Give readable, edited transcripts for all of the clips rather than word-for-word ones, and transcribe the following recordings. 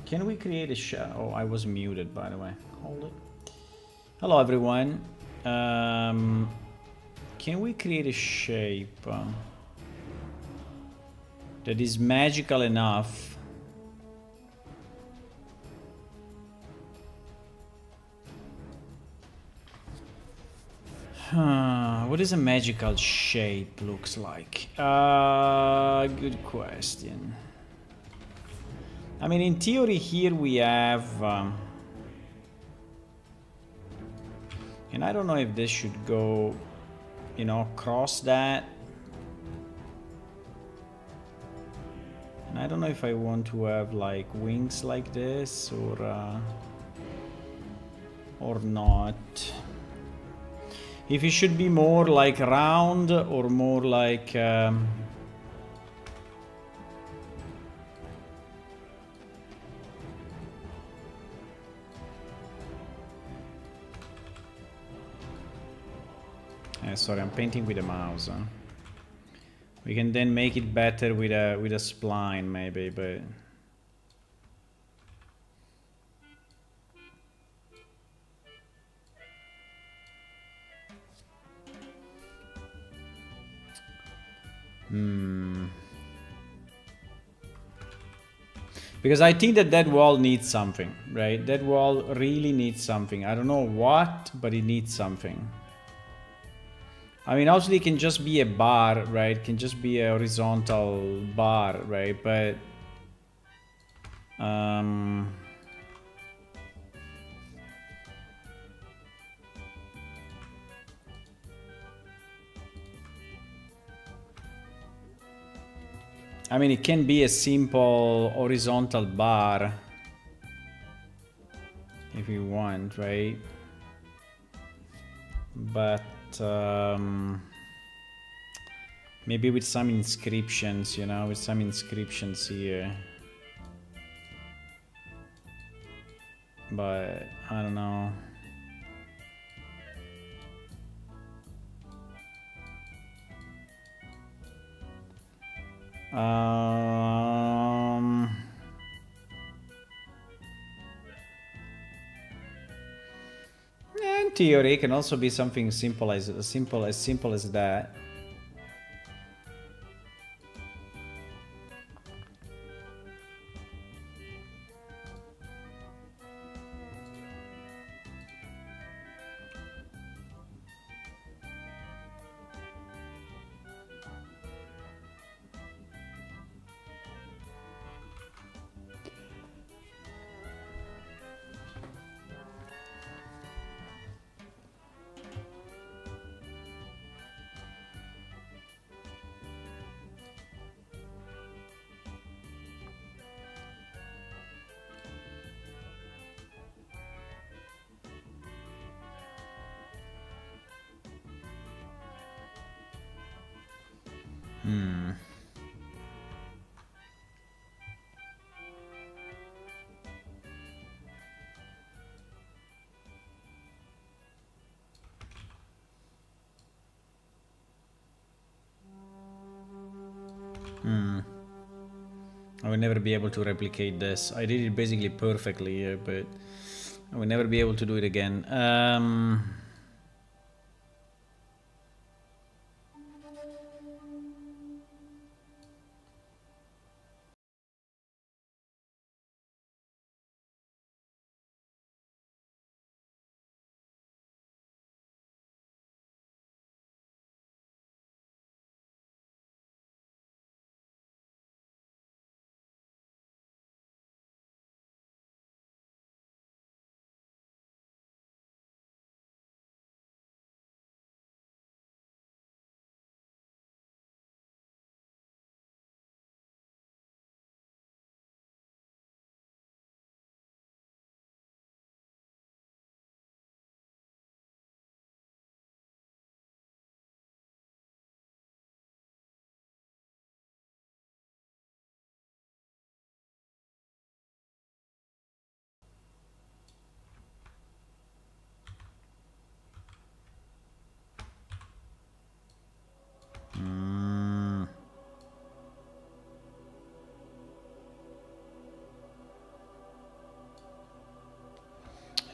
Can we create a oh, I was muted, by the way. Hold it. Hello, everyone. Can we create a shape that is magical enough what is a magical shape looks like? Good question. I mean, in theory here we have and I don't know if this should go, you know, across that. And I don't know if I want to have like wings like this or not. If it should be more like round or more like sorry, I'm painting with a mouse. Huh? We can then make it better with a spline maybe, but because I think that wall needs something, right? That wall really needs something. I don't know what, but it needs something. I mean, obviously it can just be a bar, right? It can just be a horizontal bar, right? But I mean, it can be a simple horizontal bar if you want, right? But maybe with some inscriptions, you know, with some inscriptions here. But I don't know. In theory, it can also be something simple as simple as that. I will never be able to replicate this. I did it basically perfectly here, but I will never be able to do it again.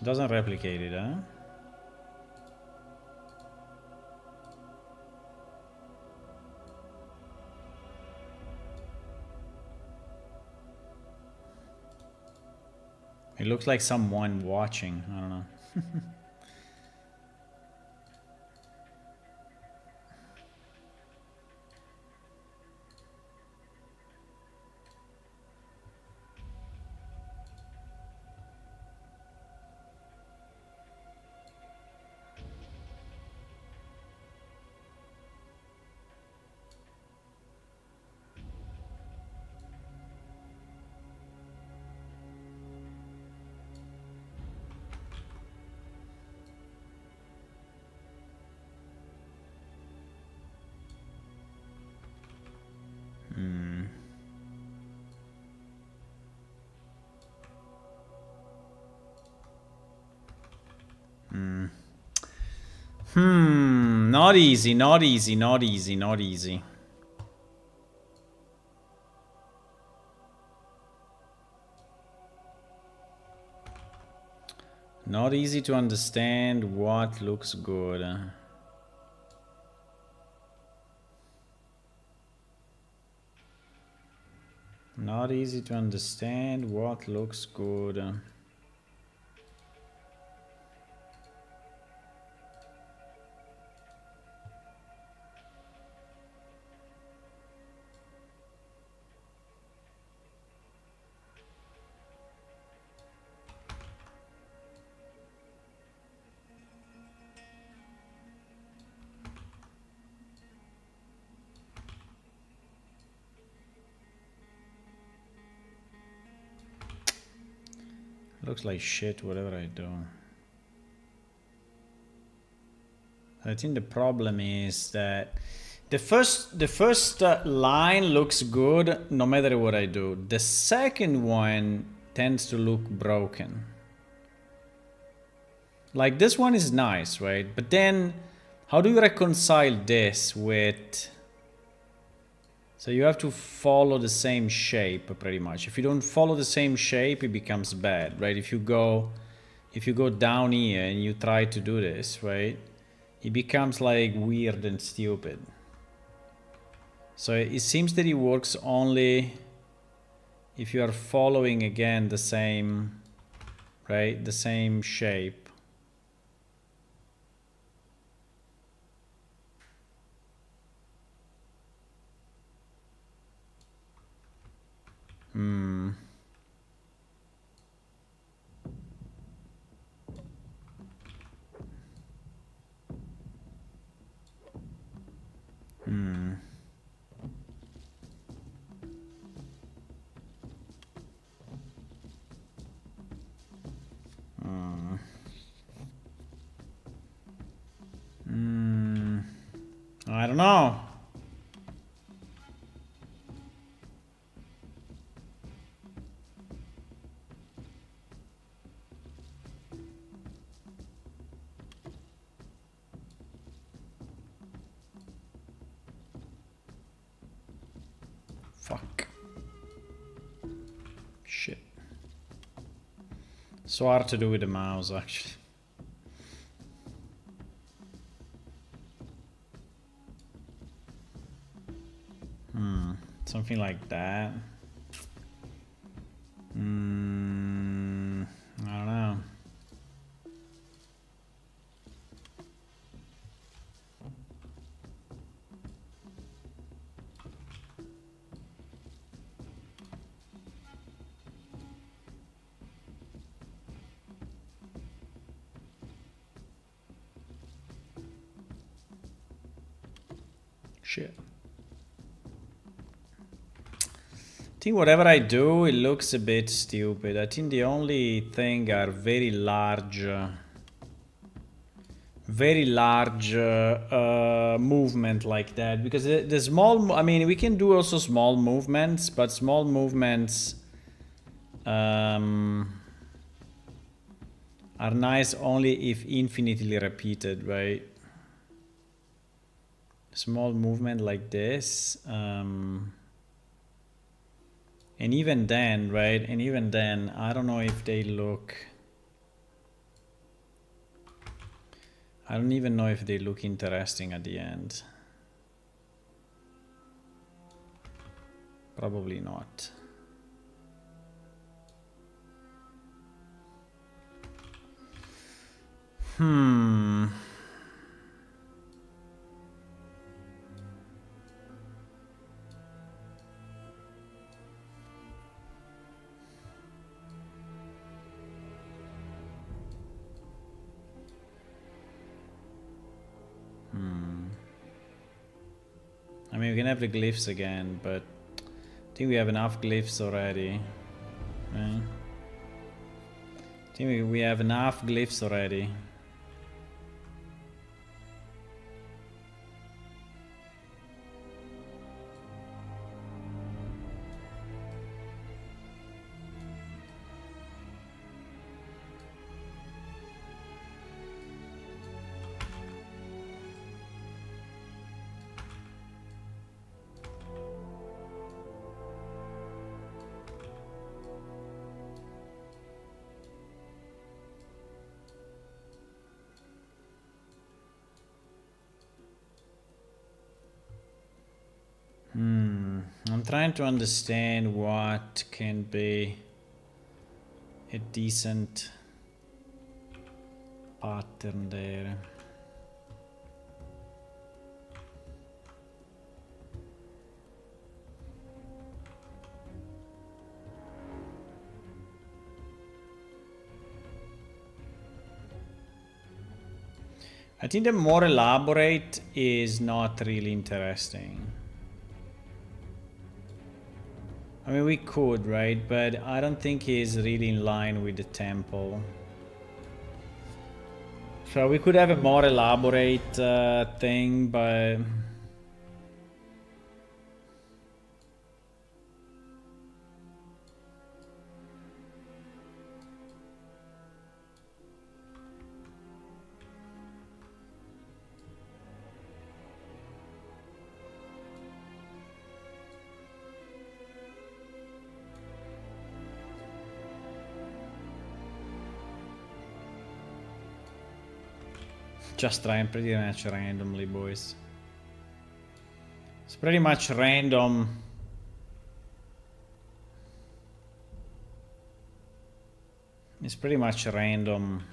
It doesn't replicate it, huh? It looks like someone watching. I don't know. Not easy, not easy, not easy, not easy. Not easy to understand what looks good. Not easy to understand what looks good. Looks like shit, whatever I do. I think the problem is that the first line looks good no matter what I do. The second one tends to look broken. Like this one is nice, right? But then how do you reconcile this with... So you have to follow the same shape pretty much. If you don't follow the same shape, it becomes bad, right? If you go down here and you try to do this, right? It becomes like weird and stupid. So it seems that it works only if you are following again the same, right? The same shape. I don't know. Fuck. Shit. So hard to do with the mouse, actually. Something like that. I don't know. Shit. I think whatever I do, it looks a bit stupid. I think the only thing are very large movement like that, because the small, I mean, we can do also small movements, but small movements are nice only if infinitely repeated, right? Small movement like this, and even then, right? And even then, I don't know if they look I don't even know if they look interesting at the end. Probably not. I mean, we can have the glyphs again, but I think we have enough glyphs already. Right? I think we have enough glyphs already. I'm trying to understand what can be a decent pattern there. I think the more elaborate is not really interesting. I mean, we could, right? But I don't think he's really in line with the temple. So we could have a more elaborate thing, but... Just trying pretty much randomly, boys. It's pretty much random. It's pretty much random.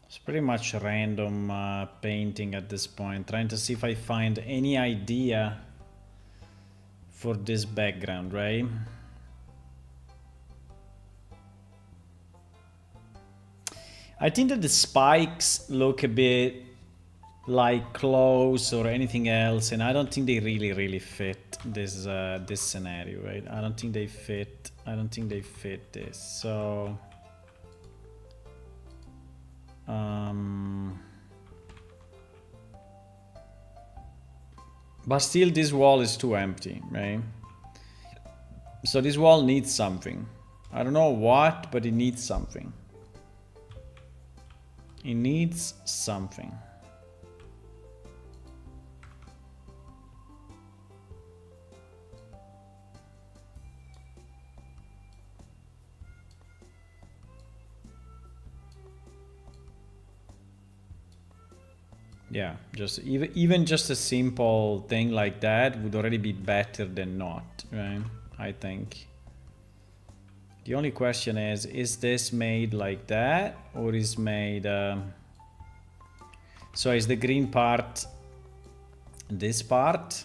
It's pretty much random painting at this point. Trying to see if I find any idea for this background, right? I think that the spikes look a bit like clothes or anything else, and I don't think they really fit this this scenario, right? I don't think they fit. I don't think they fit this. So but still this wall is too empty, right? So this wall needs something. I don't know what, but it needs something. It needs something. Yeah, just even just a simple thing like that would already be better than not, right? I think. The only question is this made like that or is made... So is the green part this part?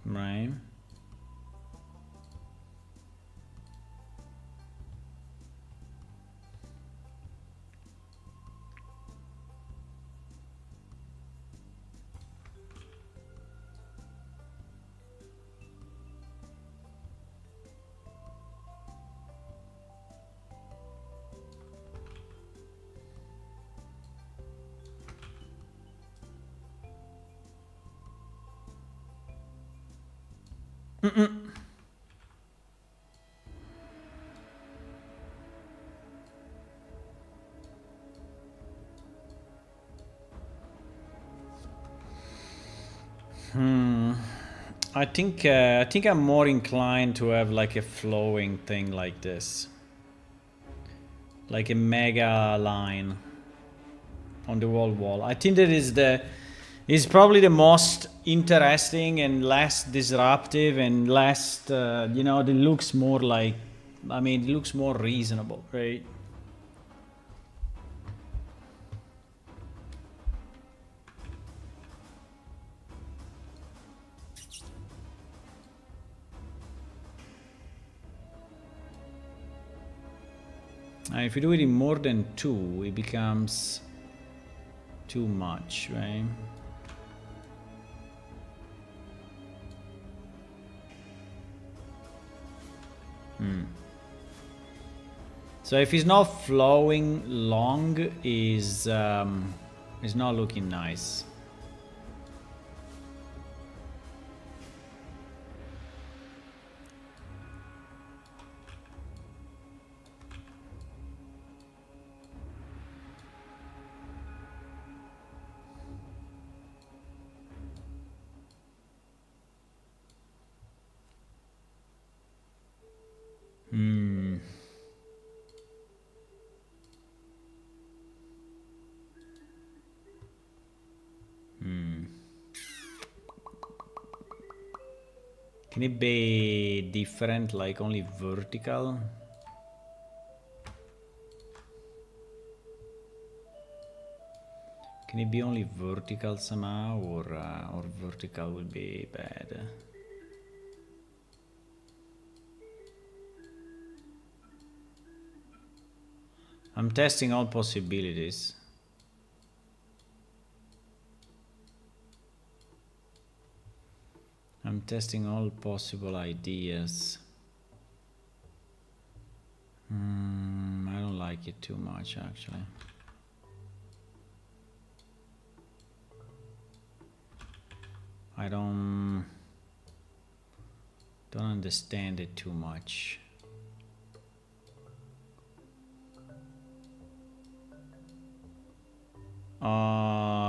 Right. I think I'm more inclined to have like a flowing thing like this, like a mega line on the wall. I think that is probably the most interesting and less disruptive and less you know, it looks more like, I mean, it looks more reasonable, right? And if you do it in more than 2, it becomes too much, right? So if it's not flowing long, is not looking nice. Can it be different, like only vertical? Can it be only vertical somehow, or vertical will be bad? I'm testing all possibilities. I'm testing all possible ideas. I don't like it too much, actually. I don't understand it too much.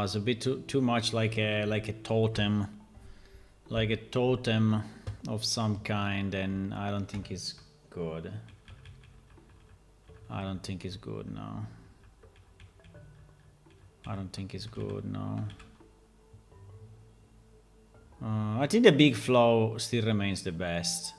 It's a bit too much like a totem, like a totem of some kind, and I don't think it's good. I don't think it's good, no. I don't think it's good, no. I think the big flow still remains the best.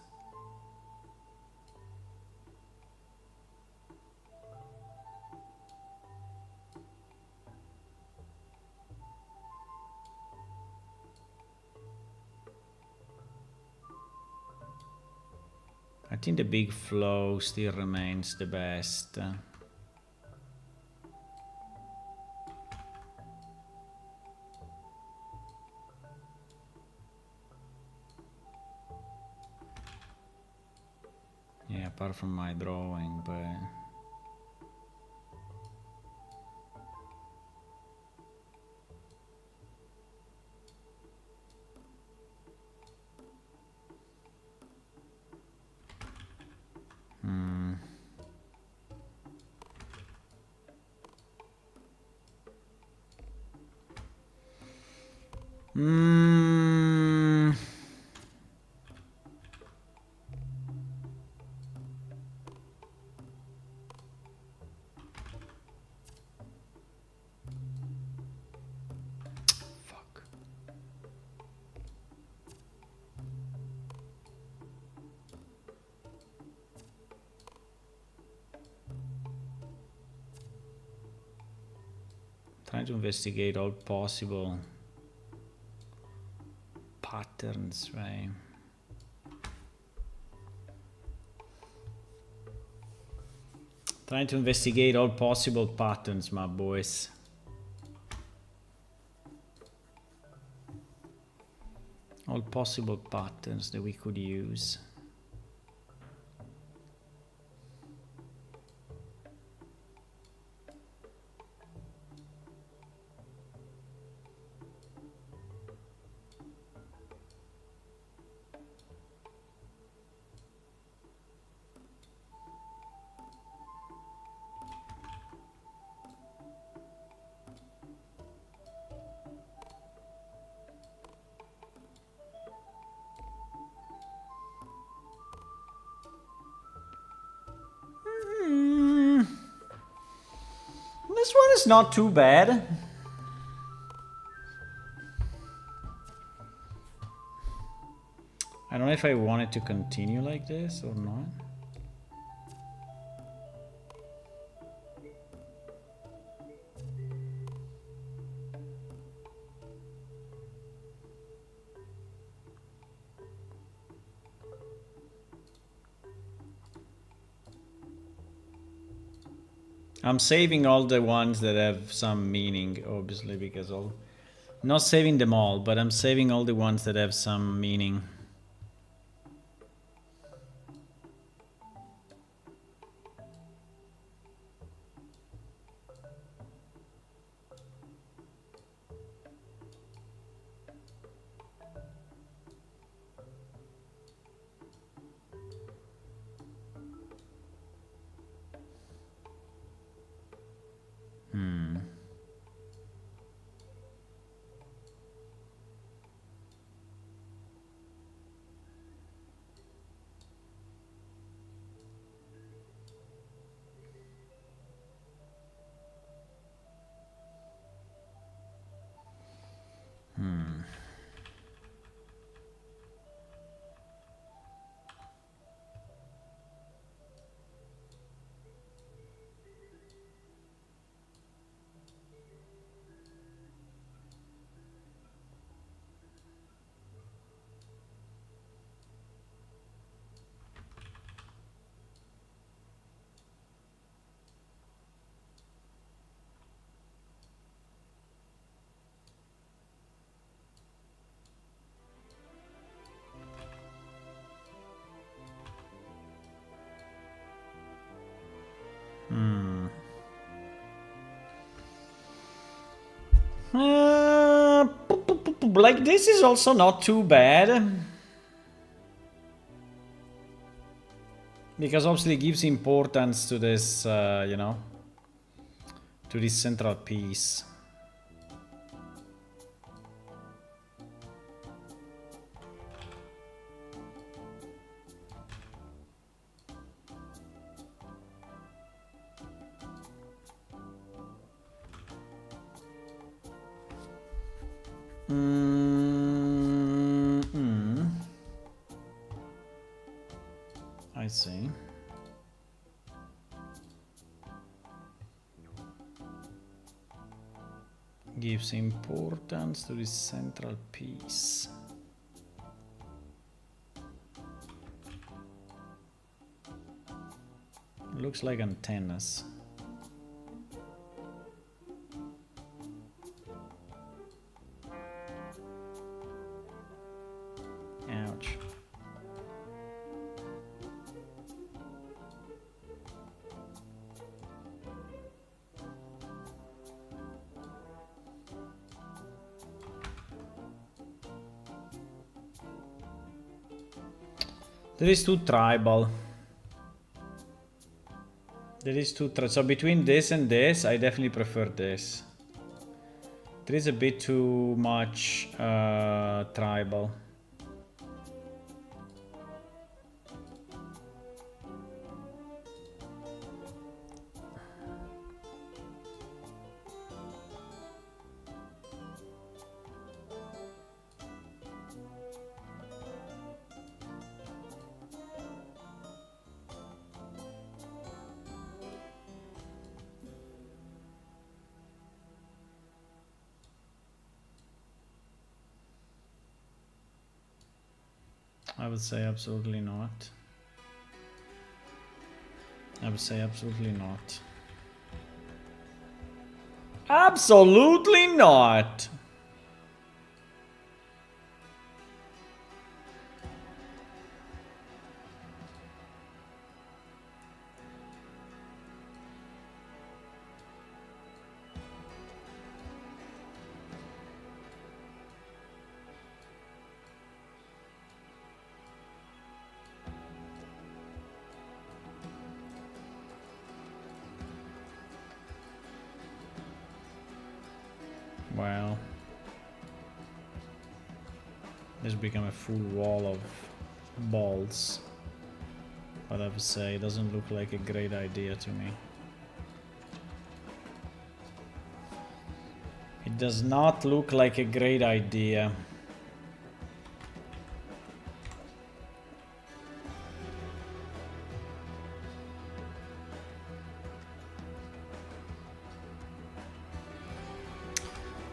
I think the big flow still remains the best. Yeah, apart from my drawing, but... Fuck. Trying to investigate all possible patterns, right? Trying to investigate all possible patterns, my boys. All possible patterns that we could use. it's not too bad. I don't know if I want it to continue like this or not. I'm saving all the ones that have some meaning, obviously, because I'm not saving them all, but I'm saving all the ones that have some meaning. Like this is also not too bad. Because obviously it gives importance to this, you know, to this central piece. I see. Gives importance to this central piece. Looks like antennas. Ouch. That is too tribal. That is too so between this and this, I definitely prefer this. There is a bit too much tribal. I would say absolutely not. I would say absolutely not. Absolutely not! Well, this become a full wall of balls, but I would say it doesn't look like a great idea to me. It does not look like a great idea.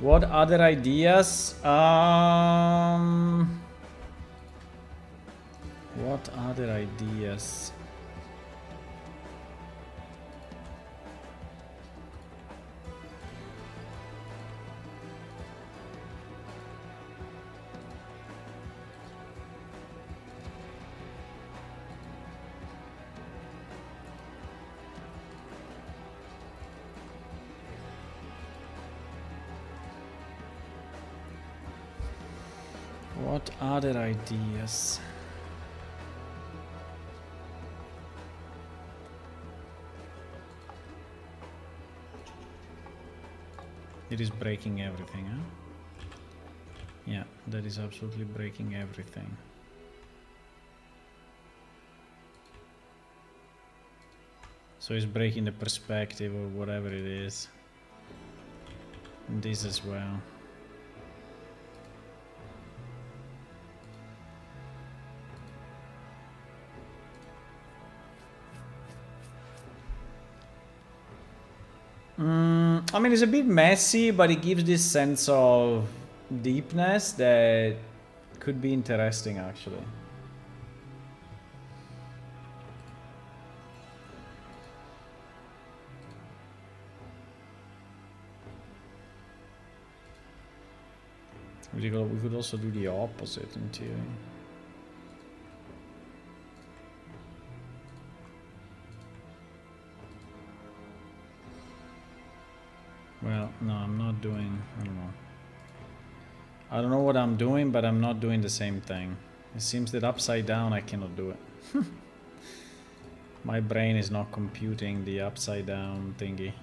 What other ideas? What other ideas? What other ideas? It is breaking everything, huh? Yeah, that is absolutely breaking everything. So it's breaking the perspective or whatever it is. And this as well. I mean, it's a bit messy, but it gives this sense of deepness that could be interesting, actually. We could also do the opposite in theory. Well, no, I'm not doing, I don't know. I don't know what I'm doing, but I'm not doing the same thing. It seems that upside down I cannot do it. My brain is not computing the upside down thingy.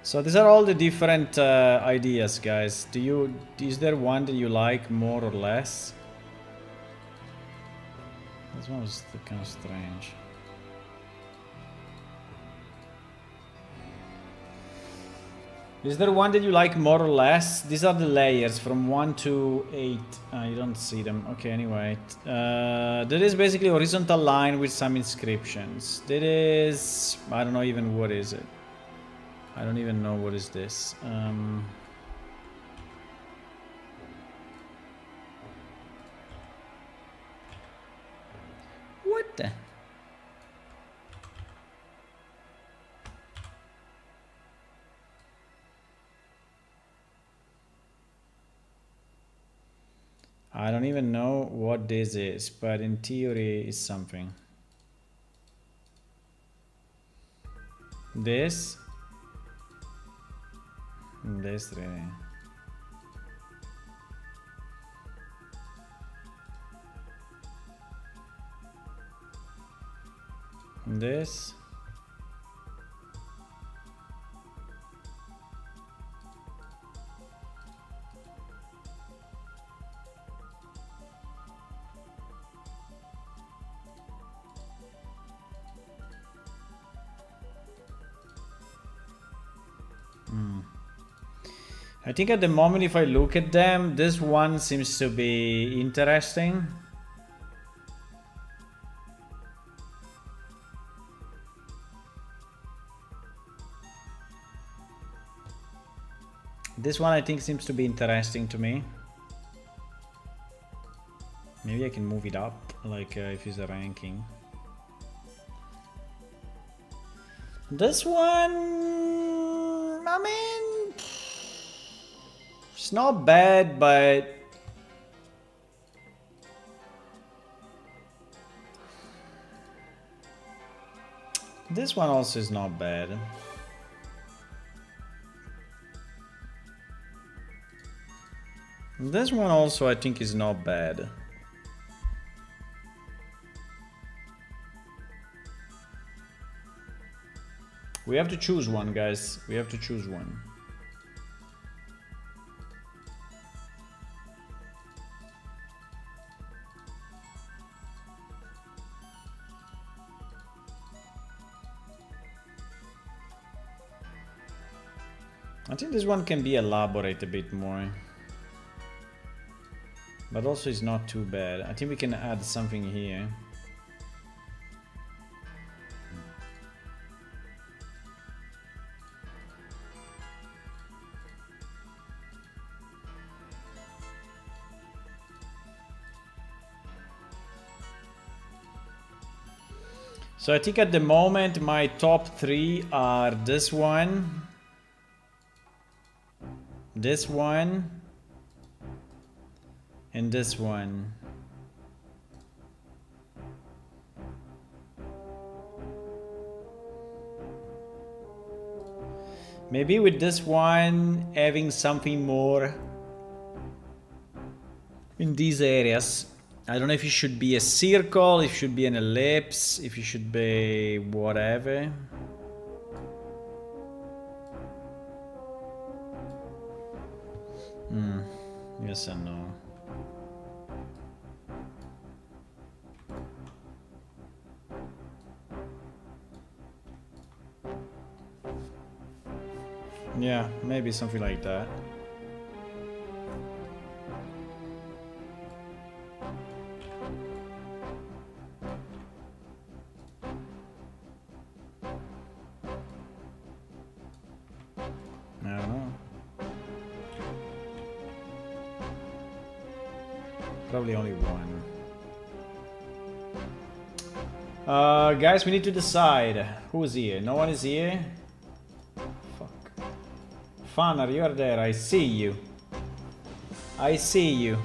So these are all the different ideas, guys. Is there one that you like more or less? This one was kind of strange. Is there one that you like more or less? These are the layers from 1 to 8. You don't see them. Okay, anyway. That is basically a horizontal line with some inscriptions. That is... I don't know even what is it. I don't even know what is this. What the... I don't even know what this is, but in theory it's something. This really. This. I think at the moment, if I look at them, this one seems to be interesting. This one I think seems to be interesting to me. Maybe I can move it up, like if it's a ranking. This one, I mean, it's not bad, but this one also is not bad. This one also I think is not bad. We have to choose one, guys. We have to choose one. I think this one can be elaborated a bit more. But also it's not too bad. I think we can add something here. So I think at the moment my top 3 are this one, and this one. Maybe with this one having something more in these areas. I don't know if it should be a circle, if it should be an ellipse, if it should be whatever. Yes and no. Yeah, maybe something like that. I don't know. Probably only one. Guys, we need to decide. Who's here? No one is here? Fuck. Funner, you're there. I see you. I see you.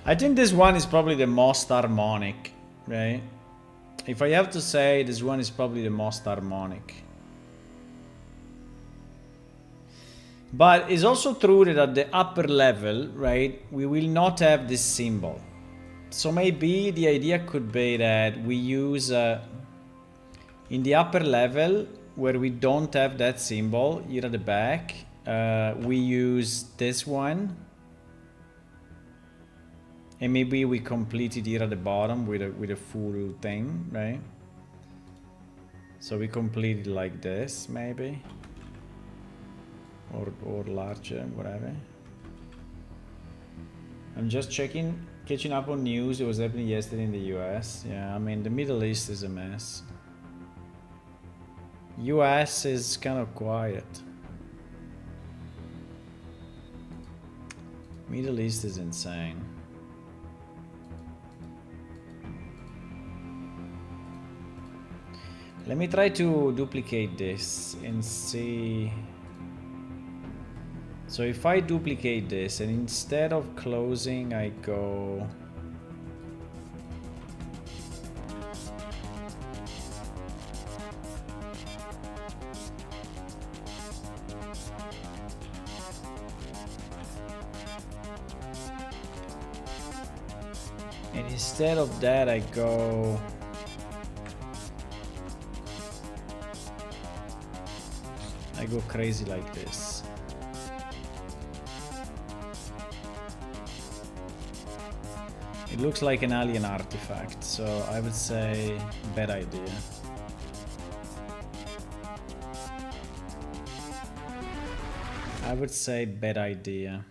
I think this one is probably the most harmonic, right? If I have to say, this one is probably the most harmonic. But it's also true that at the upper level, right, we will not have this symbol. So maybe the idea could be that we use, in the upper level, where we don't have that symbol, here at the back, we use this one. And maybe we complete it here at the bottom with a full thing, right? So we complete it like this, maybe. Or larger, whatever. I'm just catching up on news. It was happening yesterday in the US. Yeah, I mean, the Middle East is a mess. US is kind of quiet. Middle East is insane. Let me try to duplicate this and see. So if I duplicate this and instead of closing, I go. And instead of that, I go. I go crazy like this. It looks like an alien artifact, so I would say bad idea. I would say bad idea.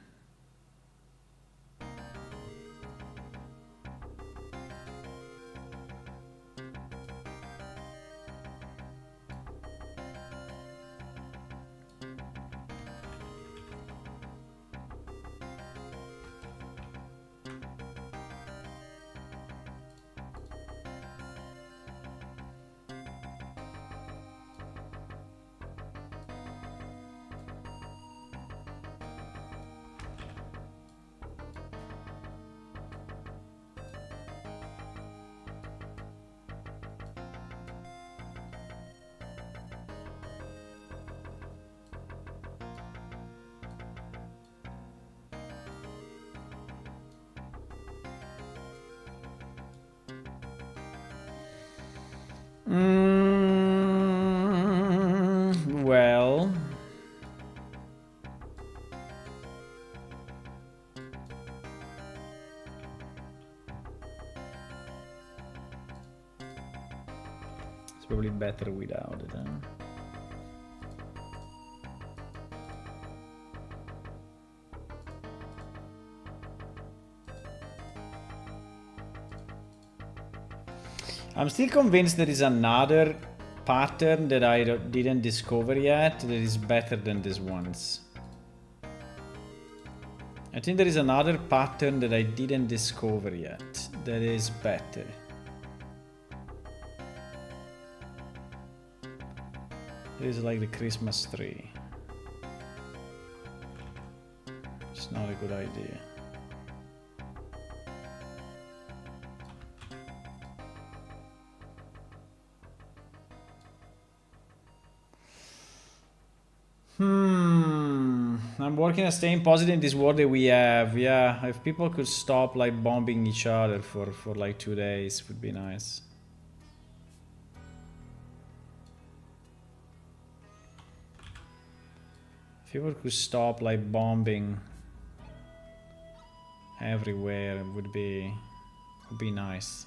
Well, it's probably better without it, huh? I'm still convinced there is another pattern that I didn't discover yet that is better than these ones. I think there is another pattern that I didn't discover yet that is better. It is like the Christmas tree. It's not a good idea. I'm working on staying positive in this world that we have. Yeah, if people could stop like bombing each other for like 2 days, would be nice. If people could stop like bombing everywhere, it would be nice.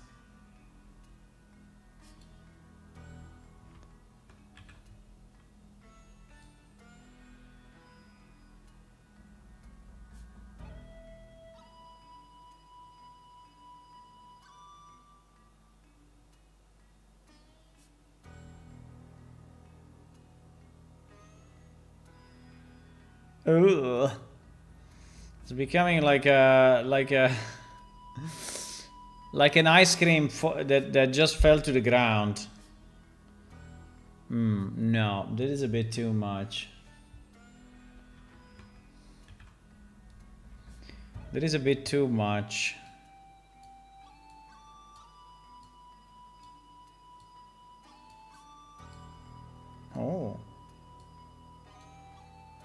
Ugh. It's becoming like an ice cream that just fell to the ground. No, that is a bit too much. That is a bit too much. Oh.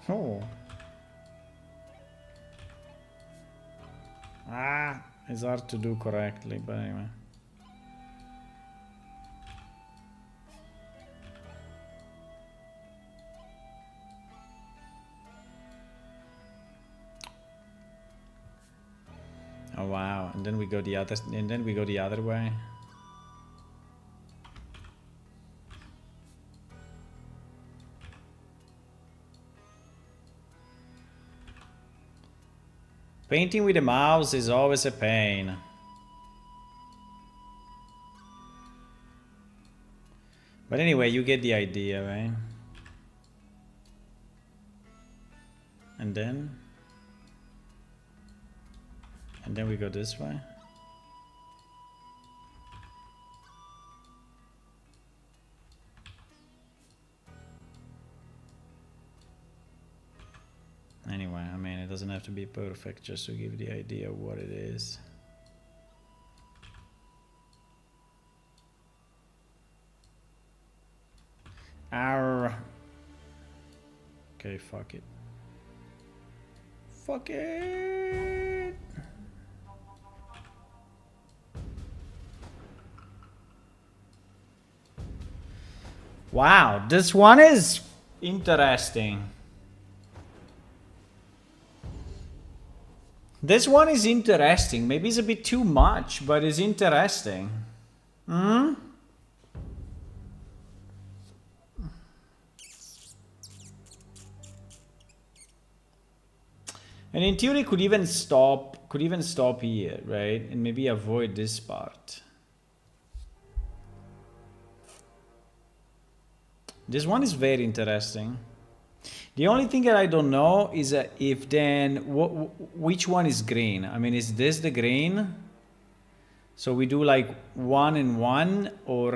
Oh. It's hard to do correctly, but anyway. Oh wow, and then we go the other way. Painting with the mouse is always a pain. But anyway, you get the idea, right? And then we go this way. Anyway, I mean, it doesn't have to be perfect, just to give the idea of what it is. Arr. Okay, fuck it. Fuck it! Wow, this one is interesting. This one is interesting. Maybe it's a bit too much, but it's interesting. And in theory, could even stop here, right? And maybe avoid this part. This one is very interesting. The only thing that I don't know is if then which one is green. I mean, is this the green? So we do like 1 and 1, or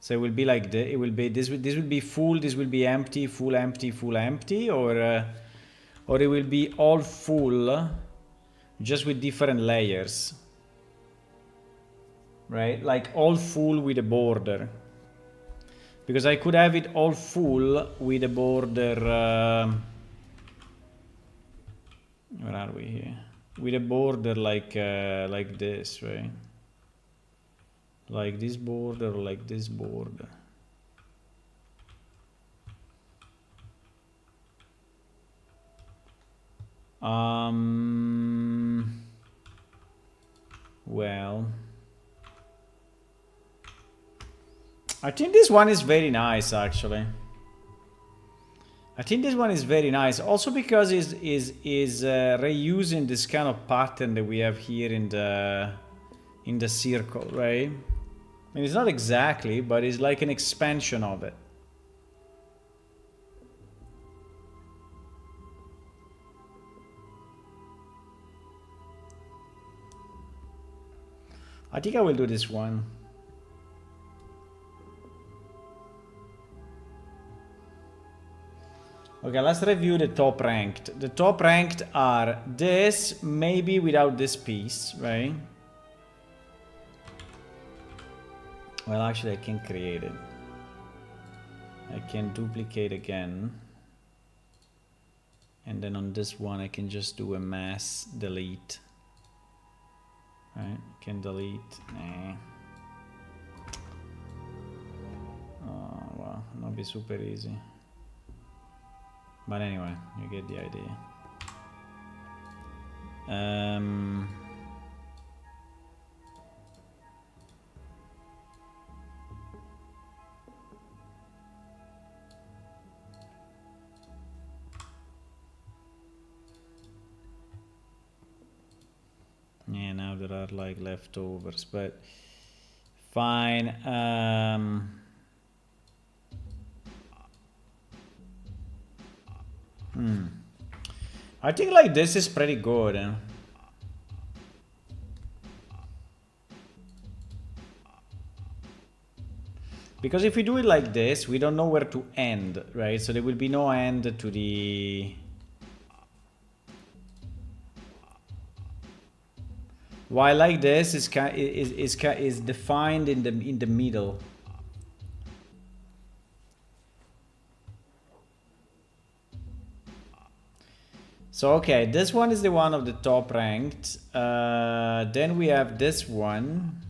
so it will be like it will be this will be full, this will be empty, full, empty, full, empty, or it will be all full, just with different layers. Right, like all full with a border, because I could have it all full with a border. Where are we here? with a border like this, right? Like this border, or like this border. Well, I think this one is very nice, actually. I think this one is very nice, also because is reusing this kind of pattern that we have here in the circle, right? I mean, it's not exactly, but it's like an expansion of it. I think I will do this one. Okay, let's review the top ranked. The top ranked are this, maybe without this piece, right? Well, actually, I can create it. I can duplicate again. And then on this one, I can just do a mass delete. Right, can delete. Nah. Oh, well, not be super easy. But anyway, you get the idea. Yeah, now there are like leftovers, but fine. I think like this is pretty good. Because if we do it like this, we don't know where to end, right? So there will be no end to the... While like this is defined in the middle. So okay, this one is the one of the top ranked. Then we have this one,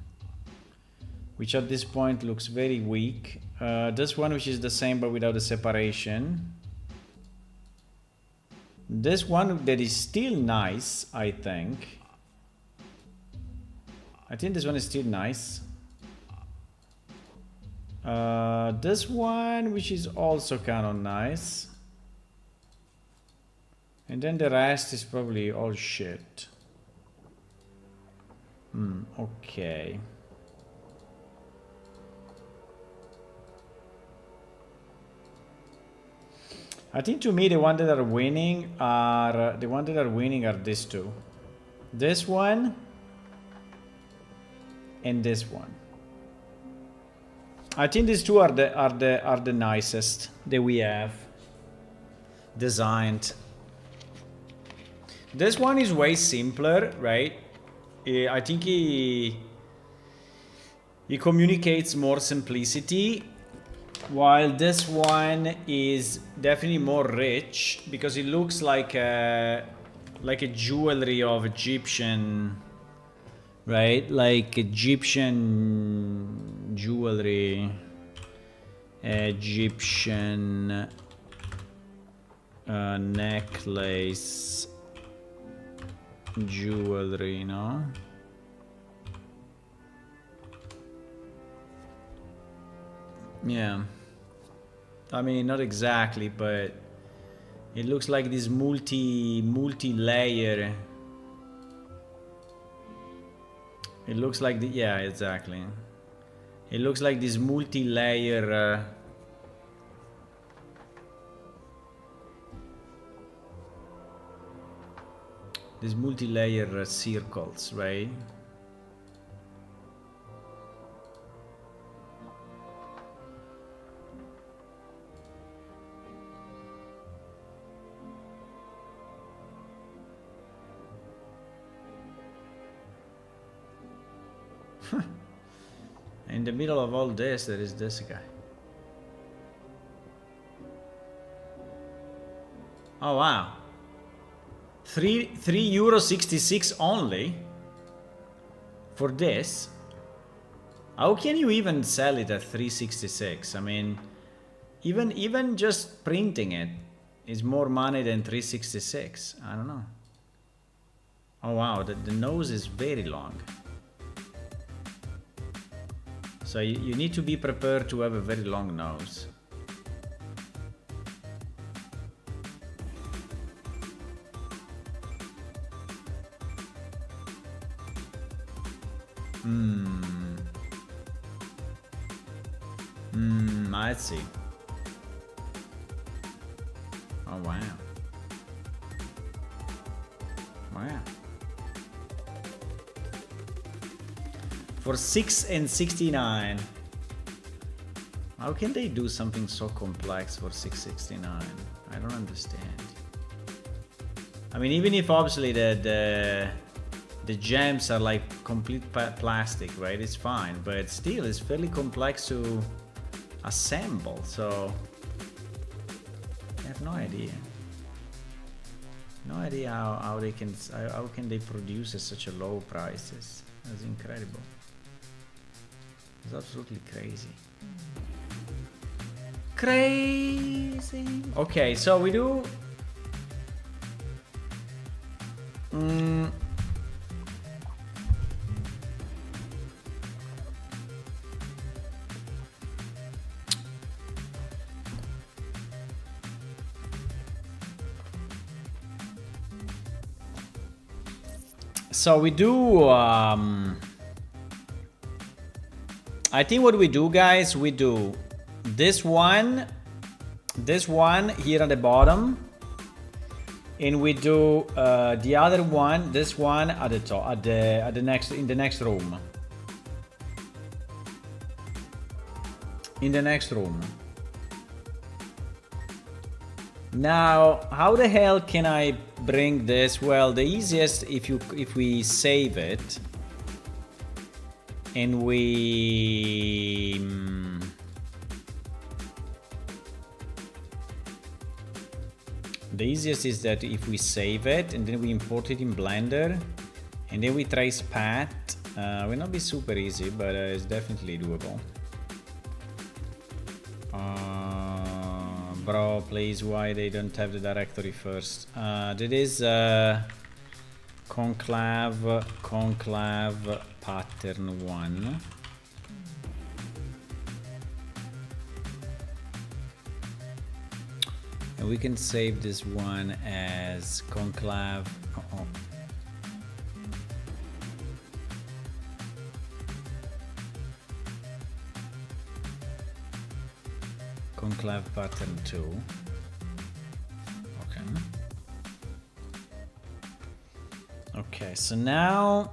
which at this point looks very weak. This one, which is the same but without the separation. This one that is still nice, I think. I think this one is still nice. This one, which is also kind of nice. And then the rest is probably all shit. Okay. I think to me the ones that are winning are these two. This one and this one. I think these two are the nicest that we have designed. This one is way simpler, right? I think he communicates more simplicity, while this one is definitely more rich because it looks like a jewelry of Egyptian, right? Like Egyptian jewelry, Egyptian necklace jewelry, no? Yeah, I mean, not exactly, but it looks like this multi-layer. It looks like yeah, exactly. It looks like this multi-layer these multi-layer circles, right? In the middle of all this, there is this guy. Oh wow. €3.66 only for this. How can you even sell it at 366? I mean, even just printing it is more money than 366. I don't know. Oh wow, the nose is very long. So you need to be prepared to have a very long nose. Let's see. Oh wow. Wow. For 6.69. How can they do something so complex for 6.69? I don't understand. I mean, even if obviously the gems are like complete plastic, right? It's fine, but still it's fairly complex to assemble, so I have no idea. No idea how they can produce at such a low prices. That's incredible. It's absolutely crazy. Crazy. Okay, so we do. So we do, I think what we do, guys, we do this one here at the bottom, and we do the other one, this one at the top, in the next room. In the next room. Now, how the hell can I bring this? Well, the easiest if we save it and we the easiest is that if we save it and then we import it in Blender and then we trace path, will not be super easy, but it's definitely doable. Bro, please, why they don't have the directory first? That is Conclave pattern 1. And we can save this one as Conclave. Conclave pattern 2. Okay. Okay, so now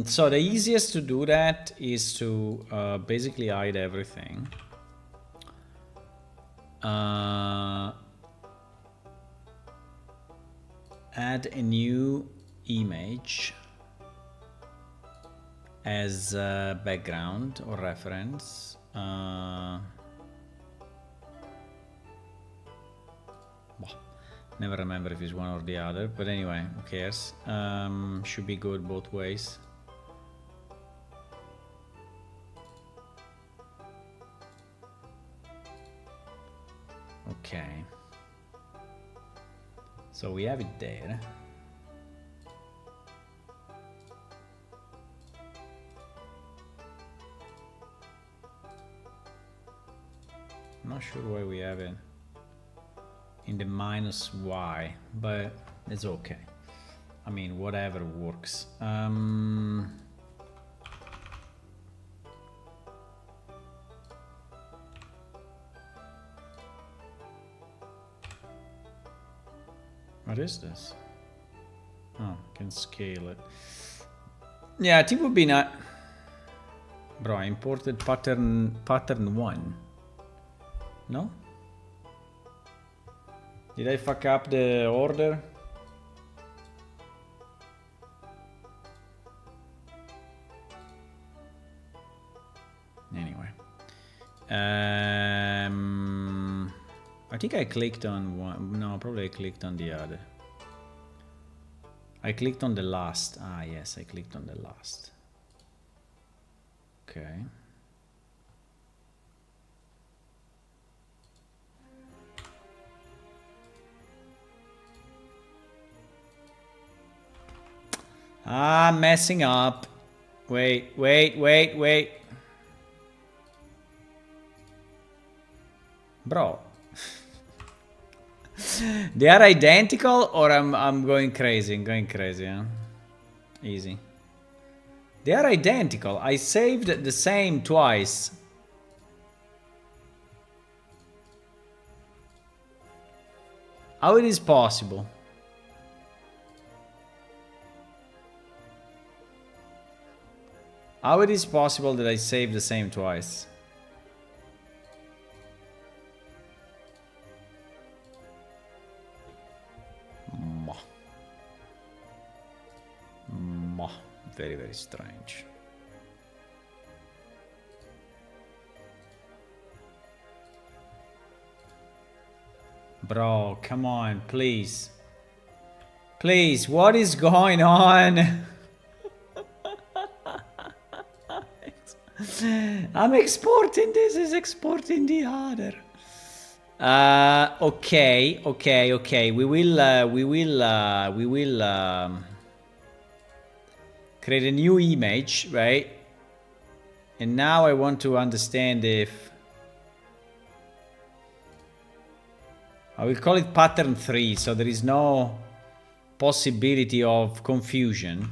so the easiest to do that is to basically hide everything. Add a new image as background or reference. Never remember if it's one or the other, but anyway, who cares? Should be good both ways. Okay. So we have it there. I'm not sure why we have it in the -y, but it's okay. I mean, whatever works. What is this? Oh, can scale it. Yeah, I think it would be not. Bro, I imported pattern 1. No? Did I fuck up the order? Anyway. I think I clicked on one. No, probably I clicked on the other. I clicked on the last. Ah, yes, I clicked on the last. Okay. Ah, messing up. Wait. Bro. They are identical or I'm going crazy. I'm going crazy, huh? Easy. They are identical. I saved the same twice. How it is possible? How it is possible that I saved the same twice? Very, very strange. Bro, come on, please. Please, what is going on? I'm exporting this, is exporting the other. Okay. We will create a new image, right? And now I want to understand if I will call it pattern 3, so there is no possibility of confusion.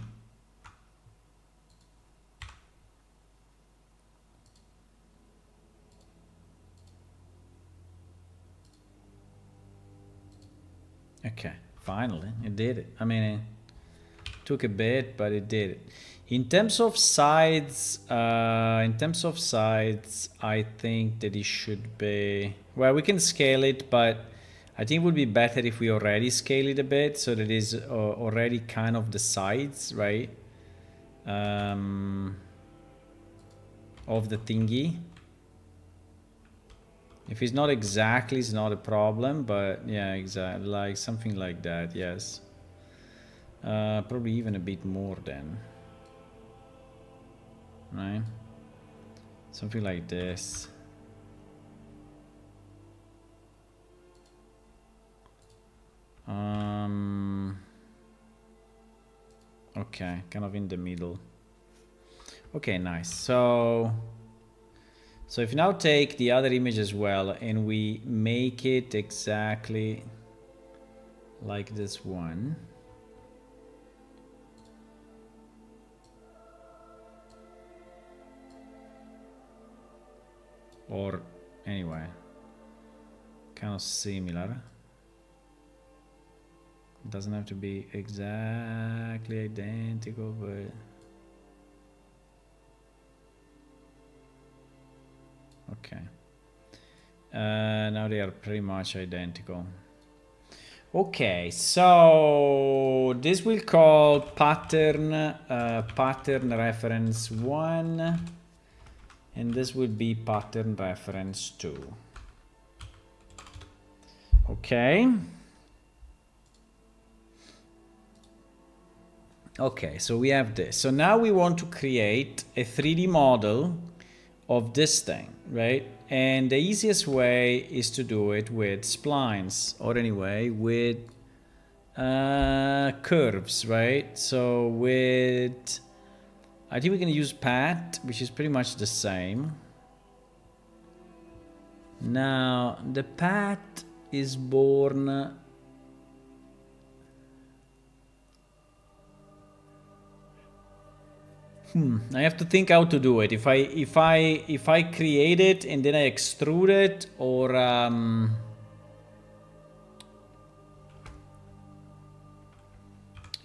Okay, finally, it did it. I mean, it took a bit, but it did it. In terms of sides, I think that it should be... Well, we can scale it, but I think it would be better if we already scale it a bit, so that it is already kind of the sides, right? Of the thingy. If it's not exactly, it's not a problem, but yeah, exactly, like something like that, yes. Probably even a bit more then. Right? Something like this. Okay, kind of in the middle. Okay, nice. So if you now take the other image as well and we make it exactly like this one. Or anyway, kind of similar. It doesn't have to be exactly identical, but okay. Now they are pretty much identical. Okay, so this will call pattern pattern reference 1, and this will be pattern reference 2. Okay. Okay, so we have this. So now we want to create a 3D model of this thing, right? And the easiest way is to do it with splines, or anyway, with curves, right? So with, I think we can use path, which is pretty much the same. Now, the path is born... I have to think how to do it. If I create it and then I extrude it, or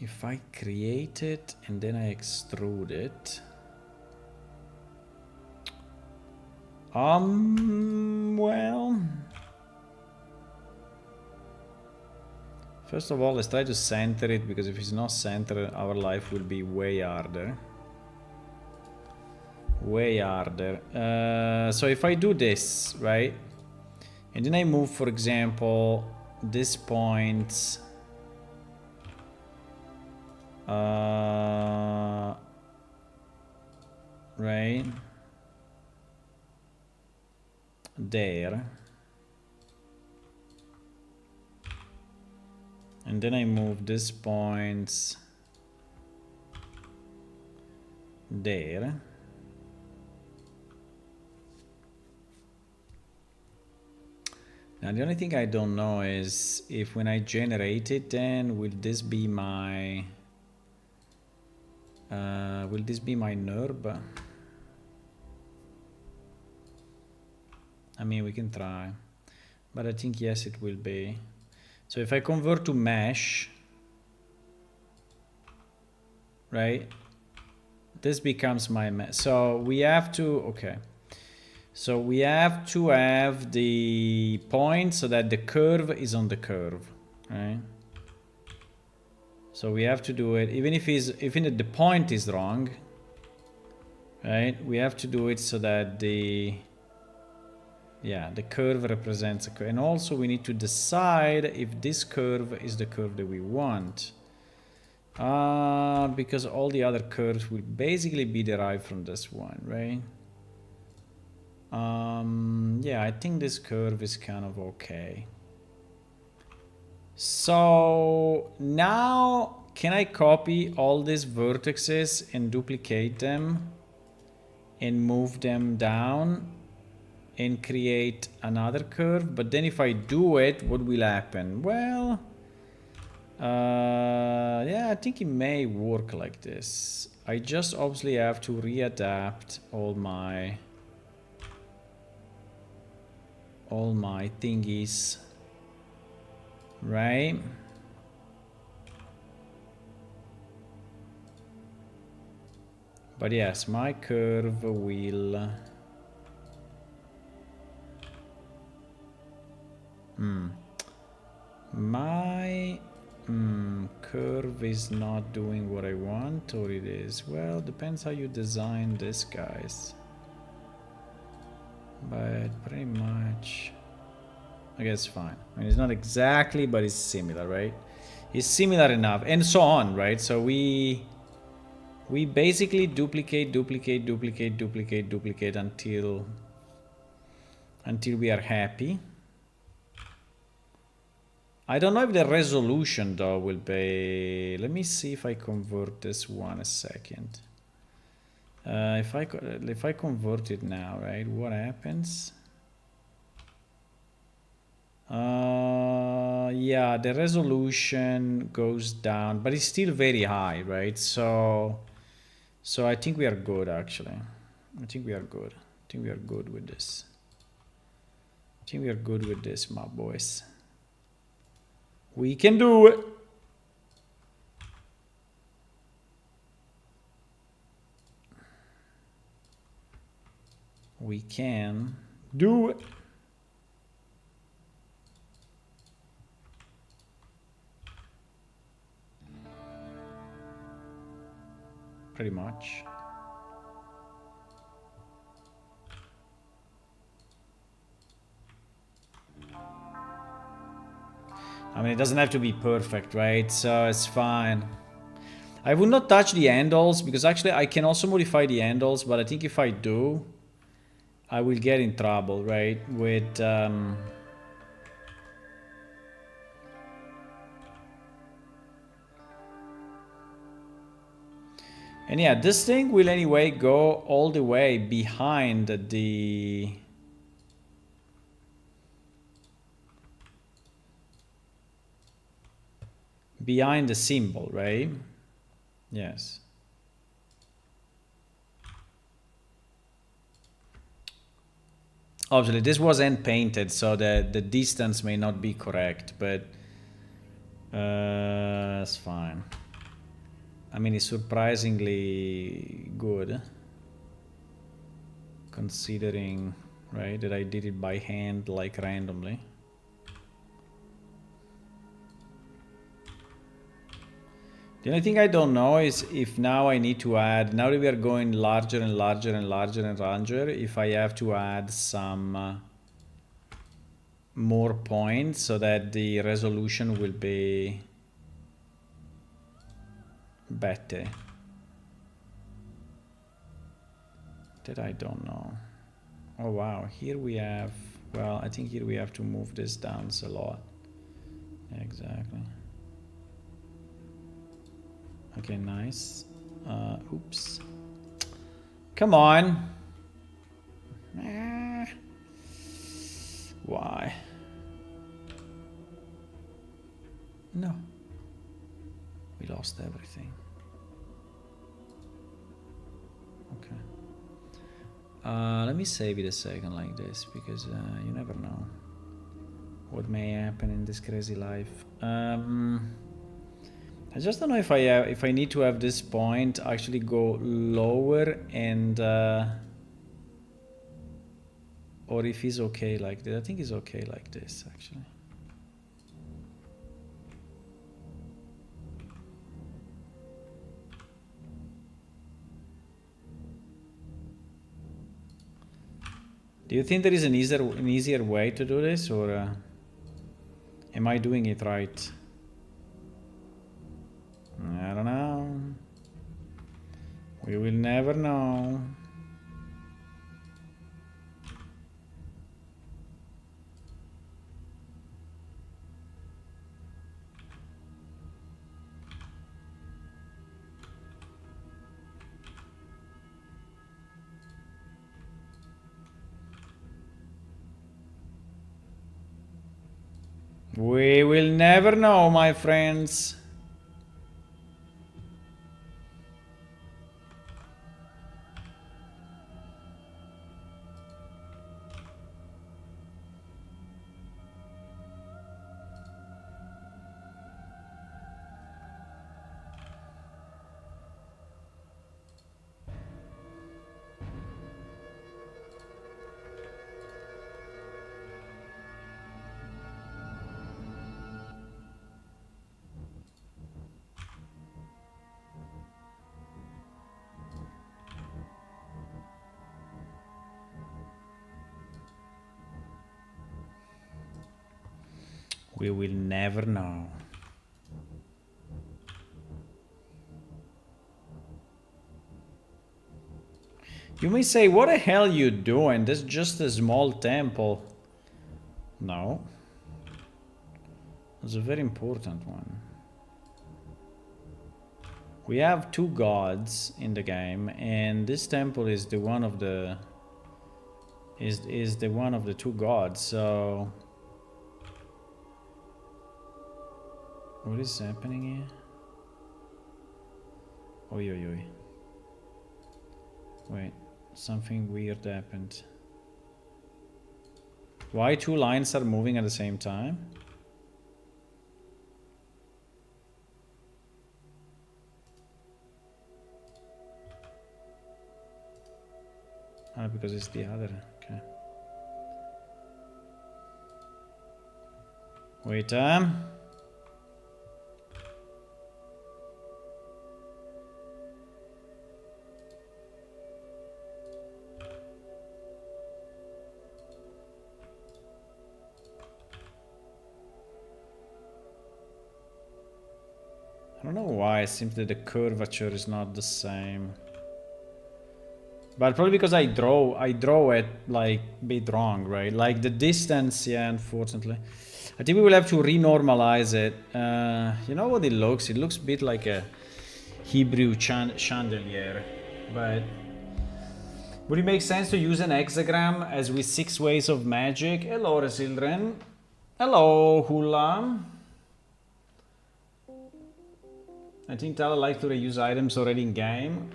if I create it and then I extrude it, well, first of all, let's try to center it, because if it's not centered, our life will be way harder. Way harder. So if I do this, right, And then I move, for example, this point right there, and then I move this point there. Now the only thing I don't know is if when I generate it, then will this be my NURB? I mean, we can try, but I think yes, it will be. So if I convert to mesh, right, this becomes my mesh. So we have to, okay. So we have to have the point so that the curve is on the curve, right? So we have to do it, even if the point is wrong, right? We have to do it so that the curve represents a curve. And also we need to decide if this curve is the curve that we want. Because all the other curves will basically be derived from this one, right? Yeah, I think this curve is kind of okay. So now can I copy all these vertices and duplicate them and move them down and create another curve? But then if I do it, what will happen? Well, yeah, I think it may work like this. I just obviously have to readapt all my thingies, right? But yes, my curve will my curve is not doing what I want, or it is. Well, depends how you design this, guys. But pretty much, I guess fine. I mean, it's not exactly, but it's similar, right? It's similar enough, and so on, right? So we basically duplicate until we are happy. I don't know if the resolution though will be. Let me see if I convert this one a second. If I convert it now, right, what happens? Yeah, the resolution goes down, but it's still very high, right? So I think we are good, actually. I think we are good. I think we are good with this. I think we are good with this, my boys. We can do it. We can do it. Pretty much. I mean, it doesn't have to be perfect, right? So it's fine. I would not touch the handles because actually I can also modify the handles, but I think if I do, I will get in trouble, right? With and yeah, this thing will anyway go all the way behind the symbol, right? Yes. Obviously, this was hand painted, so the distance may not be correct, but it's fine. I mean, it's surprisingly good, considering, right, that I did it by hand, like randomly. The only thing I don't know is if now I need to add, now that we are going larger and larger and larger and larger, if I have to add some more points so that the resolution will be better. That I don't know. Oh wow, here we have, well, I think here we have to move this down a lot. Exactly. Okay, nice. Oops. Come on. Why? No. We lost everything. Okay. Let me save it a second like this, because you never know what may happen in this crazy life. I just don't know if I need to have this point actually go lower and or if he's okay like this. I think he's okay like this actually. Do you think there is an easier way to do this, or am I doing it right? I don't know. We will never know. We will never know, my friends. We will never know. You may say, what the hell you doing? That's just a small temple. No. It's a very important one. We have two gods in the game, and this temple is the one of the is the one of the two gods, so what is happening here? Oi oi oi. Wait, something weird happened. Why two lines are moving at the same time? Ah, because it's the other. Okay. Wait, I don't know why, it seems that the curvature is not the same. But probably because I draw it like a bit wrong, right? Like the distance, yeah, unfortunately. I think we will have to renormalize it. You know what it looks? It looks a bit like a Hebrew chandelier. But would it make sense to use an hexagram as with 6 ways of magic? Hello, Resildren. Hello, Hula. I think Tala likes to reuse items already in game.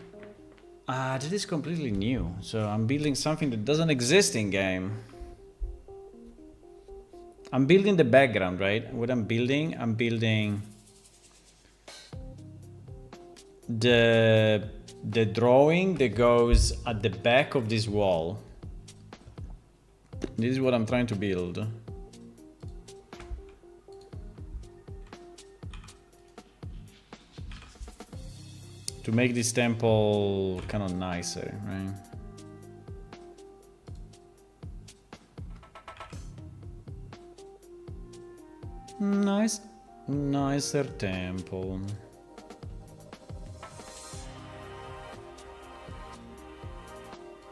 That is completely new. So I'm building something that doesn't exist in game. I'm building the background, right? What I'm building the drawing that goes at the back of this wall. This is what I'm trying to build. To make this temple kind of nicer, right? Nicer temple.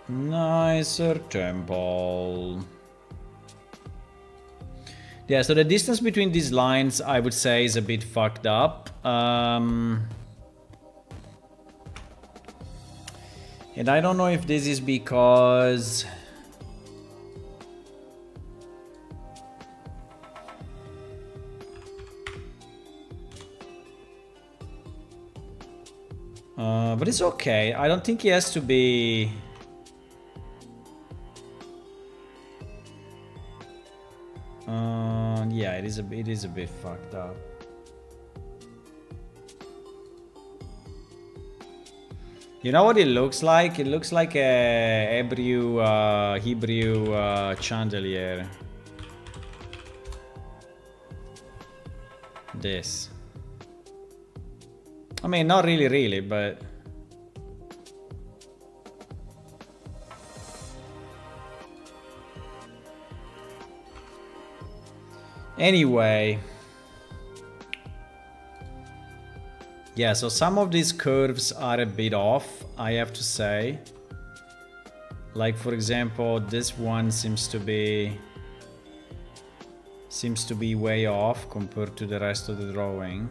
Nicer temple. Yeah, so the distance between these lines, I would say, is a bit fucked up. And I don't know if this is because... but it's okay. I don't think he has to be... yeah, it is a bit fucked up. You know what it looks like? It looks like a Hebrew chandelier. This. I mean, not really, but... Anyway. Yeah, so some of these curves are a bit off, I have to say. Like, for example, this one seems to be way off compared to the rest of the drawing.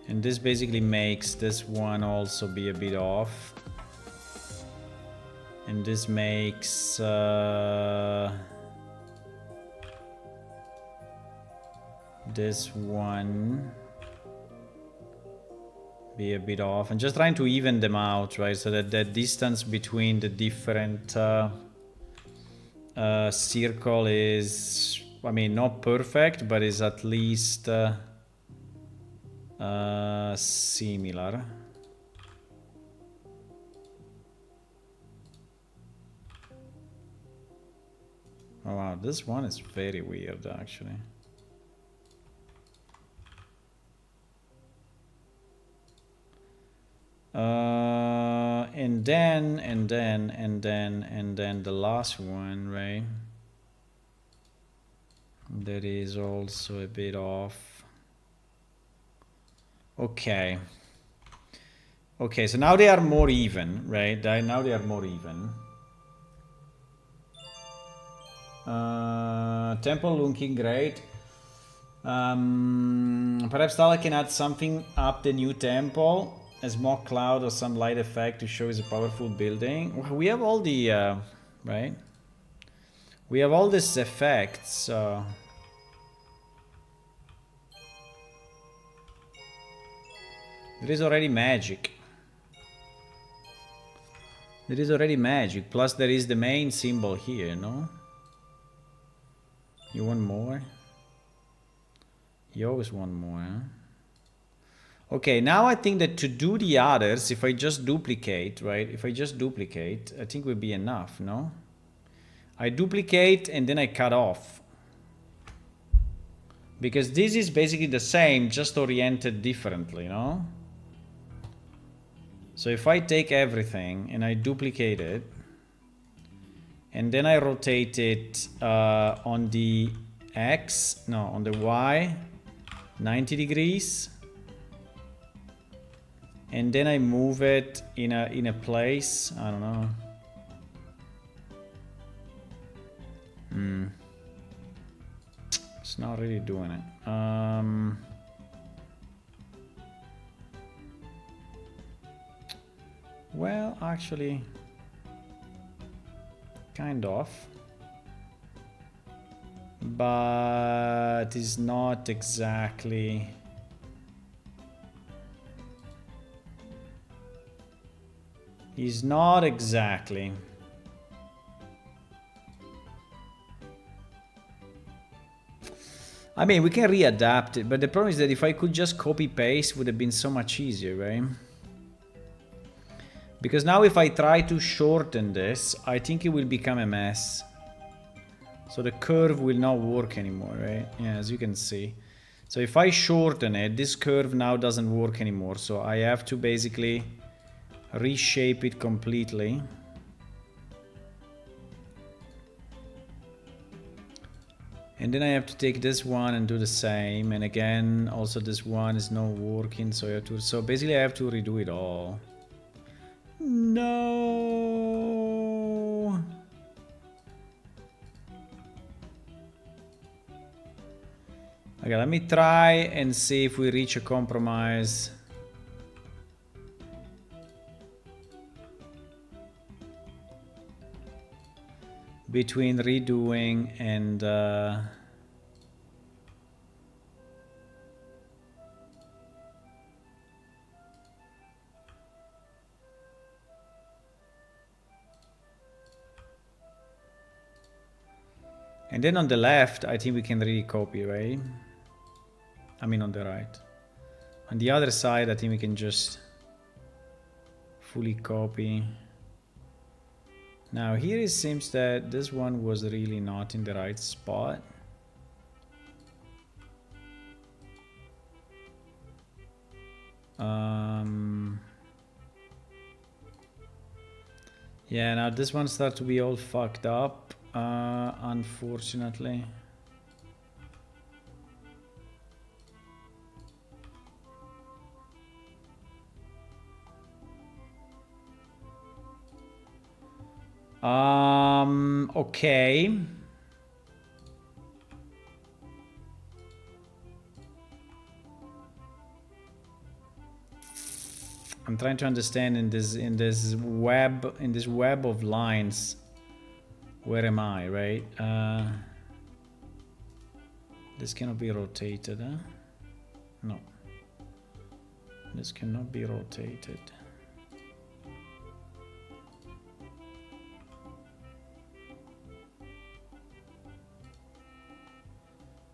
And this basically makes this one also be a bit off. And this makes... this one be a bit off. I'm just trying to even them out, right? So that the distance between the different circle is, I mean, not perfect, but is at least similar. Oh wow, this one is very weird actually. And then the last one, right? That is also a bit off. Okay. Okay, so now they are more even, right? Now they are more even. Temple looking great. Perhaps Tala can add something up the new temple. A smoke cloud or some light effect to show it's a powerful building. We have all the, right? We have all these effects, so... There is already magic. There is already magic, plus there is the main symbol here, no? You want more? You always want more, huh? Okay, now I think that to do the others, if I just duplicate, right? If I just duplicate, I think will be enough, no? I duplicate and then I cut off. Because this is basically the same, just oriented differently, no? So if I take everything and I duplicate it, and then I rotate it on the X, no, on the Y, 90 degrees. And then I move it in a place, I don't know. It's not really doing it. Well, actually, kind of. But it's not exactly... He's not exactly. I mean, we can readapt it, but the problem is that if I could just copy paste, would have been so much easier, right? Because now if I try to shorten this, I think it will become a mess. So the curve will not work anymore, right? Yeah, as you can see. So if I shorten it, this curve now doesn't work anymore. So I have to basically reshape it completely. And then I have to take this one and do the same. And again, also this one is not working. So I have to, so basically I have to redo it all. No. Okay, let me try and see if we reach a compromise. Between redoing and then on the left, I think we can really copy, right? I mean on the right. On the other side, I think we can just fully copy. Now here it seems that this one was really not in the right spot. Yeah, now this one starts to be all fucked up, unfortunately. Okay. I'm trying to understand in this web of lines. Where am I, right? This cannot be rotated, huh? No. This cannot be rotated.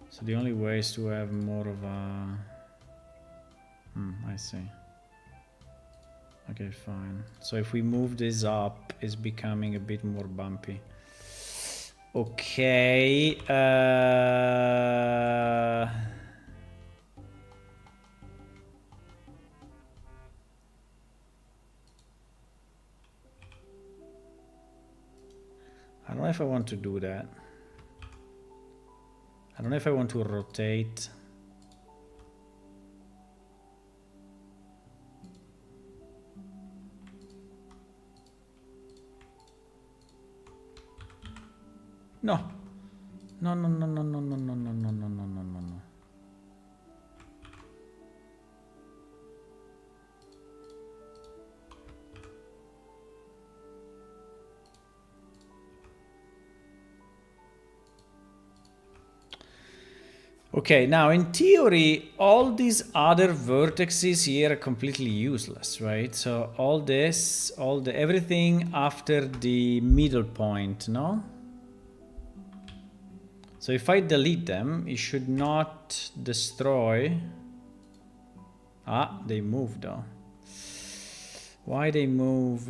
So the only way is to have more of a... I see. Okay, fine. So if we move this up, it's becoming a bit more bumpy. Okay. I don't know if I want to do that. I don't know if I want to rotate. No. No, no, no, no, no, no, no, no, no, no, no, no, no, no. Okay, now in theory, all these other vertices here are completely useless, right? So all this, everything after the middle point, no? So if I delete them, it should not destroy. Ah, they moved though. Why they move?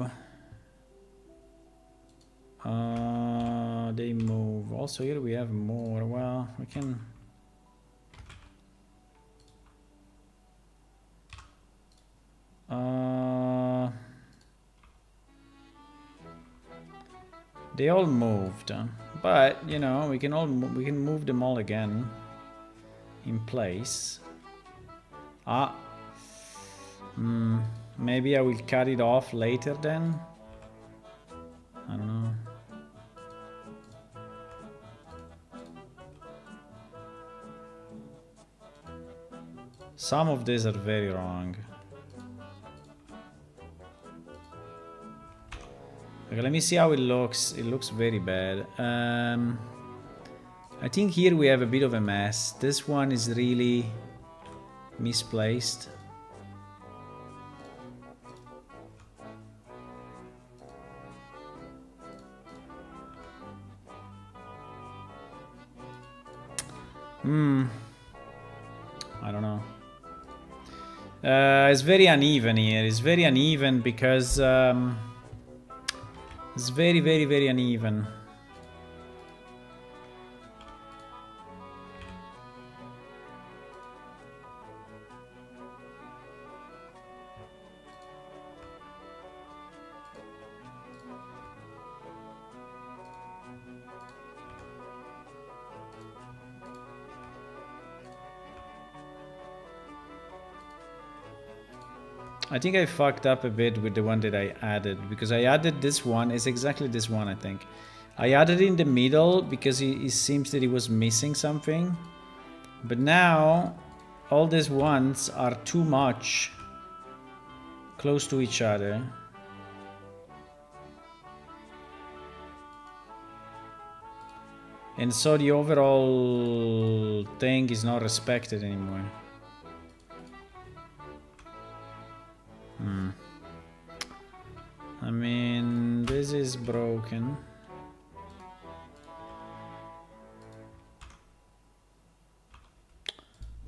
They move. Also here we have more. Well, we can... they all moved, but you know we can move them all again in place. Maybe I will cut it off later then. I don't know. Some of these are very wrong. Okay, let me see how it looks. It looks very bad. I think here we have a bit of a mess. This one is really misplaced. I don't know. It's very uneven here. It's very uneven because it's very, very, very uneven. I think I fucked up a bit with the one that I added, because I added this one. It's exactly this one, I think. I added it in the middle because it seems that it was missing something. But now all these ones are too much close to each other. And so the overall thing is not respected anymore. I mean, this is broken.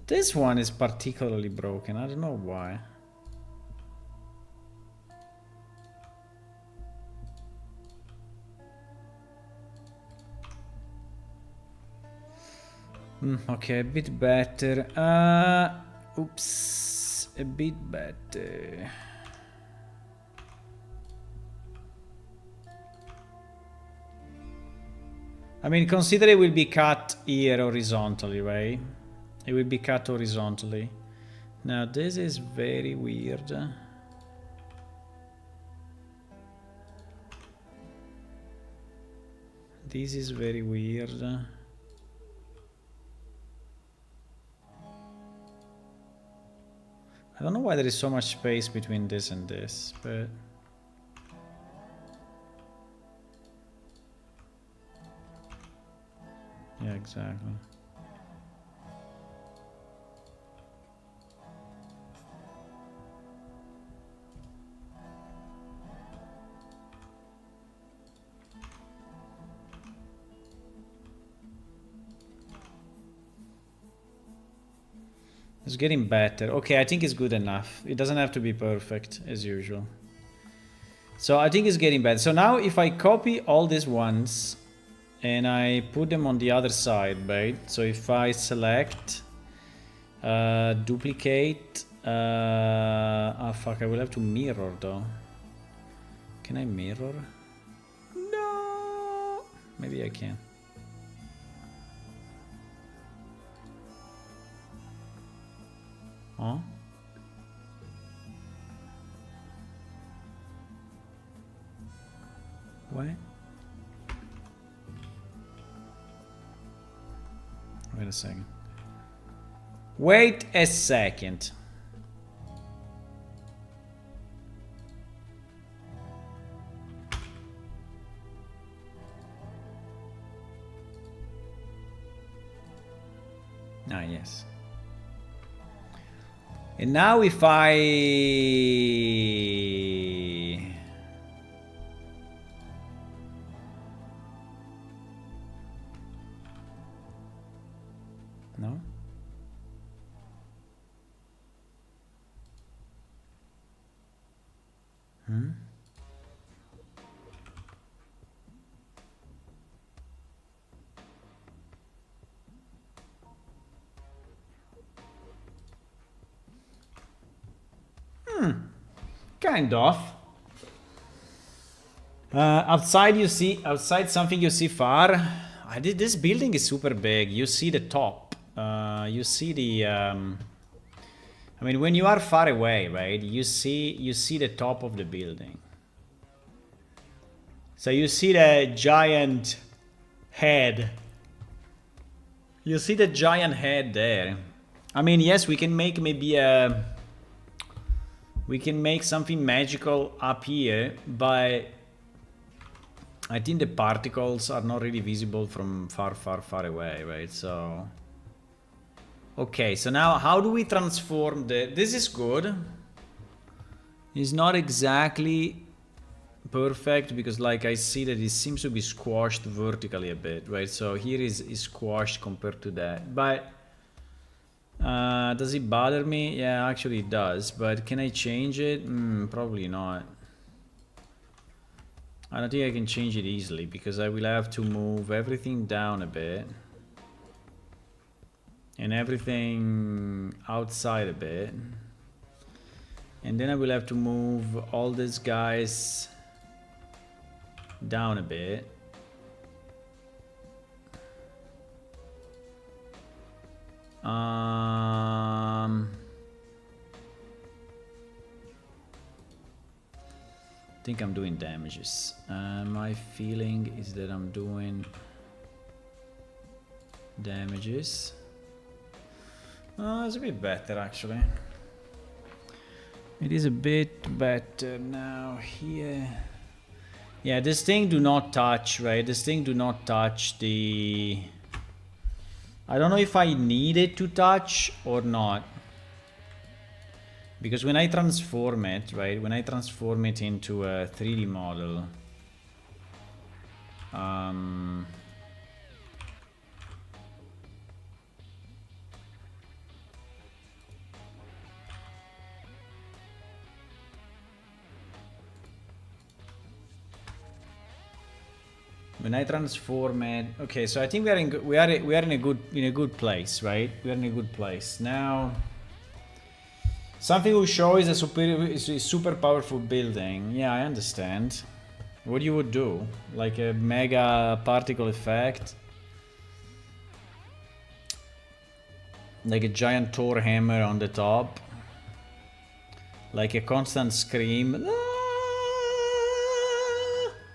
This one is particularly broken. I don't know why. Okay, a bit better. Oops, a bit better. I mean, consider it will be cut here horizontally, right? It will be cut horizontally. Now this is very weird. This is very weird. I don't know why there is so much space between this and this, but... yeah, exactly. It's getting better. Okay, I think it's good enough. It doesn't have to be perfect, as usual. So I think it's getting better. So now if I copy all these ones and I put them on the other side, right? So if I select, duplicate, oh fuck, I will have to mirror though. Can I mirror? No! Maybe I can. Huh? What? Wait a second. Wait a second. Ah, yes. And now if I... no? Kind of. Outside you see, outside something you see far. This building is super big. You see the top. You see the. I mean, when you are far away, right? You see the top of the building. So you see the giant head. You see the giant head there. I mean, yes, we can make maybe a. We can make something magical up here, but I think the particles are not really visible from far, far, far away, right? So, okay, so now how do we transform the... This is good. It's not exactly perfect because like I see that it seems to be squashed vertically a bit, right? So here is squashed compared to that, but... does it bother me? Yeah, actually it does, but can I change it? Probably not. I don't think I can change it easily because I will have to move everything down a bit and everything outside a bit, and then I will have to move all these guys down a bit. think I'm doing damages. My feeling is that I'm doing damages. It's a bit better actually. It is a bit better now here. Yeah, this thing do not touch, right? This thing do not touch the... I don't know if I need it to touch or not. Because when I transform it, right? When I transform it into a 3D model... when I transform it, okay. So I think we are in a good place, right? We are in a good place now. Something will show is a super powerful building. Yeah, I understand. What you would do, like a mega particle effect, like a giant Thor hammer on the top, like a constant scream.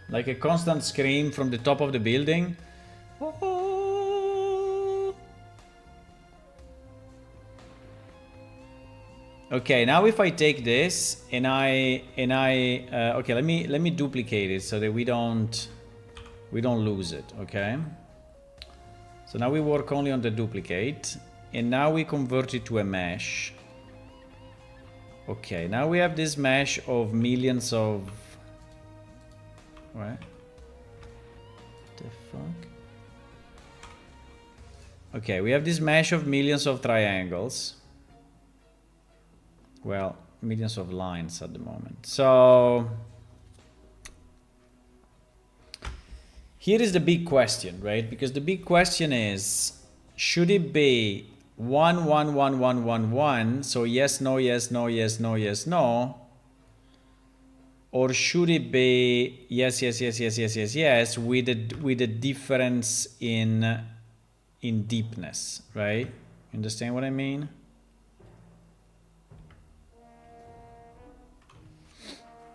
Like a constant scream from the top of the building. Okay, now if I take this and okay, let me duplicate it so that we don't lose it, okay? So now we work only on the duplicate and now we convert it to a mesh. Okay, now we have this mesh of millions of... What the fuck? Okay, we have this mesh of millions of triangles. Well, millions of lines at the moment. So here is the big question, right? Because the big question is, should it be 1 1 1 1 1 1, so yes no yes no yes no yes no, or should it be yes yes yes yes yes yes yes with a difference in deepness, right? Understand what I mean?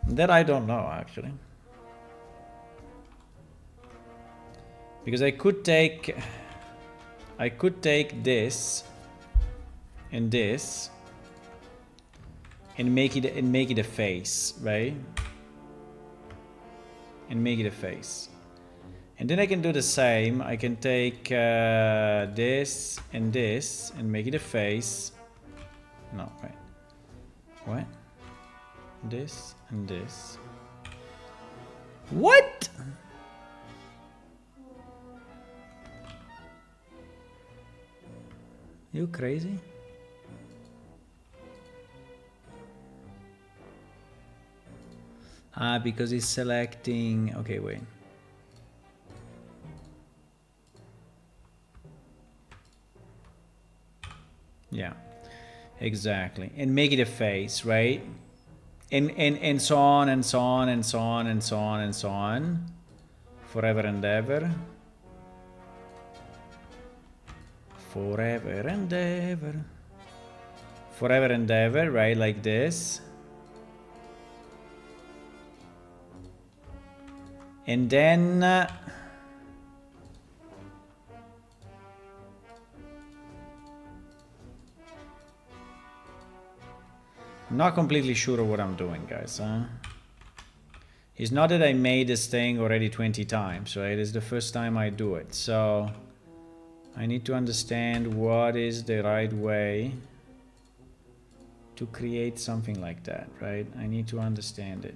That I don't know actually, because I could take this and this and make it a face, right? And make it a face. And then I can do the same. I can take this and make it a face. No, right. What? This and this. What? You crazy? Ah, because he's selecting... Okay, wait. Yeah, exactly. And make it a face, right? And so on and so on and so on and so on and so on. Forever and ever. Forever and ever. Forever and ever, right? Like this. And then... I'm not completely sure of what I'm doing, guys. It's not that I made this thing already 20 times, right? It's the first time I do it. So I need to understand what is the right way to create something like that, right? I need to understand it.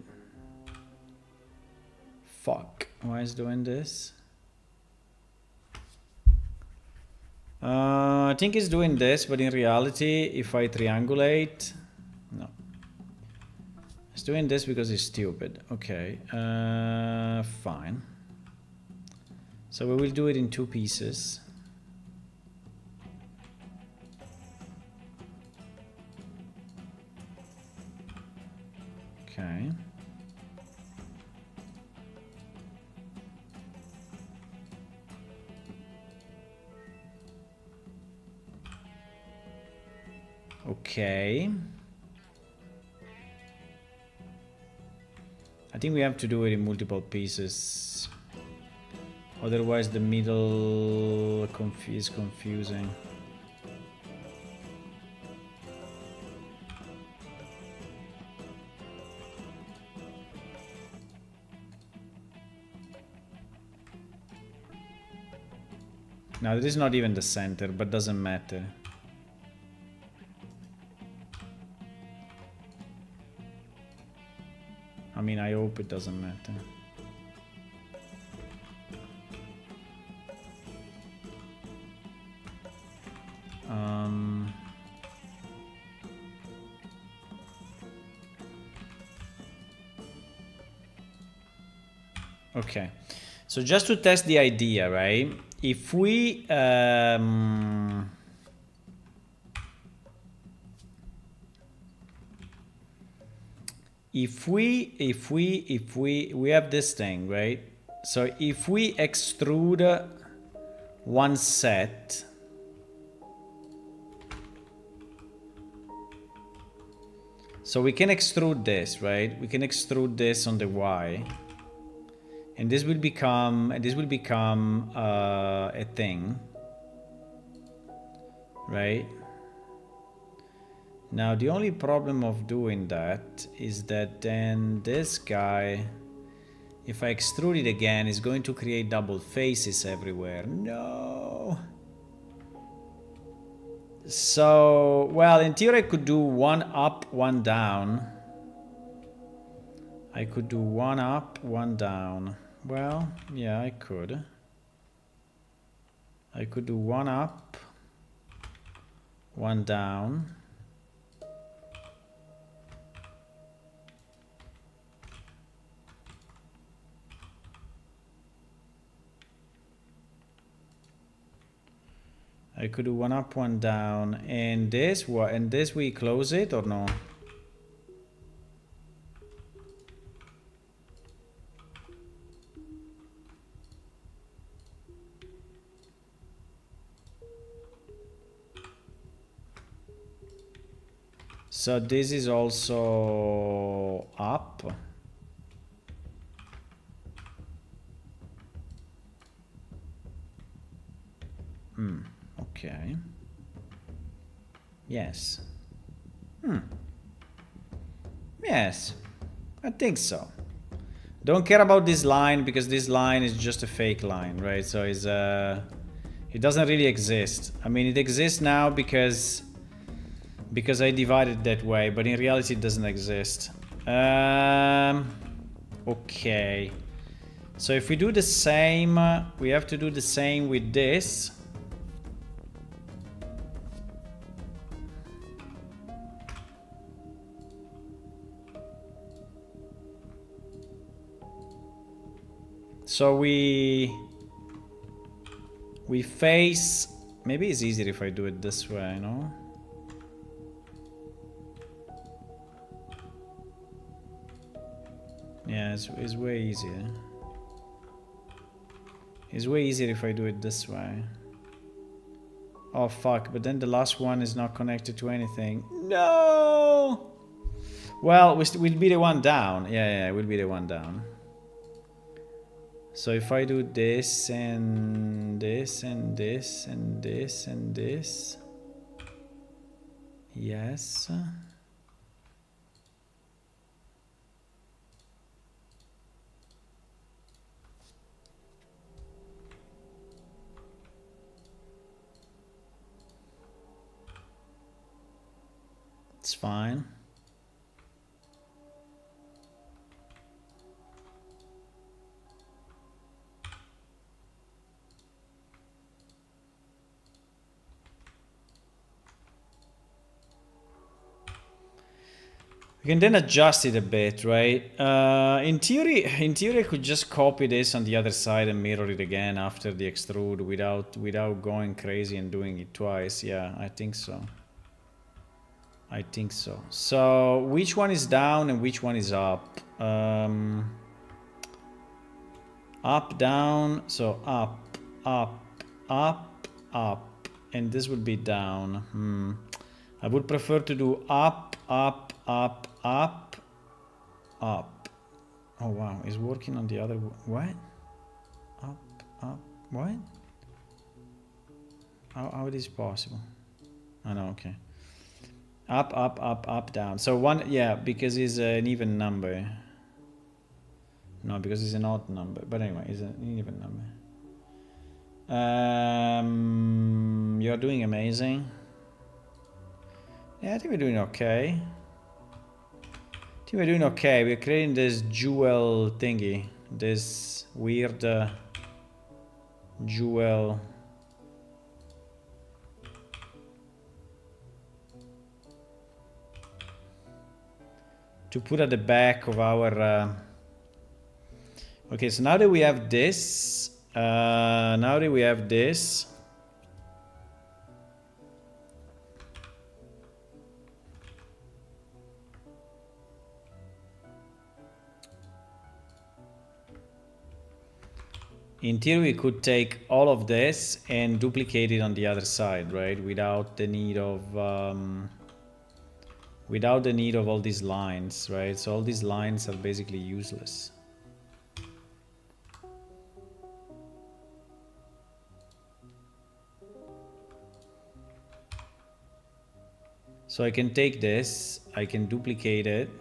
Fuck. Why is it doing this? I think it's doing this, but in reality, if I triangulate... No. It's doing this because it's stupid. Okay. Fine. So we will do it in 2 pieces. Okay. Okay. I think we have to do it in multiple pieces. Otherwise the middle is confusing. Now this is not even the center, but doesn't matter. I mean, I hope it doesn't matter. Okay, so just to test the idea, right? If we we have this thing, right? So if we extrude one set, so we can extrude this, right? We can extrude this on the Y, and this will become a thing, right? Now the only problem of doing that is that then this guy, if I extrude it again, is going to create double faces everywhere. No. So, well, in theory I could do one up, one down. I could do one up, one down. Well, yeah, I could. I could do one up, one down. I could do one up, one down, and this we close it or no? So this is also up. Okay. Yes. Yes. I think so. Don't care about this line because this line is just a fake line, right? So it's it doesn't really exist. I mean, it exists now because I divided that way, but in reality it doesn't exist. Okay. So if we do the same, we have to do the same with this. So we face, maybe it's easier if I do it this way, no? Yeah, it's way easier. It's way easier if I do it this way. Oh fuck, but then the last one is not connected to anything. No! Well, we'll be the one down. Yeah, we'll be the one down. So if I do this and this and this and this and this. Yes. It's fine. We can then adjust it a bit, right? In theory, I could just copy this on the other side and mirror it again after the extrude without going crazy and doing it twice. Yeah, I think so. I think so. So which one is down and which one is up? Up, down. So up, up, up, up, and this would be down. I would prefer to do up, up, up, up, up. Oh wow, it's working on the other. What? Up. What? How it is possible? Oh no, okay. Up, down. So one, yeah, because it's an even number. No, because it's an odd number. But anyway, it's an even number. You're doing amazing. Yeah, I think we're doing okay. We're doing okay. We're creating this jewel thingy. This weird jewel. To put at the back of our... Okay, so now that we have this... In theory, we could take all of this and duplicate it on the other side, right? Without the need of all these lines, right? So all these lines are basically useless. So I can take this, I can duplicate it,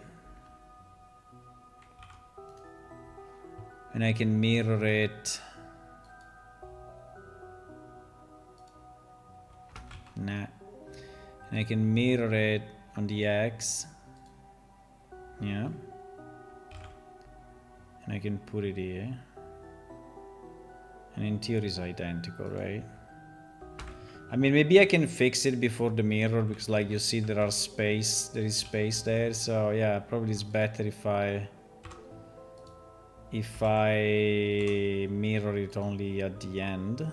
and I can mirror it. Nah. And I can mirror it on the X. Yeah. And I can put it here. And in theory it's identical, right? I mean, maybe I can fix it before the mirror because, like, you see there is space there. So yeah, probably it's better if I mirror it only at the end.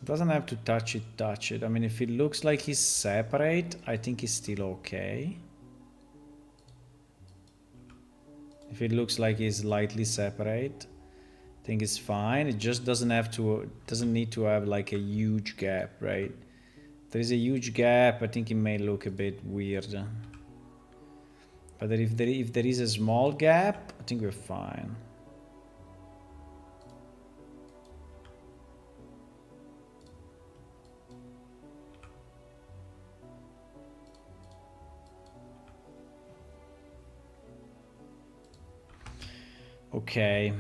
Doesn't have to touch it. I mean, if it looks like he's separate, I think it's still okay. If it looks like he's slightly separate, I think it's fine. It just doesn't need to have like a huge gap, right? If there is a huge gap, I think it may look a bit weird. But if there is a small gap, I think we're fine. Okay.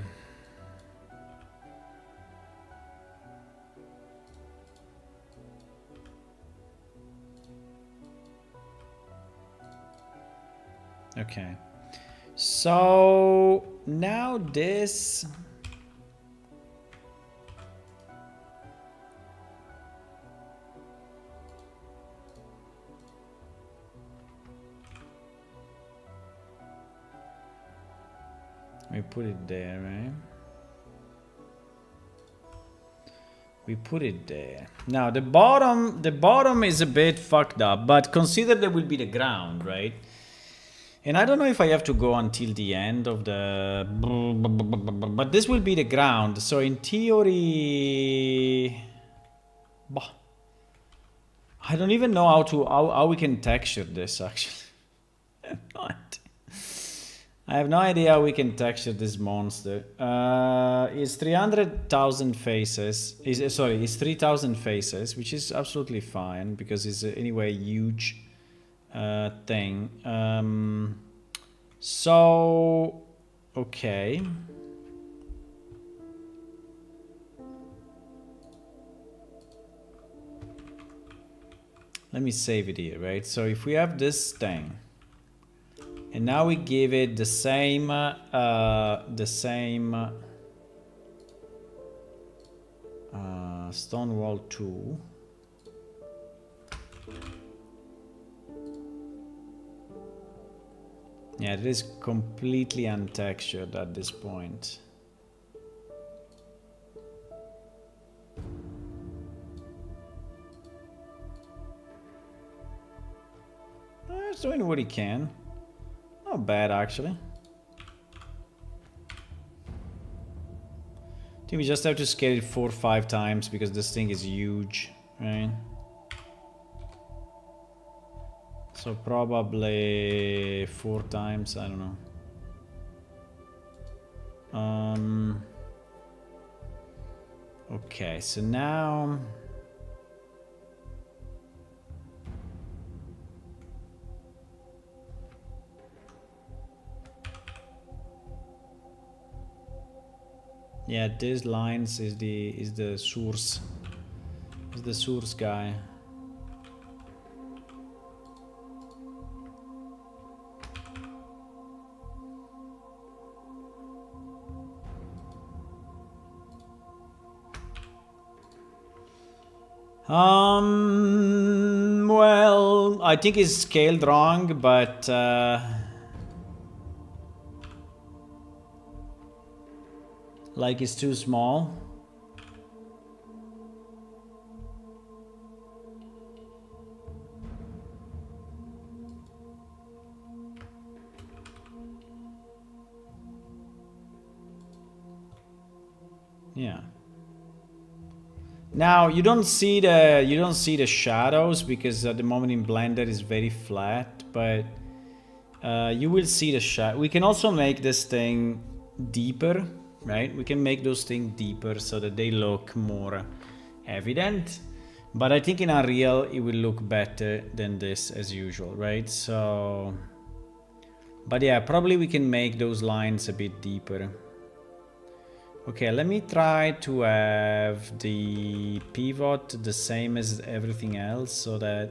Okay. So now this... We put it there, right? We put it there. Now the bottom is a bit fucked up, but consider there will be the ground, right? And I don't know if I have to go until the end of the... But this will be the ground, so in theory... I don't even know how we can texture this, actually. I have no idea how we can texture this monster. It's 300,000 faces. It's 3,000 faces, which is absolutely fine because it's anyway a huge thing. So, okay. Let me save it here, right? So if we have this thing, and now we give it the same stone wall 2. Yeah, it is completely untextured at this point. He's doing what he can. Not bad, actually. I think we just have to scale it 4 or 5 times because this thing is huge, right? So probably 4 times, I don't know. Okay, so now... Yeah, this lines is the source. Is the source guy. Well, I think it's scaled wrong, but like it's too small. Yeah. Now you don't see the shadows because at the moment in Blender is very flat, but you will see the shadow. We can also make this thing deeper, right? We can make those things deeper so that they look more evident. But I think in Unreal it will look better than this as usual, right? So, but yeah, probably we can make those lines a bit deeper. Okay, let me try to have the pivot the same as everything else so that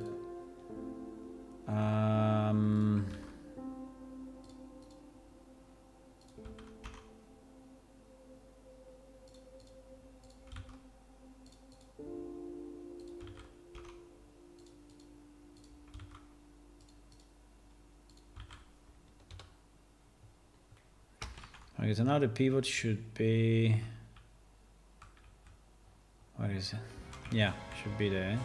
okay, so now the pivot should be... Where is it? Yeah, should be there.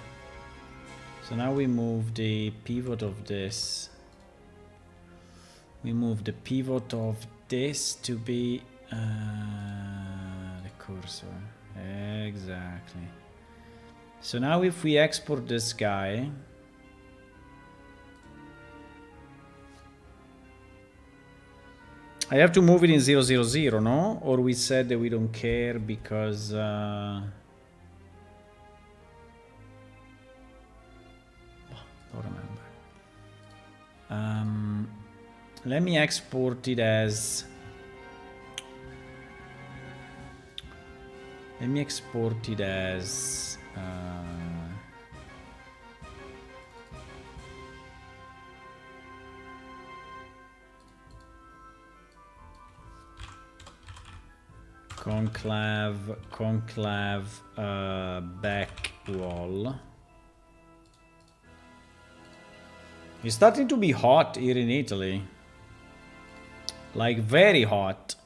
So now we move the pivot of this. We move the pivot of this to be the cursor. Exactly. So now if we export this guy, I have to move it in 0, 0, 0, no? Or we said that we don't care because... don't remember. Let me export it as... Let me export it as... conclave back wall. It's starting to be hot here in Italy. Like very hot.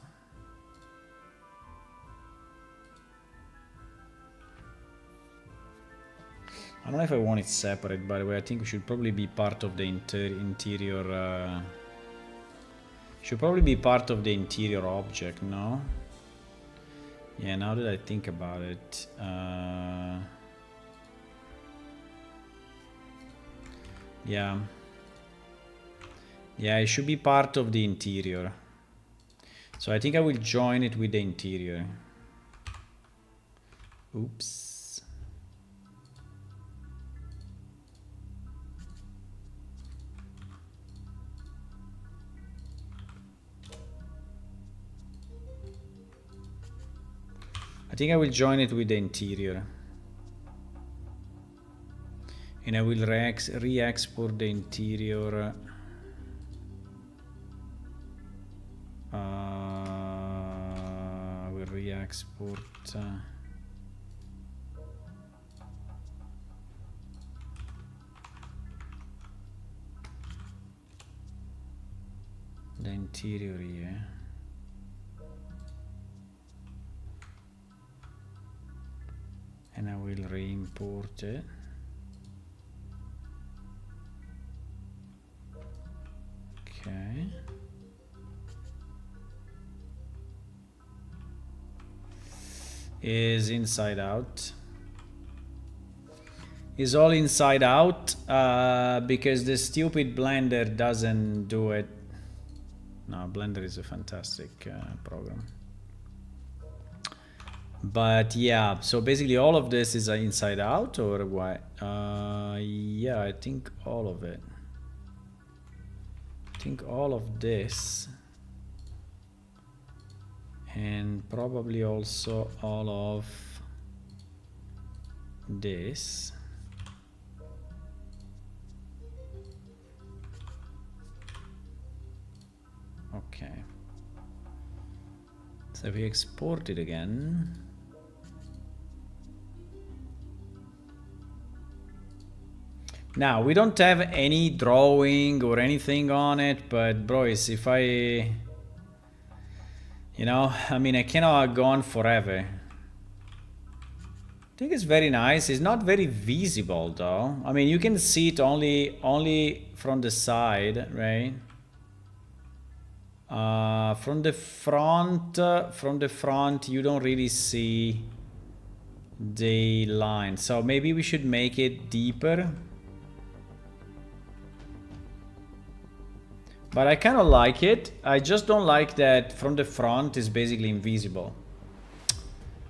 I don't know if I want it separate, by the way. I think it should probably be part of the interior... should probably be part of the interior object, no? Yeah, now that I think about it... yeah. Yeah, it should be part of the interior. So I think I will join it with the interior. Oops. I think I will join it with the interior. And I will re-export the interior. We'll re-export. interior here. And I will re-import it. Okay. Is inside out. Is all inside out because the stupid Blender doesn't do it. No, Blender is a fantastic program. But yeah, so basically all of this is inside out or what? Yeah, I think all of it. I think all of this. And probably also all of this. Okay. So if we export it again. Now, we don't have any drawing or anything on it, but bros, if I, you know, I mean, I cannot go on forever. I think it's very nice. It's not very visible though. I mean, you can see it only from the side, right? From the front, you don't really see the line. So maybe we should make it deeper. But I kind of like it. I just don't like that from the front is basically invisible.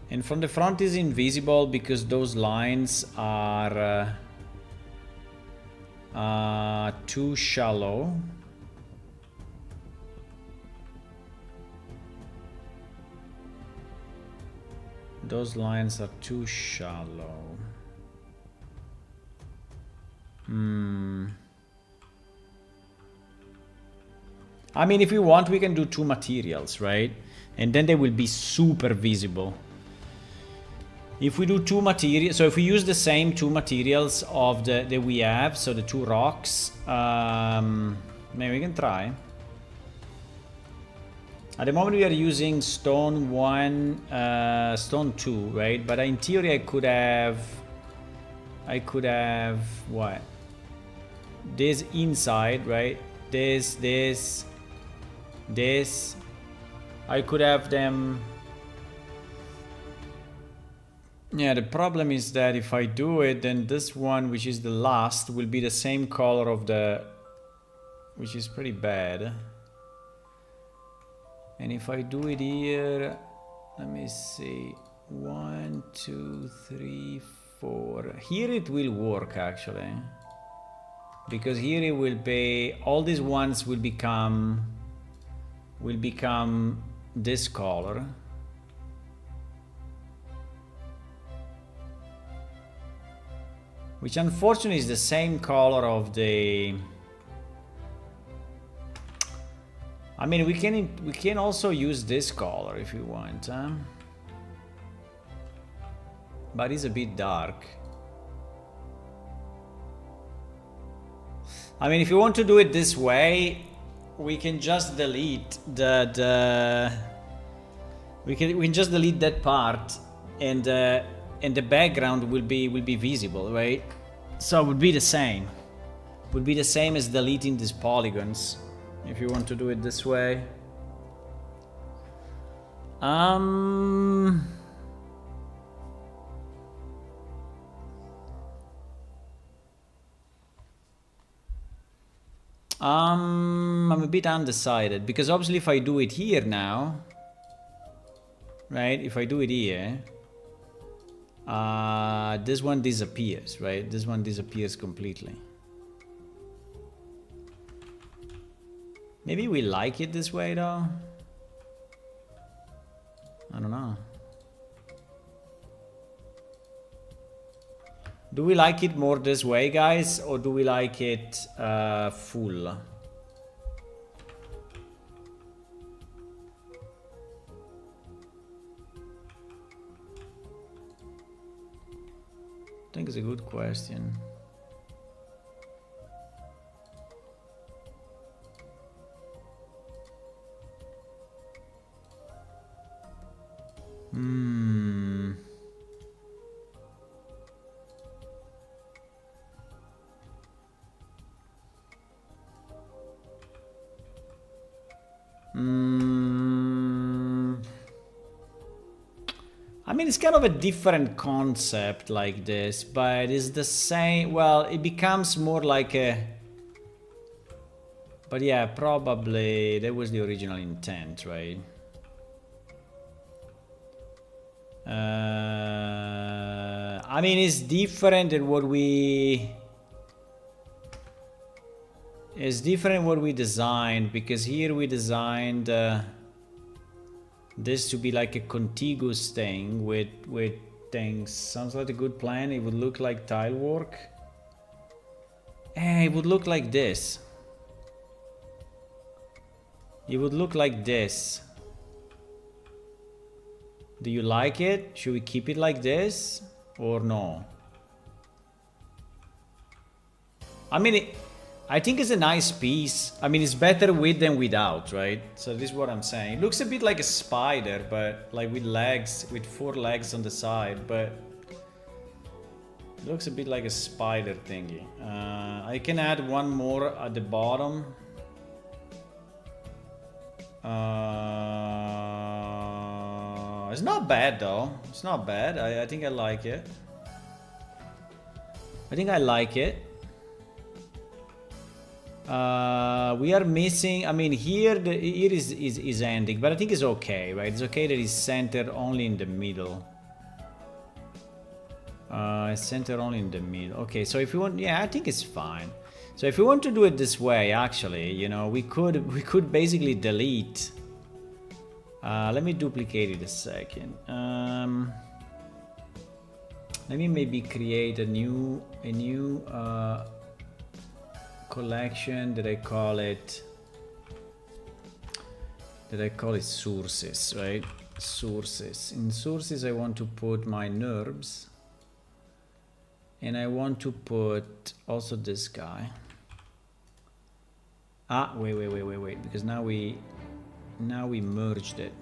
And from the front is invisible because those lines are too shallow. Those lines are too shallow. I mean, if we want, we can do two materials, right? And then they will be super visible. If we do two materials, so if we use the same two materials of that we have, so the two rocks, maybe we can try. At the moment we are using stone 1, stone 2, right? But in theory I could have what? This inside, right? This. I could have them. Yeah, the problem is that if I do it, then this one, which is the last, will be the same color of the, which is pretty bad. And if I do it here, let me see, 1, 2, 3, 4. Here it will work actually, because here it will be, all these ones will become this color. Which unfortunately is the same color of the, I mean, we can also use this color if we want, but it's a bit dark. I mean, if you want to do it this way, we can just delete we can just delete that part, and the background will be visible, right? So it would be the same. Would be the same as deleting these polygons, if you want to do it this way. I'm a bit undecided, because obviously if I do it here now, right? If I do it here, this one disappears, right? This one disappears completely. Maybe we like it this way though. I don't know. Do we like it more this way, guys, or do we like it full? I think it's a good question. mean, it's kind of a different concept like this, but it's the same. Well, it becomes more like a... But yeah, probably that was the original intent, right? I mean, it's different than what we... It's different what we designed, because here we designed this to be like a contiguous thing with things. Sounds like a good plan. It would look like tile work. It would look like this. It would look like this. Do you like it? Should we keep it like this or no? I mean, I think it's a nice piece. I mean, it's better with than without, right? So this is what I'm saying. It looks a bit like a spider, but like with legs, with 4 legs on the side, but it looks a bit like a spider thingy. I can add one more at the bottom. It's not bad though. It's not bad. I think I like it. I think I like it. We are missing. I mean, here is ending, but I think it's okay, right? It's okay that it's centered only in the middle. It's centered only in the middle. Okay, so if you want, yeah, I think it's fine. So if we want to do it this way, actually, you know, we could basically delete. Let me duplicate it a second. Let me maybe create a new collection that I call it sources, right? Sources. In sources, I want to put my NURBS, and I want to put also this guy. Wait, because now we merged it.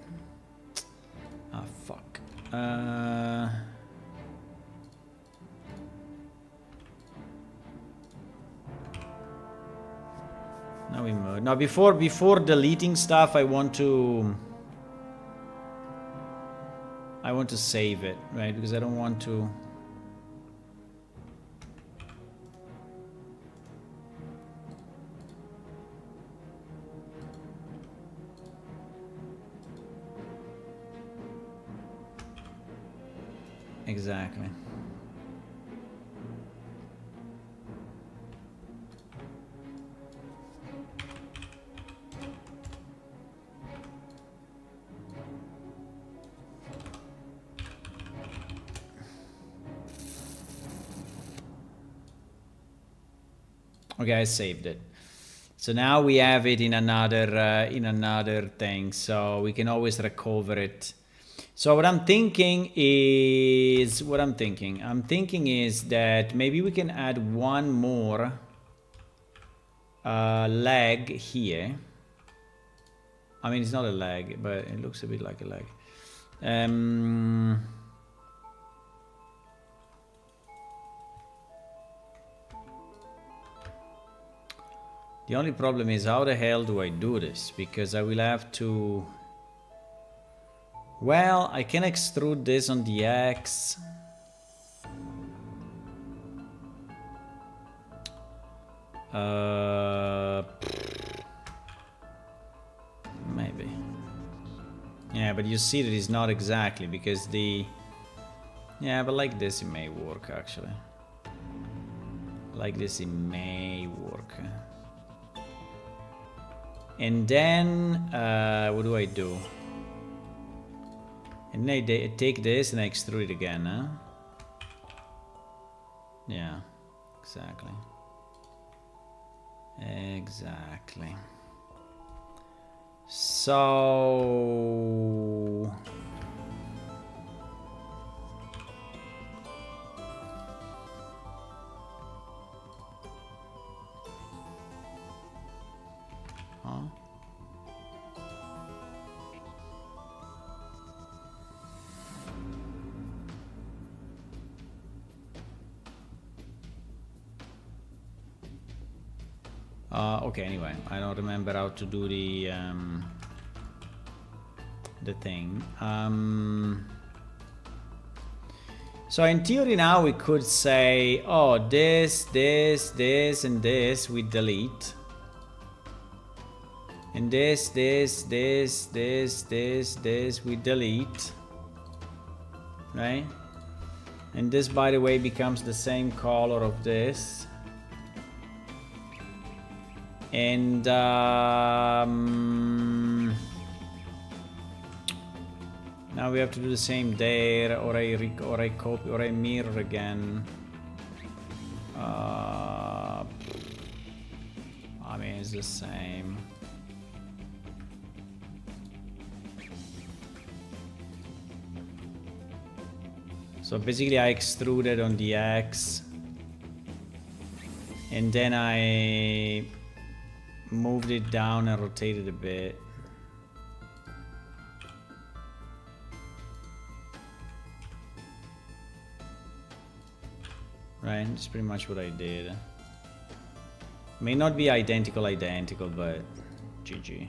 Ah, fuck. Now we merge. Now before deleting stuff, I want to save it, right? Because I don't want to. Exactly. Okay, I saved it. So now we have it in another thing, so we can always recover it. So what I'm thinking is that maybe we can add one more leg here. I mean, it's not a leg, but it looks a bit like a leg. The only problem is, how the hell do I do this? Because I will have to... Well, I can extrude this on the X. Maybe. Yeah, but you see that it's not exactly, because the... Yeah, but like this it may work, actually. Like this it may work. And then, what do I do? And then I take this and I extrude it again, huh? Yeah, exactly. Exactly. So... Huh? Okay, anyway, I don't remember how to do the thing. So in theory now we could say, oh, this, and this we delete. And this we delete. Right? And this, by the way, becomes the same color of this. And now we have to do the same there, or I copy, or I mirror again. I mean, it's the same. So basically I extruded on the X, and then I moved it down and rotated a bit. Right, that's pretty much what I did. May not be identical, but GG.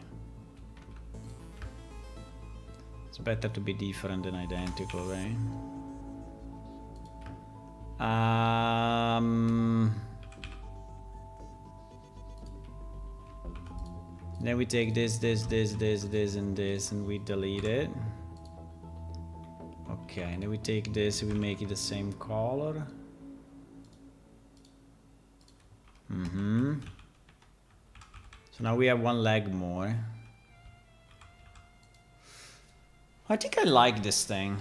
It's better to be different than identical, right? Then we take this, and this, and we delete it. Okay, and then we take this and we make it the same color. So now we have one leg more. I think I like this thing.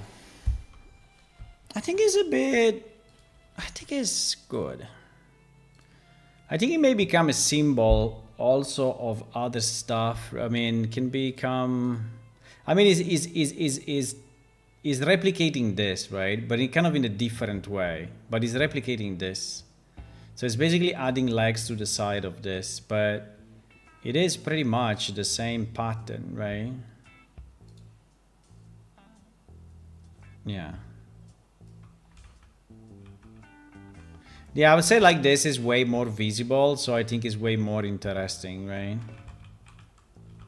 I think it's a bit... I think it's good. I think it may become a symbol also of other stuff. I mean, can become... I mean, is replicating this, right? But in kind of in a different way. But it's replicating this. So it's basically adding legs to the side of this, but it is pretty much the same pattern, right? Yeah. Yeah, I would say like this is way more visible, so I think it's way more interesting, right?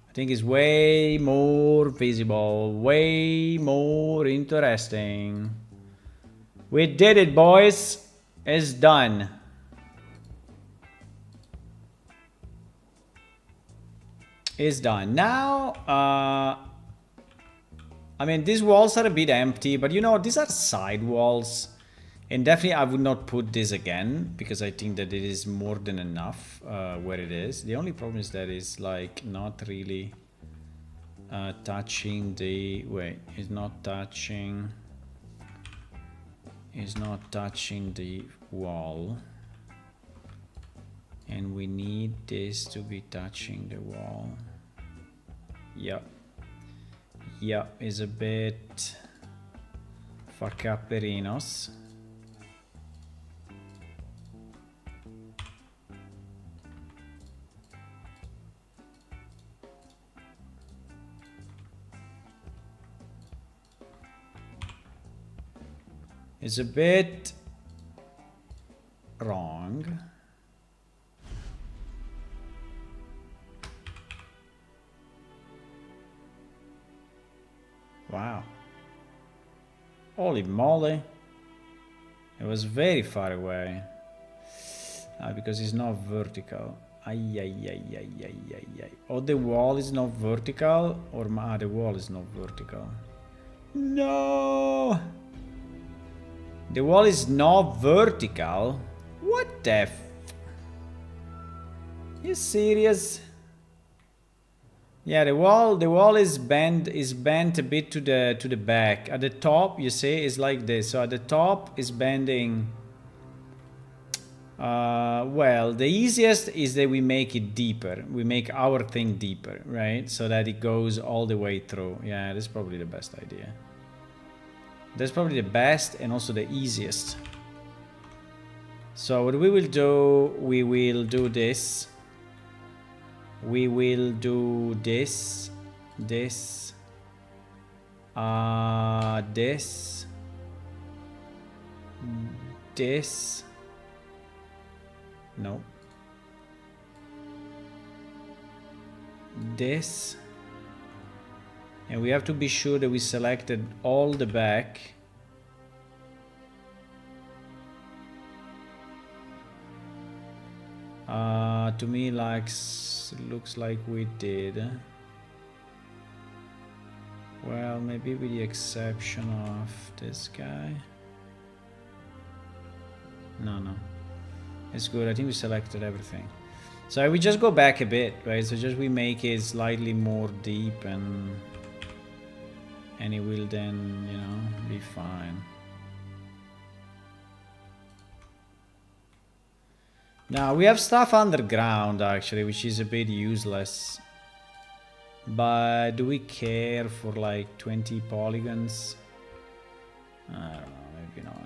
I think it's way more visible, way more interesting. We did it, boys. It's done. Is done. Now, I mean, these walls are a bit empty, but you know, these are side walls. And definitely I would not put this again, because I think that it is more than enough where it is. The only problem is that it's like not really touching the... Wait, it's not touching the wall. And we need this to be touching the wall. Yep. Yep, is a bit facaperinos. It's a bit wrong. Wow. Holy moly. It was very far away. Because it's not vertical. Ay, ay, ay, ay, ay, ay, ay. Or the wall is not vertical, or the wall is not vertical. No! The wall is not vertical? What the f... You serious? Yeah, the wall is bent a bit to the back. At the top, you see, is like this. So at the top is bending. Well, the easiest is that we make it deeper. We make our thing deeper, right? So that it goes all the way through. Yeah, that's probably the best idea. That's probably the best and also the easiest. So what we will do this. We will do this, this, this, no, this, and we have to be sure that we selected all the back. To me, looks like we did. Well, maybe with the exception of this guy. No. It's good. I think we selected everything. So we just go back a bit, right? So just we make it slightly more deep and it will then, you know, be fine. Now we have stuff underground actually, which is a bit useless. But do we care for like 20 polygons? I don't know, maybe not.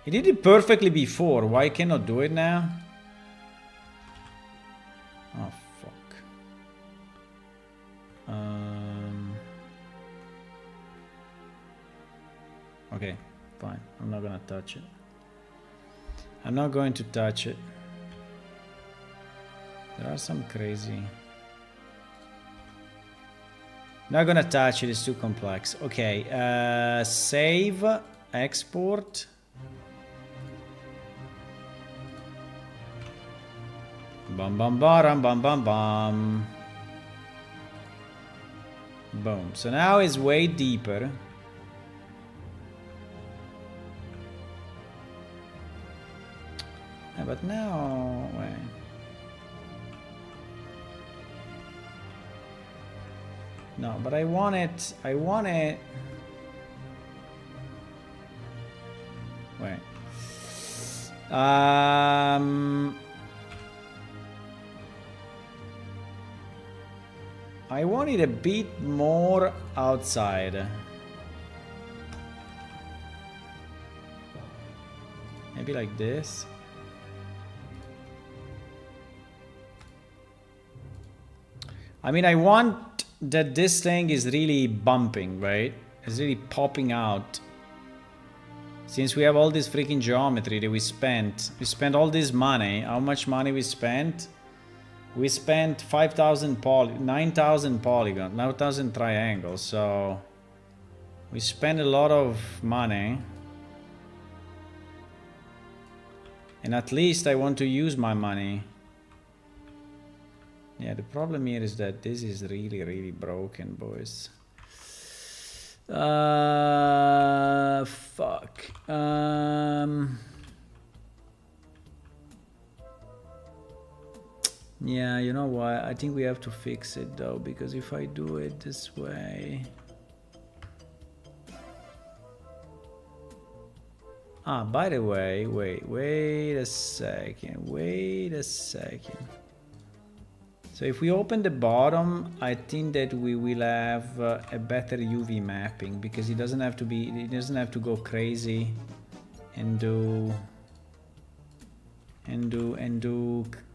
He did it perfectly before. Why cannot do it now? Oh, fuck. Okay, fine. I'm not gonna touch it. I'm not going to touch it. There are some crazy... Not gonna touch it, it's too complex. Okay, save, export. Bum bum baram bum bum bum. Boom. So now it's way deeper. Yeah, but now... Wait. No, but I want it. Wait. I want it a bit more outside. Maybe like this. I mean, I want that this thing is really bumping, right? It's really popping out. Since we have all this freaking geometry that we spent all this money. How much money we spent? We spent 9,000 polygons, 9,000 triangles. So we spent a lot of money. And at least I want to use my money. Yeah, the problem here is that this is really, really broken, boys. Fuck. Yeah, you know what? I think we have to fix it though, because if I do it this way... Ah, by the way, wait a second. So if we open the bottom, I think that we will have a better UV mapping, because it doesn't have to go crazy and do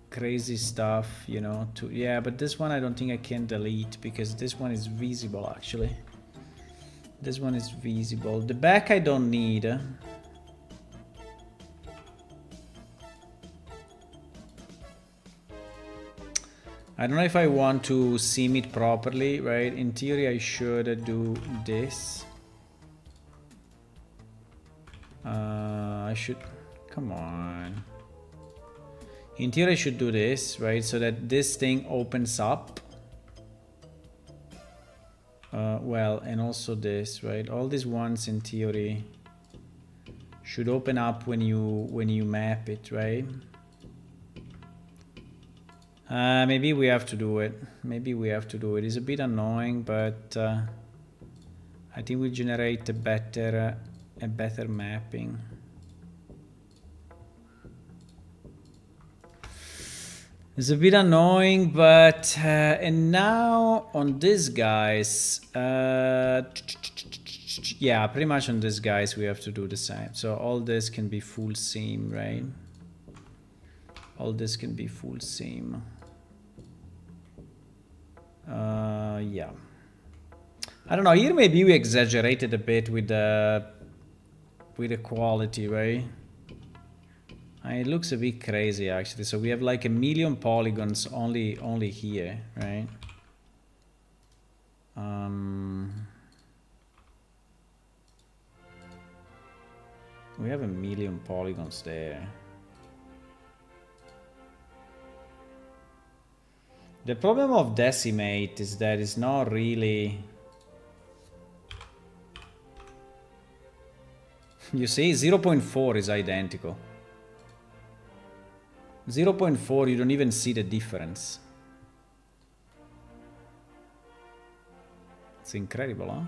crazy stuff, you know. Yeah, but this one I don't think I can delete, because this one is visible actually. This one is visible. The back I don't need. I don't know if I want to seam it properly, right? In theory, I should do this. I should... Come on. In theory, I should do this, right? So that this thing opens up. Well, and also this, right? All these ones, in theory, should open up when you map it, right? Maybe we have to do it. It's a bit annoying, but I think we generate a better mapping. It's a bit annoying, but and now on this guys, yeah, pretty much on this guys we have to do the same. So all this can be full seam, right? All this can be full seam. Yeah. I don't know, here maybe we exaggerated a bit with the quality, right? It looks a bit crazy actually. So we have like 1 million polygons only here, right? We have 1 million polygons there. The problem of decimate is that it's not really... You see, 0.4 is identical. 0.4, you don't even see the difference. It's incredible, huh?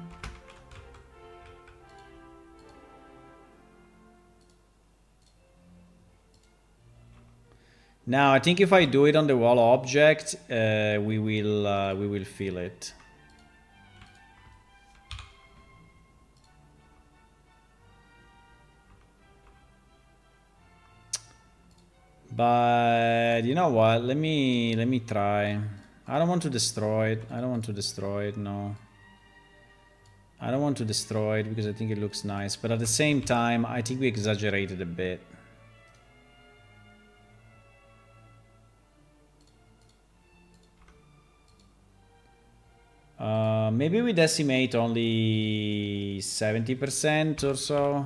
Now, I think if I do it on the wall object, we will feel it. But you know what? Let me try. I don't want to destroy it. I don't want to destroy it. No. I don't want to destroy it because I think it looks nice. But at the same time, I think we exaggerated a bit. Maybe we decimate only 70% or so.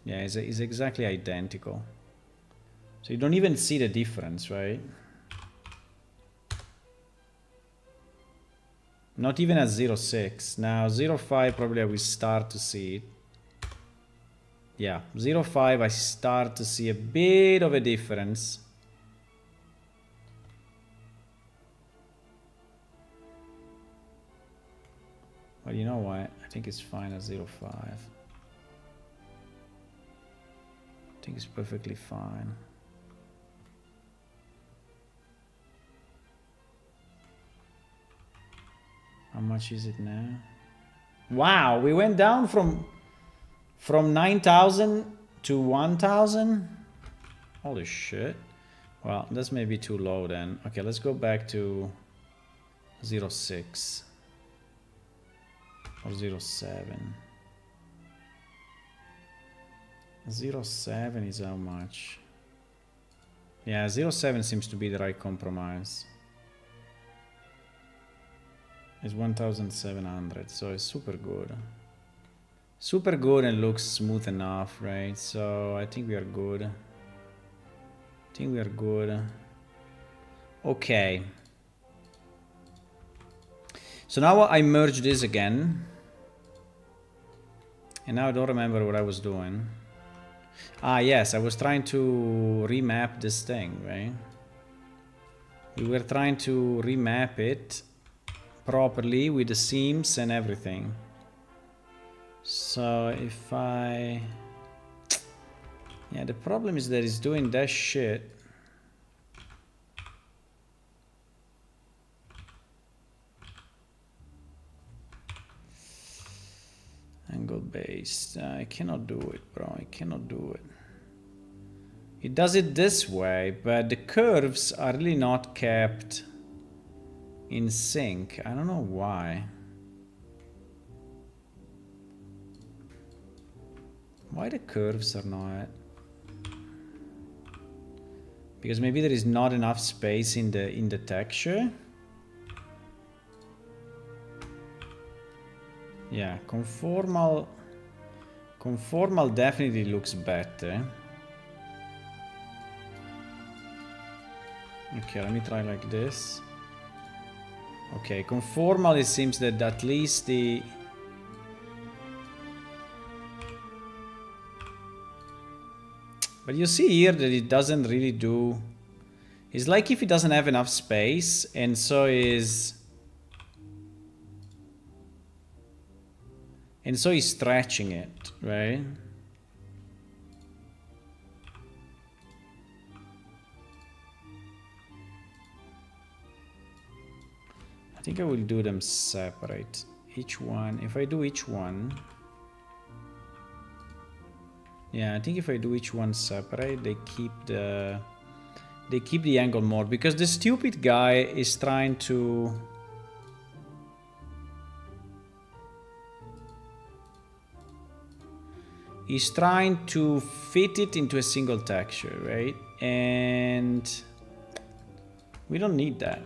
Yeah, it's exactly identical. So you don't even see the difference, right? Not even at 0.6. Now 0.5 probably I will start to see it. Yeah, 0.5 I start to see a bit of a difference. But you know what? I think it's fine at 0.5. I think it's perfectly fine. How much is it now? Wow, we went down from 9,000 to 1,000. Holy shit. Well, that's maybe too low then. Okay, let's go back to 0.6 or 0.7. 0.7 is how much? Yeah, 0.7 seems to be the right compromise. It's 1,700, so it's super good. Super good and looks smooth enough, right? So I think we are good. I think we are good. Okay. So now I merge this again. And now I don't remember what I was doing. Ah, yes, I was trying to remap this thing, right? We were trying to remap it properly with the seams and everything. So if I... Yeah, the problem is that it's doing that shit. Angle based. I cannot do it, bro. I cannot do it. It does it this way, but the curves are really not kept in sync. I don't know why. Why the curves are not? Because maybe there is not enough space in the texture. Yeah, conformal definitely looks better. Okay, let me try like this. Okay, conformal, it seems that at least the... But you see here that it doesn't really do... It's like if it doesn't have enough space, and so is... And so he's stretching it, right? I think I will do them separate. Each one, if I do each one... Yeah, I think if I do each one separate, they keep the angle more. Because the stupid guy is trying to... is trying to fit it into a single texture, right? And we don't need that.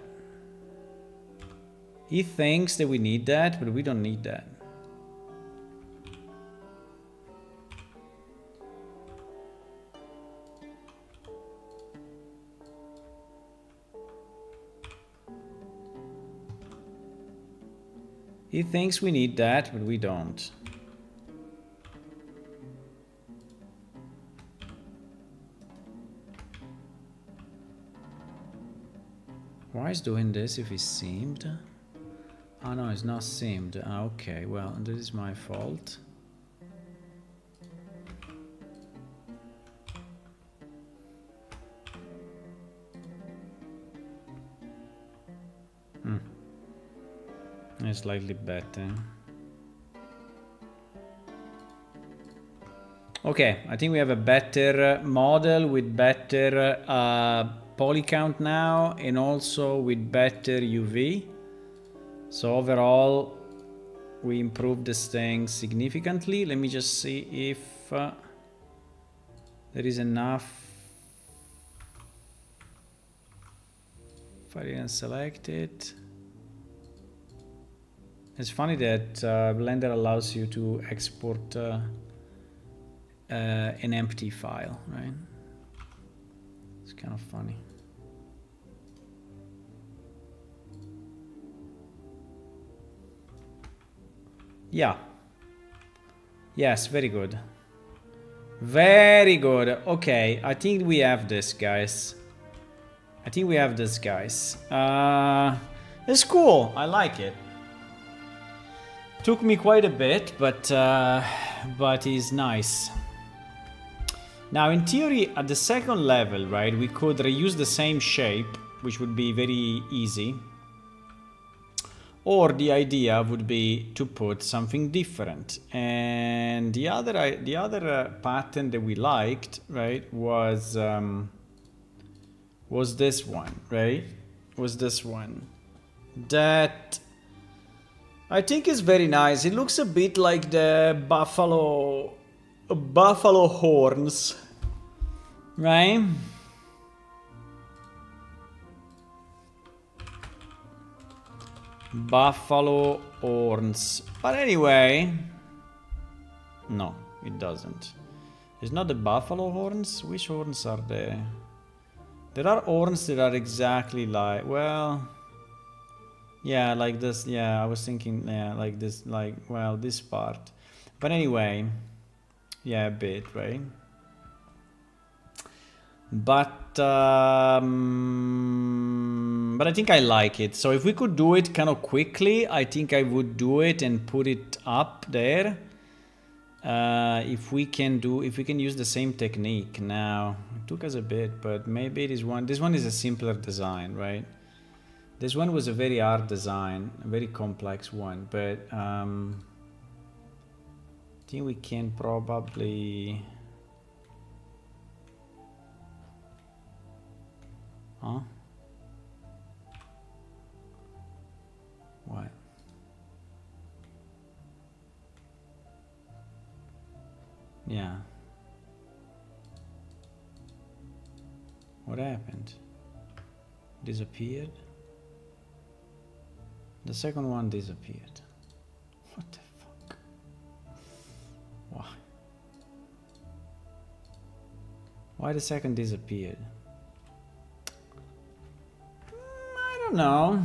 He thinks that we need that, but we don't need that. He thinks we need that, but we don't. Why is doing this if he's seamed? Oh no, it's not seamed. Ah, okay, well, this is my fault. It's slightly better. Okay, I think we have a better model with better poly count now, and also with better UV. So overall, we improved this thing significantly. Let me just see if there is enough. If I didn't select it. It's funny that Blender allows you to export an empty file, right? It's kind of funny. Yeah. Yes, very good. Very good. Okay, I think we have this, guys. I think we have this, guys. It's cool. I like it. Took me quite a bit, but it's nice. Now, in theory, at the second level, right, we could reuse the same shape, which would be very easy. Or the idea would be to put something different. And the other pattern that we liked, right, was this one, right? Was this one that I think is very nice. It looks a bit like the buffalo horns, right? Buffalo horns. But anyway, no, it doesn't. It's not the buffalo horns. Which horns are there? There are horns that are exactly like, well, yeah, like this. Yeah, I was thinking, yeah, like this, like, well, this part. But anyway, yeah, a bit, right? But I think I like it. So if we could do it kind of quickly, I think I would do it and put it up there. If we can use the same technique. Now, it took us a bit, but maybe this one is a simpler design, right? This one was a very hard design, a very complex one, but I think we can probably... Huh? What? Yeah. What happened? Disappeared? The second one disappeared. What the fuck? Why? Why the second disappeared? I don't know.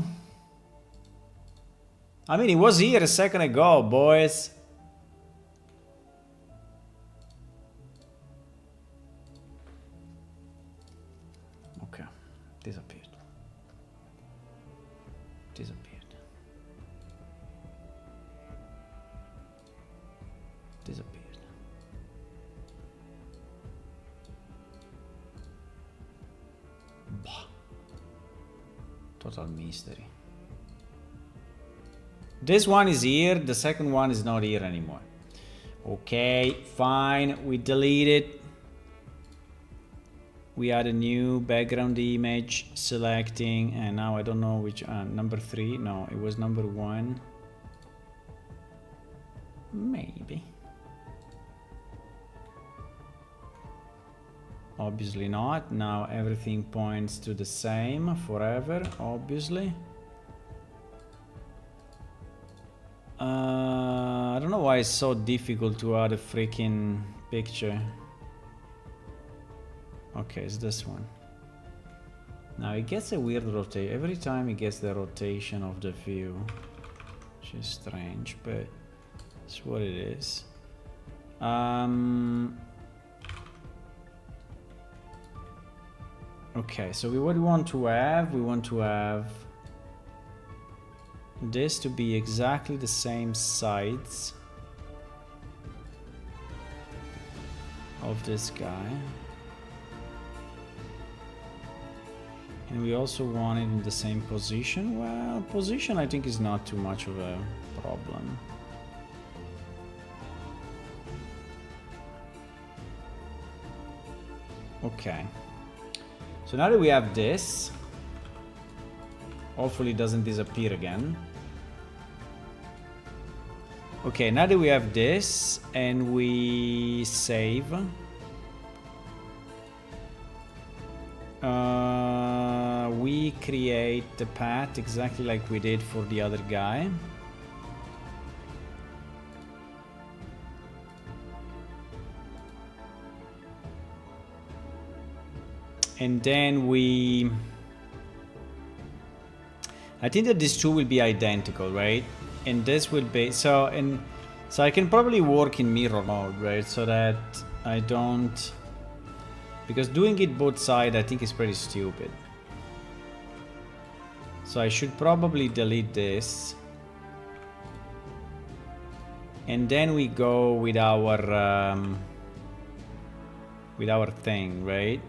I mean, it was here a second ago, boys. Okay, disappeared. Disappeared. Disappeared. Bah. Total mystery. This one is here, the second one is not here anymore. Okay, fine, we delete it. We add a new background image, selecting, and now I don't know which, number 3, no, it was number 1. Maybe. Obviously not. Now everything points to the same forever, obviously. I don't know why it's so difficult to add a freaking picture. Okay, it's this one. Now it gets a weird rotation. Every time it gets the rotation of the view. Which is strange, but it's what it is. Okay, so what we want to have, this to be exactly the same sides of this guy. And we also want it in the same position. Well, position I think is not too much of a problem. Okay. So now that we have this, hopefully it doesn't disappear again. Okay, now that we have this and we save, we create the path exactly like we did for the other guy. And then I think that these two will be identical, right? And this will be, so I can probably work in mirror mode, right? So that I don't, because doing it both sides I think is pretty stupid. So I should probably delete this. And then we go with our thing, right?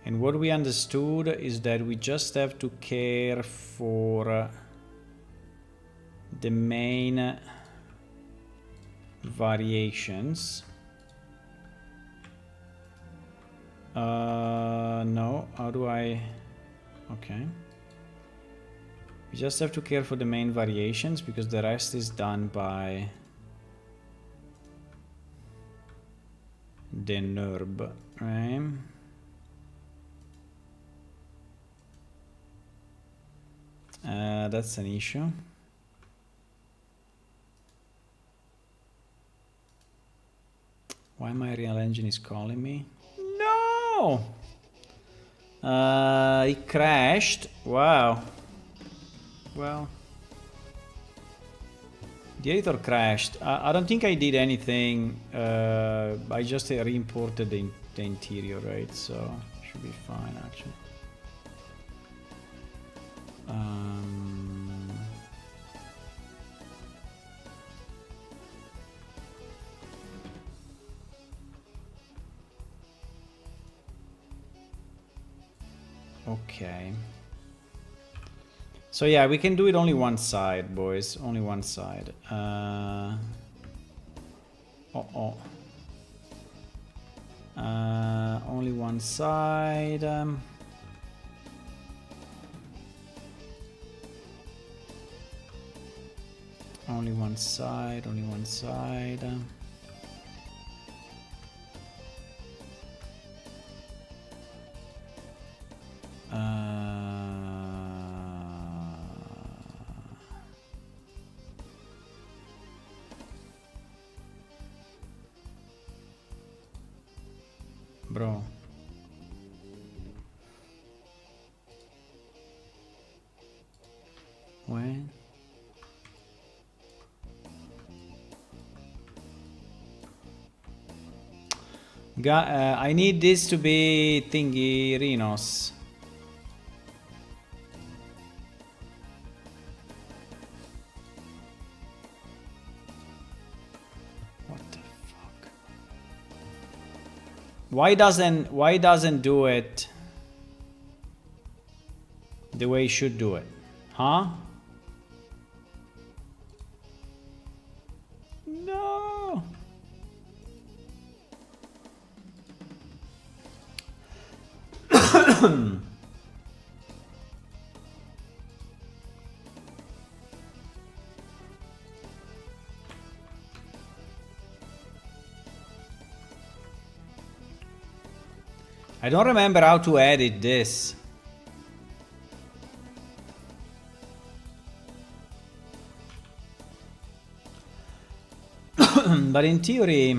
And what we understood is that we just have to care for the main variations. No, how do I? Okay. We just have to care for the main variations because the rest is done by the NURB, right? That's an issue. Why my Real Engine is calling me? No! It crashed. Wow. Well. The editor crashed. I don't think I did anything. I just re-imported the interior, right? So should be fine actually. Okay. So yeah, we can do it only one side, boys. Only one side. Only one side. Only one side, only one side. Bro. When? I need this to be thingy Rhinos. What the fuck? Why doesn't do it the way it should do it? Huh? No. I don't remember how to edit this. But in theory...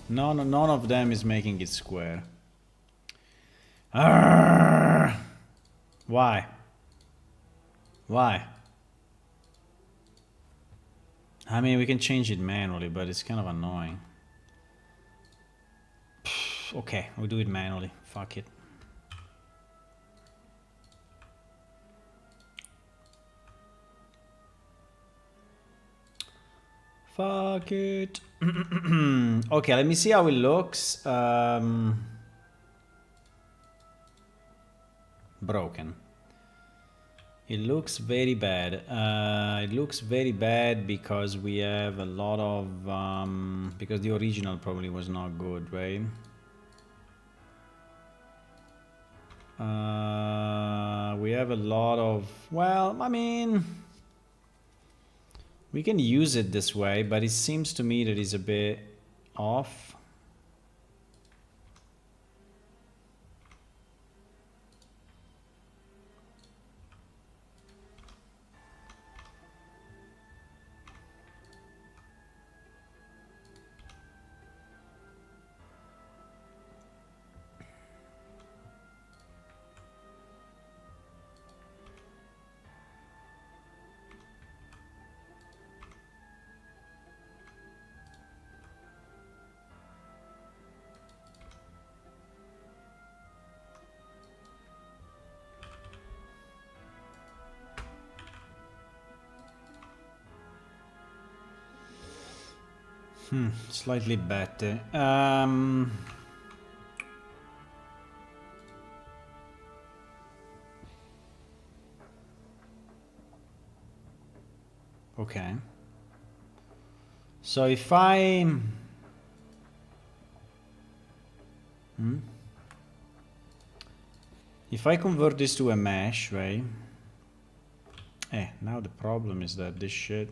None of them is making it square. Arrgh. Why? Why? I mean, we can change it manually, but it's kind of annoying. Okay, we'll do it manually. Fuck it. Fuck it. Okay, let me see how it looks. Broken. It looks very bad. It looks very bad because we have a lot of... because the original probably was not good, right? We have a lot of... Well, I mean... We can use it this way, but it seems to me that it's a bit off. Slightly better. Okay. So if I... If I convert this to a mesh, right? Now the problem is that this shit...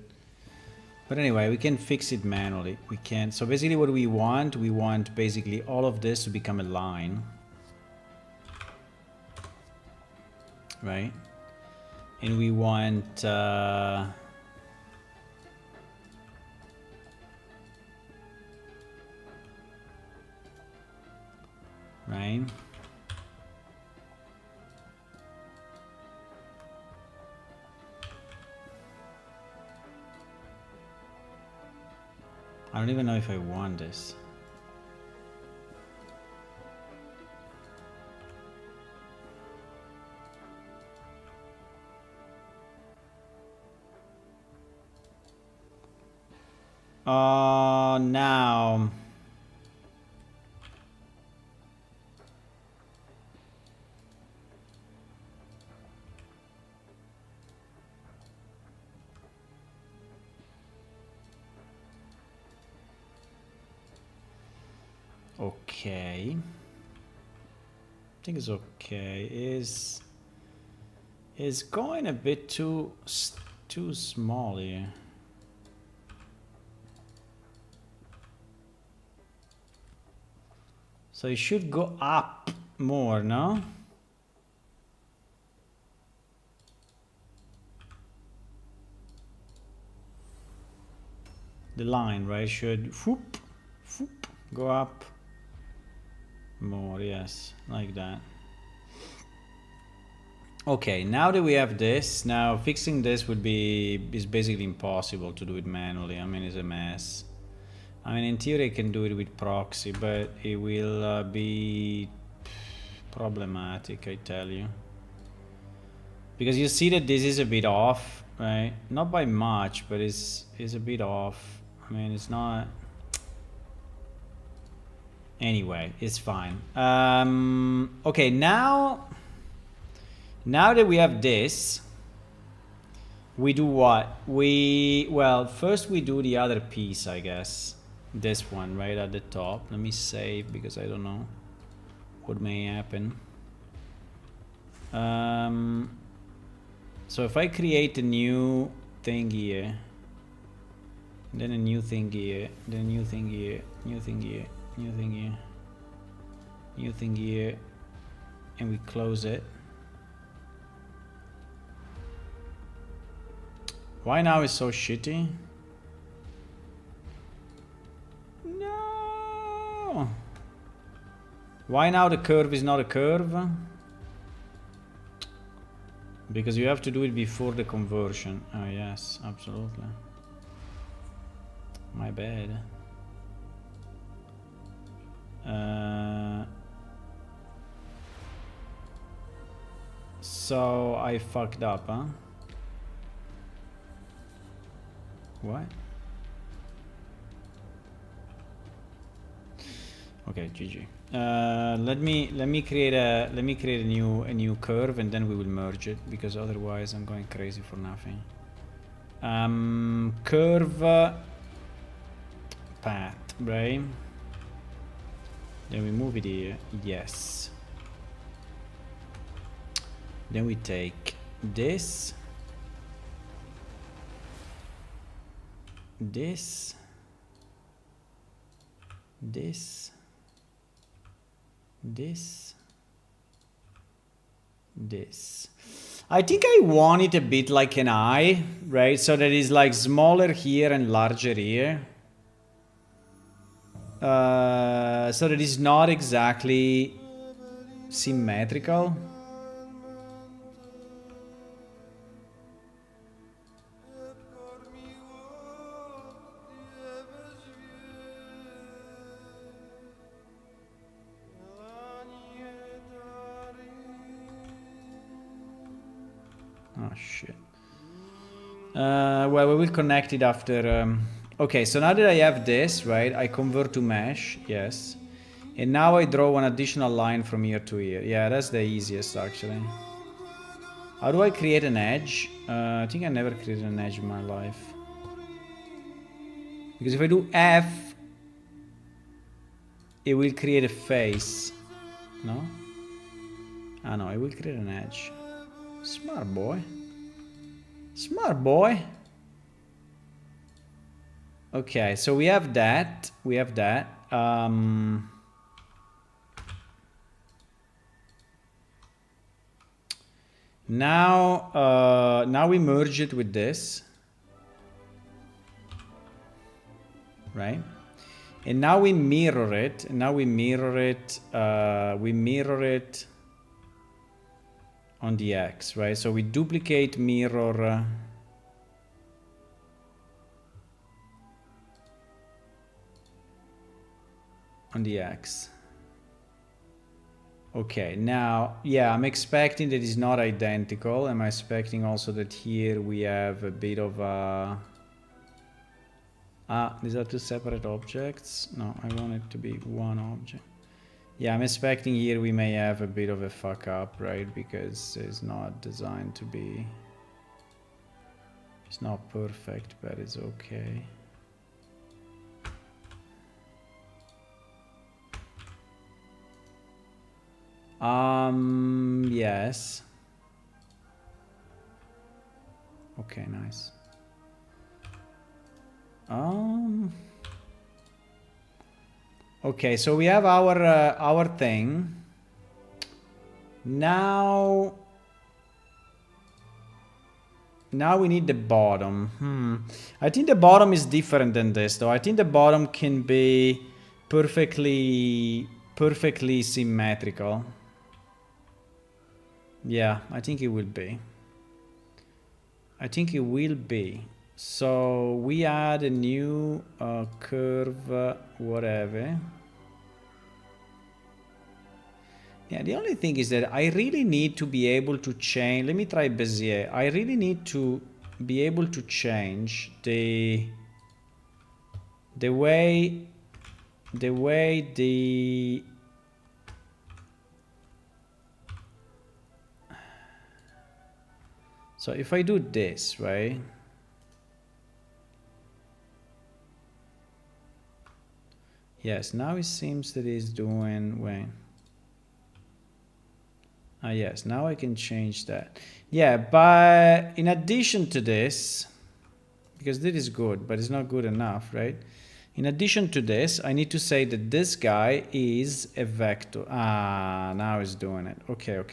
But anyway, we can fix it manually. We can. So basically what we want basically all of this to become a line. Right? And we want... right? I don't even know if I want this. Now. Okay. I think it's okay. Is going a bit too small here. So it should go up more, no? The line, right, should whoop, whoop, go up more, yes, like that. Okay, now that we have this, now fixing this is basically impossible to do it manually. I mean, it's a mess. I mean, in theory I can do it with proxy, but it will be problematic, I tell you. Because you see that this is a bit off, right? Not by much, but it's a bit off. I mean, it's not... Anyway, it's fine. Okay, now that we have this, we do what? Well, first we do the other piece, I guess. This one right at the top. Let me save because I don't know what may happen. So if I create a new thing here, Then a new thing here, then a new thing here, new thing here, new thing here, new thing here, and we close it. Why now is so shitty? No! Why now the curve is not a curve? Because you have to do it before the conversion. Oh yes, absolutely. My bad. So I fucked up, huh? What? Okay, GG. Let me create a new curve, and then we will merge it, because otherwise I'm going crazy for nothing. Curve path, right? Then we move it here. Yes. Then we take this, this, this, this, this. I think I want it a bit like an eye, right? So that is like smaller here and larger here. So that is not exactly symmetrical. Oh shit. Well, we will connect it after. Okay, so now that I have this, right, I convert to mesh, yes. And now I draw one additional line from here to here. Yeah, that's the easiest actually. How do I create an edge? I think I never created an edge in my life. Because if I do F, it will create a face. No? Ah no, it will create an edge. Smart boy. Smart boy. Okay, so we have that. We have that. Now we merge it with this. Right? And now we mirror it. And now we mirror it. We mirror it on the X, right? So we duplicate mirror. On the X. Okay, now, yeah, I'm expecting that it's not identical. I'm expecting also that here we have a bit of a... Ah, these are two separate objects. No, I want it to be one object. Yeah, I'm expecting here we may have a bit of a fuck up, right? Because it's not designed to be... It's not perfect, but it's okay. Yes. Okay, nice. Okay, so we have our thing. Now we need the bottom. I think the bottom is different than this, though. I think the bottom can be perfectly symmetrical. Yeah, I think it will be. I think it will be. So we add a new curve, whatever. Yeah, the only thing is that I really need to be able to change. Let me try Bezier. I really need to be able to change the way the so if I do this, right? Yes, now it seems that it's doing, wait. Ah, yes, now I can change that. Yeah, but in addition to this, because this is good, but it's not good enough, right? In addition to this, I need to say that this guy is a vector. Ah, now it's doing it. Okay.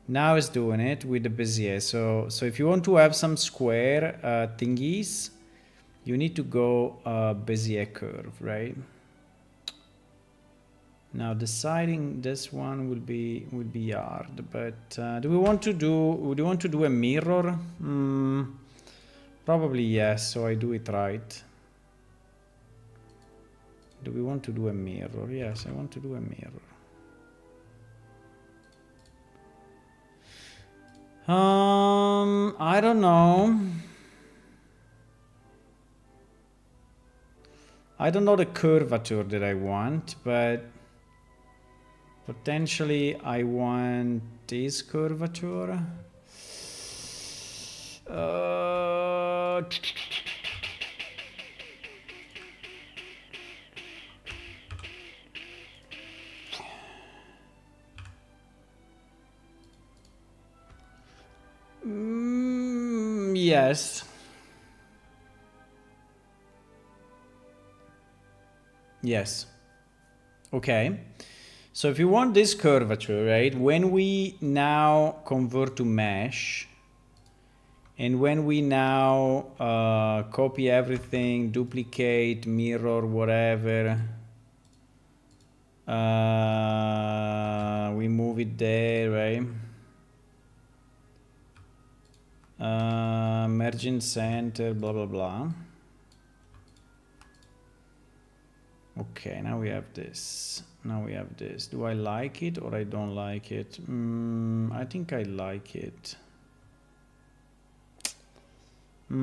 Now it's doing it with the Bezier. So if you want to have some square thingies, you need to go Bezier curve, right? Now deciding this one will be hard, but do we want to do a mirror? Probably yes, so I do it right. Do we want to do a mirror? Yes, I want to do a mirror. I don't know. I don't know the curvature that I want, but potentially I want this curvature. Yes. Yes. Okay. So if you want this curvature, right, when we now convert to mesh, and when we now copy everything, duplicate, mirror, whatever, we move it there, right? Merging center, blah, blah, blah. Okay, now we have this. Now we have this. Do I like it or I don't like it? I think I like it. I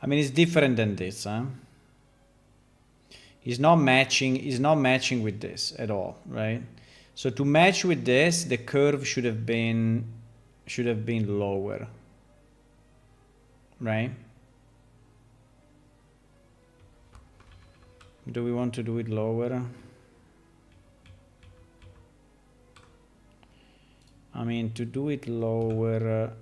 mean, it's different than this, huh? It's not matching with this at all, right? So to match with this, the curve should have been lower, right? Do we want to do it lower? I mean, to do it lower,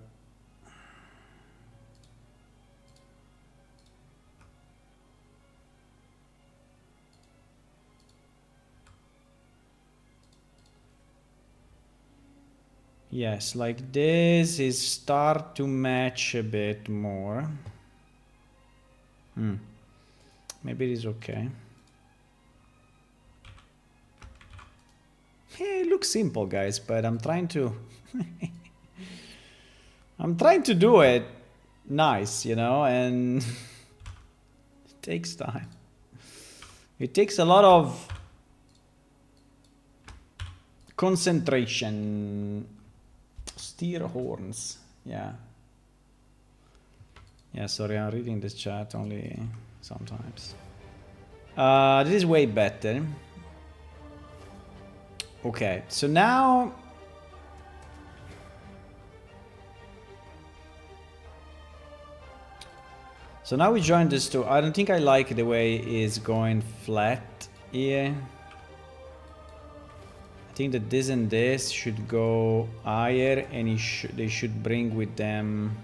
yes, like this is start to match a bit more. Maybe it is okay. It looks simple, guys, but I'm trying to do it nice, you know, and it takes time. It takes a lot of concentration. Steer horns, yeah. Yeah, sorry, I'm reading this chat only sometimes. This is way better. Okay, so now we join this two. I don't think I like the way it's going flat here. I think that this and this should go higher, and they should bring with them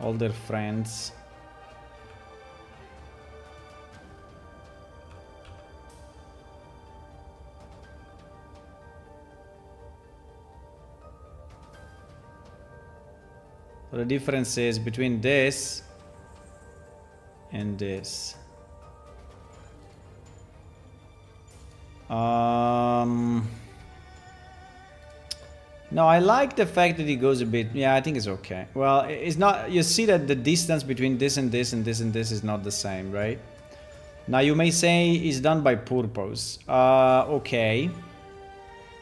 all their friends. So the difference is between this and this. No, I like the fact that it goes a bit. Yeah, I think it's okay. Well, it's not. You see that the distance between this and this and this and this is not the same, right? Now you may say it's done by purpose. Okay,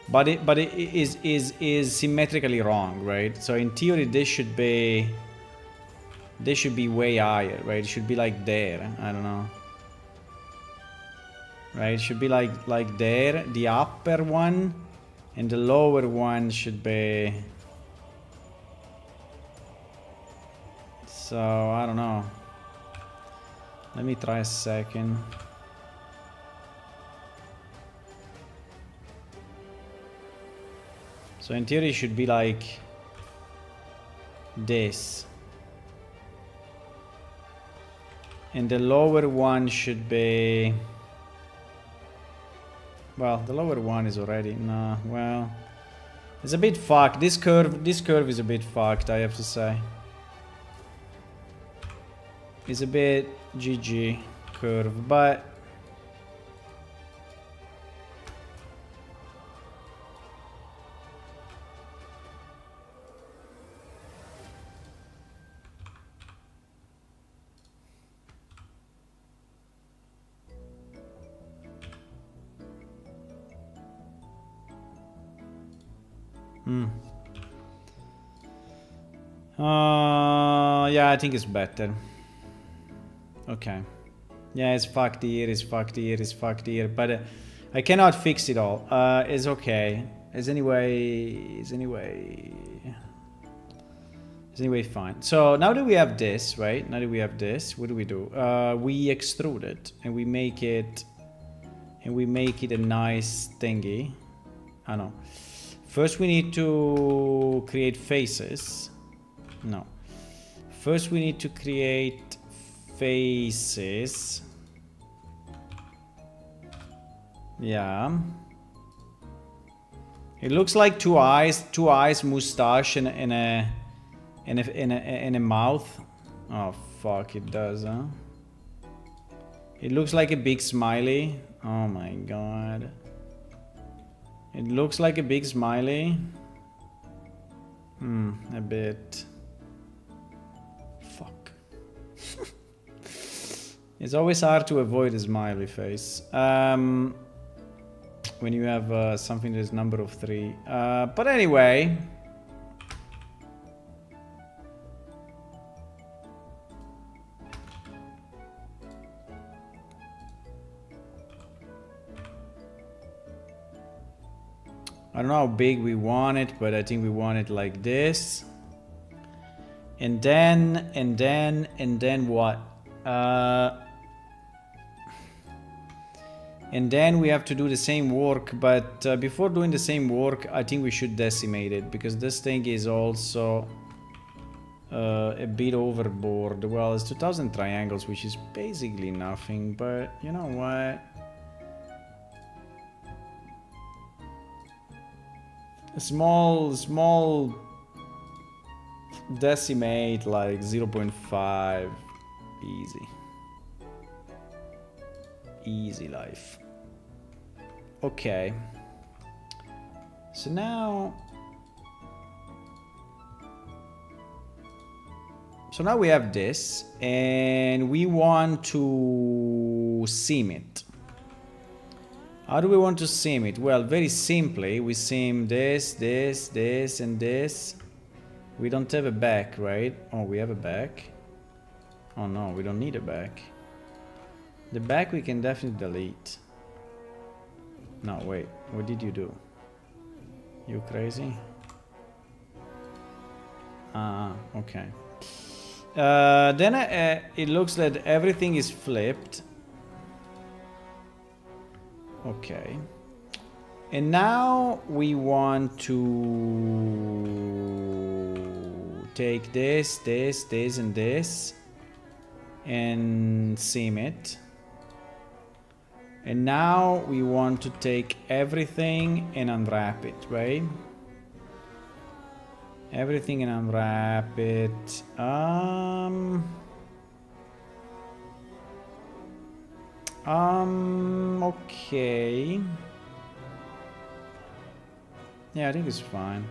but it is symmetrically wrong, right? So in theory, this should be way higher, right? It should be like there. I don't know. Right, it should be like there, the upper one, and the lower one should be. So I don't know. Let me try a second. So in theory it should be like this. And the lower one should be... Well, the lower one is already... No, well... It's a bit fucked. This curve is a bit fucked, I have to say. It's a bit GG curve, but... Yeah, I think it's better. Okay. Yeah, it's fucked here, it's fucked here, it's fucked here, but I cannot fix it all. It's okay. It's anyway fine. So now that we have this, right? Now that we have this, what do? We extrude it and we make it a nice thingy. I know. First we need to create faces. No. First we need to create faces. Yeah. It looks like two eyes, mustache, and a mouth. Oh fuck, it does, huh? It looks like a big smiley. Oh my god. It looks like a big smiley. A bit. Fuck. It's always hard to avoid a smiley face. When you have something that is number of 3. But anyway. I don't know how big we want it, but I think we want it like this. And then what? And then we have to do the same work, but before doing the same work, I think we should decimate it, because this thing is also a bit overboard. Well, it's 2000 triangles, which is basically nothing, but you know what? A small decimate, like 0.5, easy life. Okay, so now we have this, and we want to seam it. How do we want to seam it? Well, very simply, we seam this, this, this, and this. We don't have a back, right? Oh, we have a back. Oh no, we don't need a back. The back we can definitely delete. No, wait, what did you do? You crazy? Okay. Then it looks that everything is flipped. Okay. And now we want to take this, this, this, and this and seam it. And now we want to take everything and unwrap it, right? Everything and unwrap it. Okay. Yeah, I think it's fine.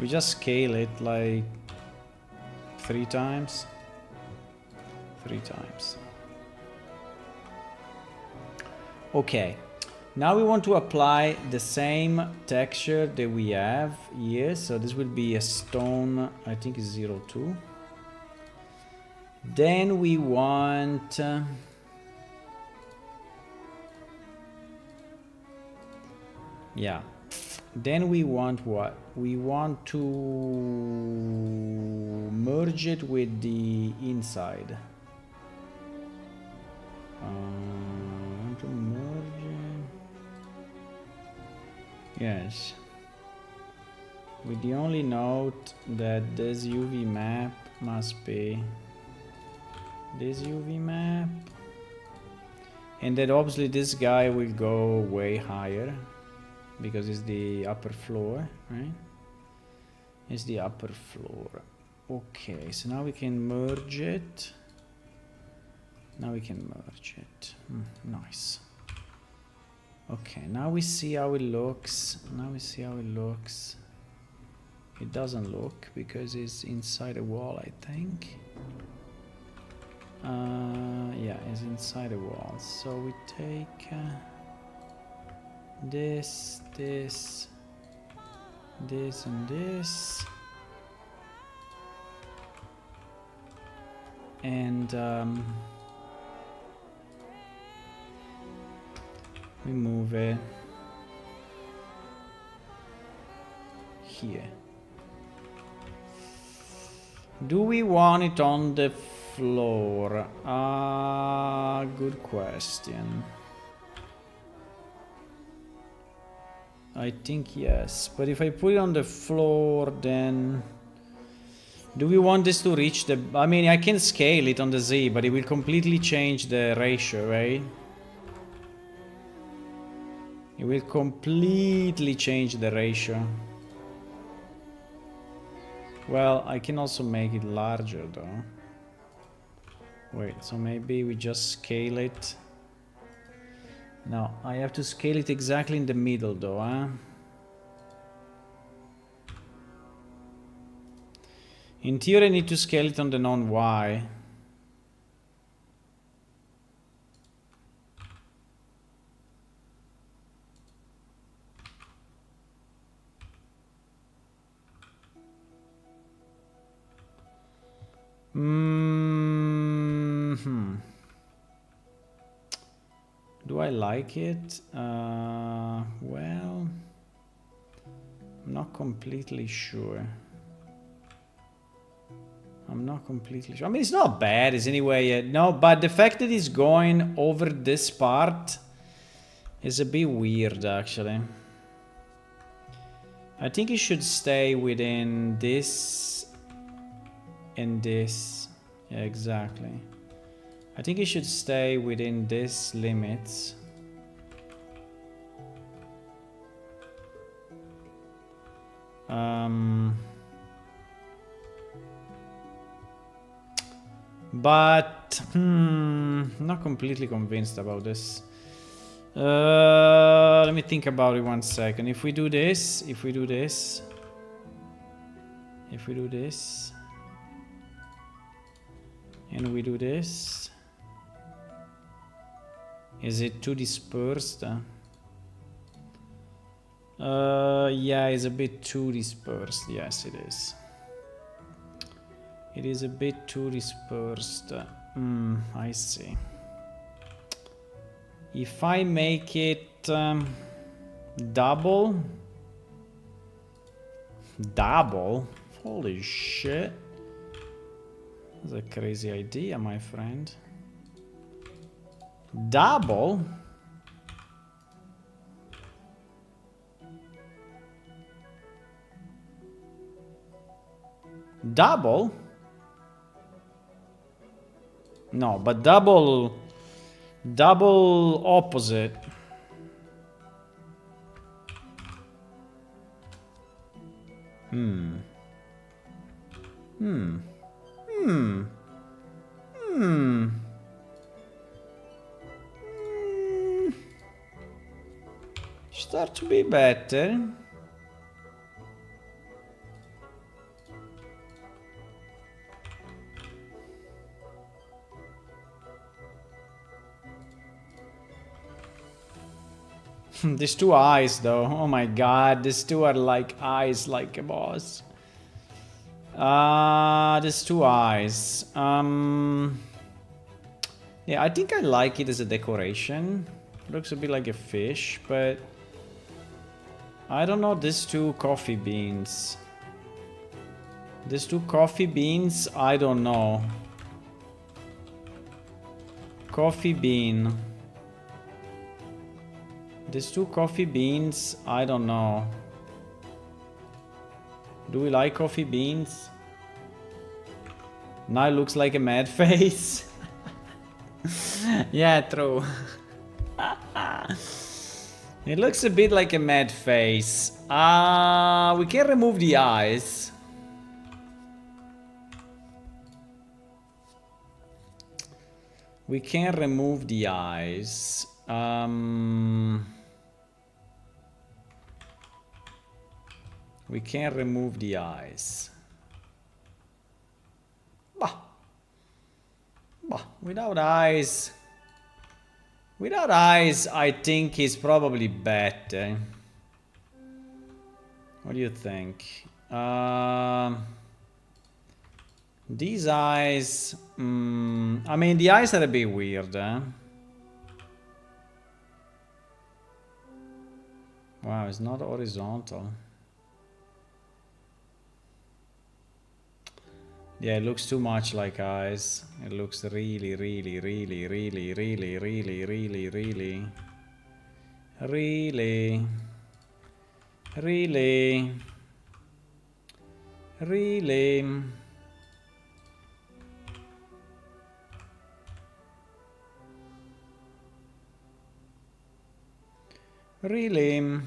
We just scale it like 3 times. 3 times. Okay. Now we want to apply the same texture that we have here. So this will be a stone, I think it's 02. Then we want... yeah. Then we want what? We want to merge it with the inside. Want to merge it. Yes. with the only note that this UV map must be this UV map, and that obviously this guy will go way higher because it's the upper floor, right? It's the upper floor. Okay, so now we can merge it. Now we can merge it. Nice. Okay, now we see how it looks. Now we see how it looks. It doesn't look because it's inside a wall, I think. Yeah, it's inside a wall. So we take this, this, this, and this. And we move it here. Do we want it on the floor? Good question. I think yes, but if I put it on the floor, then do we want this to reach the... I mean, I can scale it on the Z, but it will completely change the ratio, right? It will completely change the ratio. Well, I can also make it larger though. Wait, so maybe we just scale it. No, I have to scale it exactly in the middle though, huh? In theory I need to scale it on the non-Y. Do I like it? Well, I'm not completely sure. I'm not completely sure. I mean, it's not bad, it's anyway. No, but the fact that it's going over this part is a bit weird, actually. I think it should stay within this and this. Yeah, exactly. I think it should stay within this limits. But not completely convinced about this. Let me think about it 1 second. If we do this, if we do this, if we do this, and we do this, is it too dispersed? Yeah, it's a bit too dispersed. Yes, it is. It is a bit too dispersed. I see. If I make it double? Double? Holy shit. That's a crazy idea, my friend. Double? Double? No, but double opposite. Start to be better. These two eyes though, oh my god, these two are like eyes like a boss. These two eyes. Yeah, I think I like it as a decoration. Looks a bit like a fish, but I don't know, these two coffee beans. These two coffee beans, I don't know. Coffee bean. These two coffee beans, I don't know. Do we like coffee beans? Now it looks like a mad face. Yeah, true. It looks a bit like a mad face. We can remove the eyes. We can remove the eyes. We can remove the eyes. Without eyes. Without eyes, I think he's probably better. What do you think? These eyes... I mean, the eyes are a bit weird, eh? Wow, it's not horizontal. Yeah, it looks too much like eyes. It looks really, really, really, really, really, really, really, really, really, really, really. Really.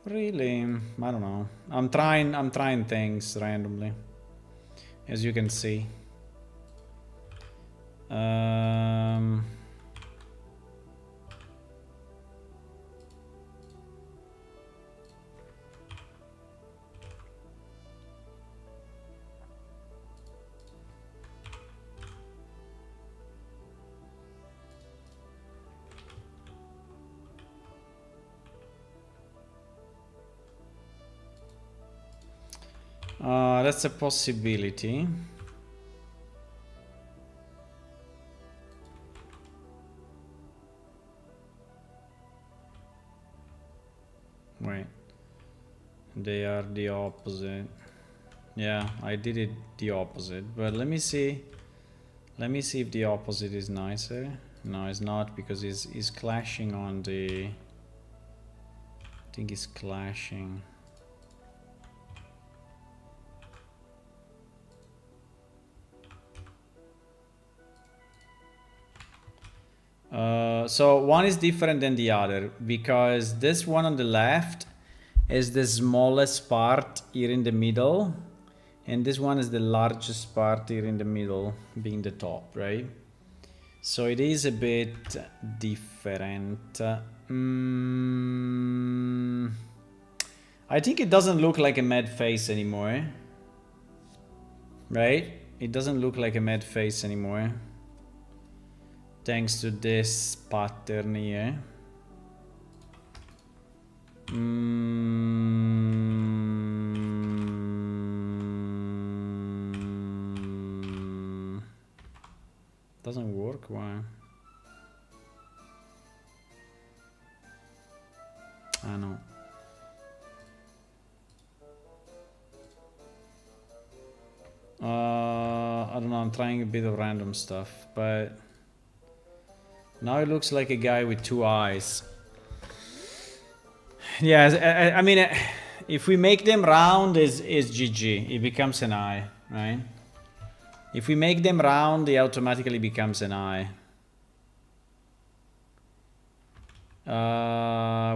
Really? I don't know. I'm trying things randomly. As you can see. That's a possibility. Wait. They are the opposite. Yeah, I did it the opposite. But let me see. Let me see if the opposite is nicer. No, it's not, because it's clashing on the... I think it's clashing. So one is different than the other, because this one on the left is the smallest part here in the middle, and this one is the largest part here in the middle, being the top, right? So it is a bit different. I think it doesn't look like a mad face anymore, right? It doesn't look like a mad face anymore. Thanks to this pattern here. Doesn't work, why? I know. I don't know, I'm trying a bit of random stuff, but now it looks like a guy with two eyes. Yeah, I mean, if we make them round, is GG. It becomes an eye, right? If we make them round, it automatically becomes an eye.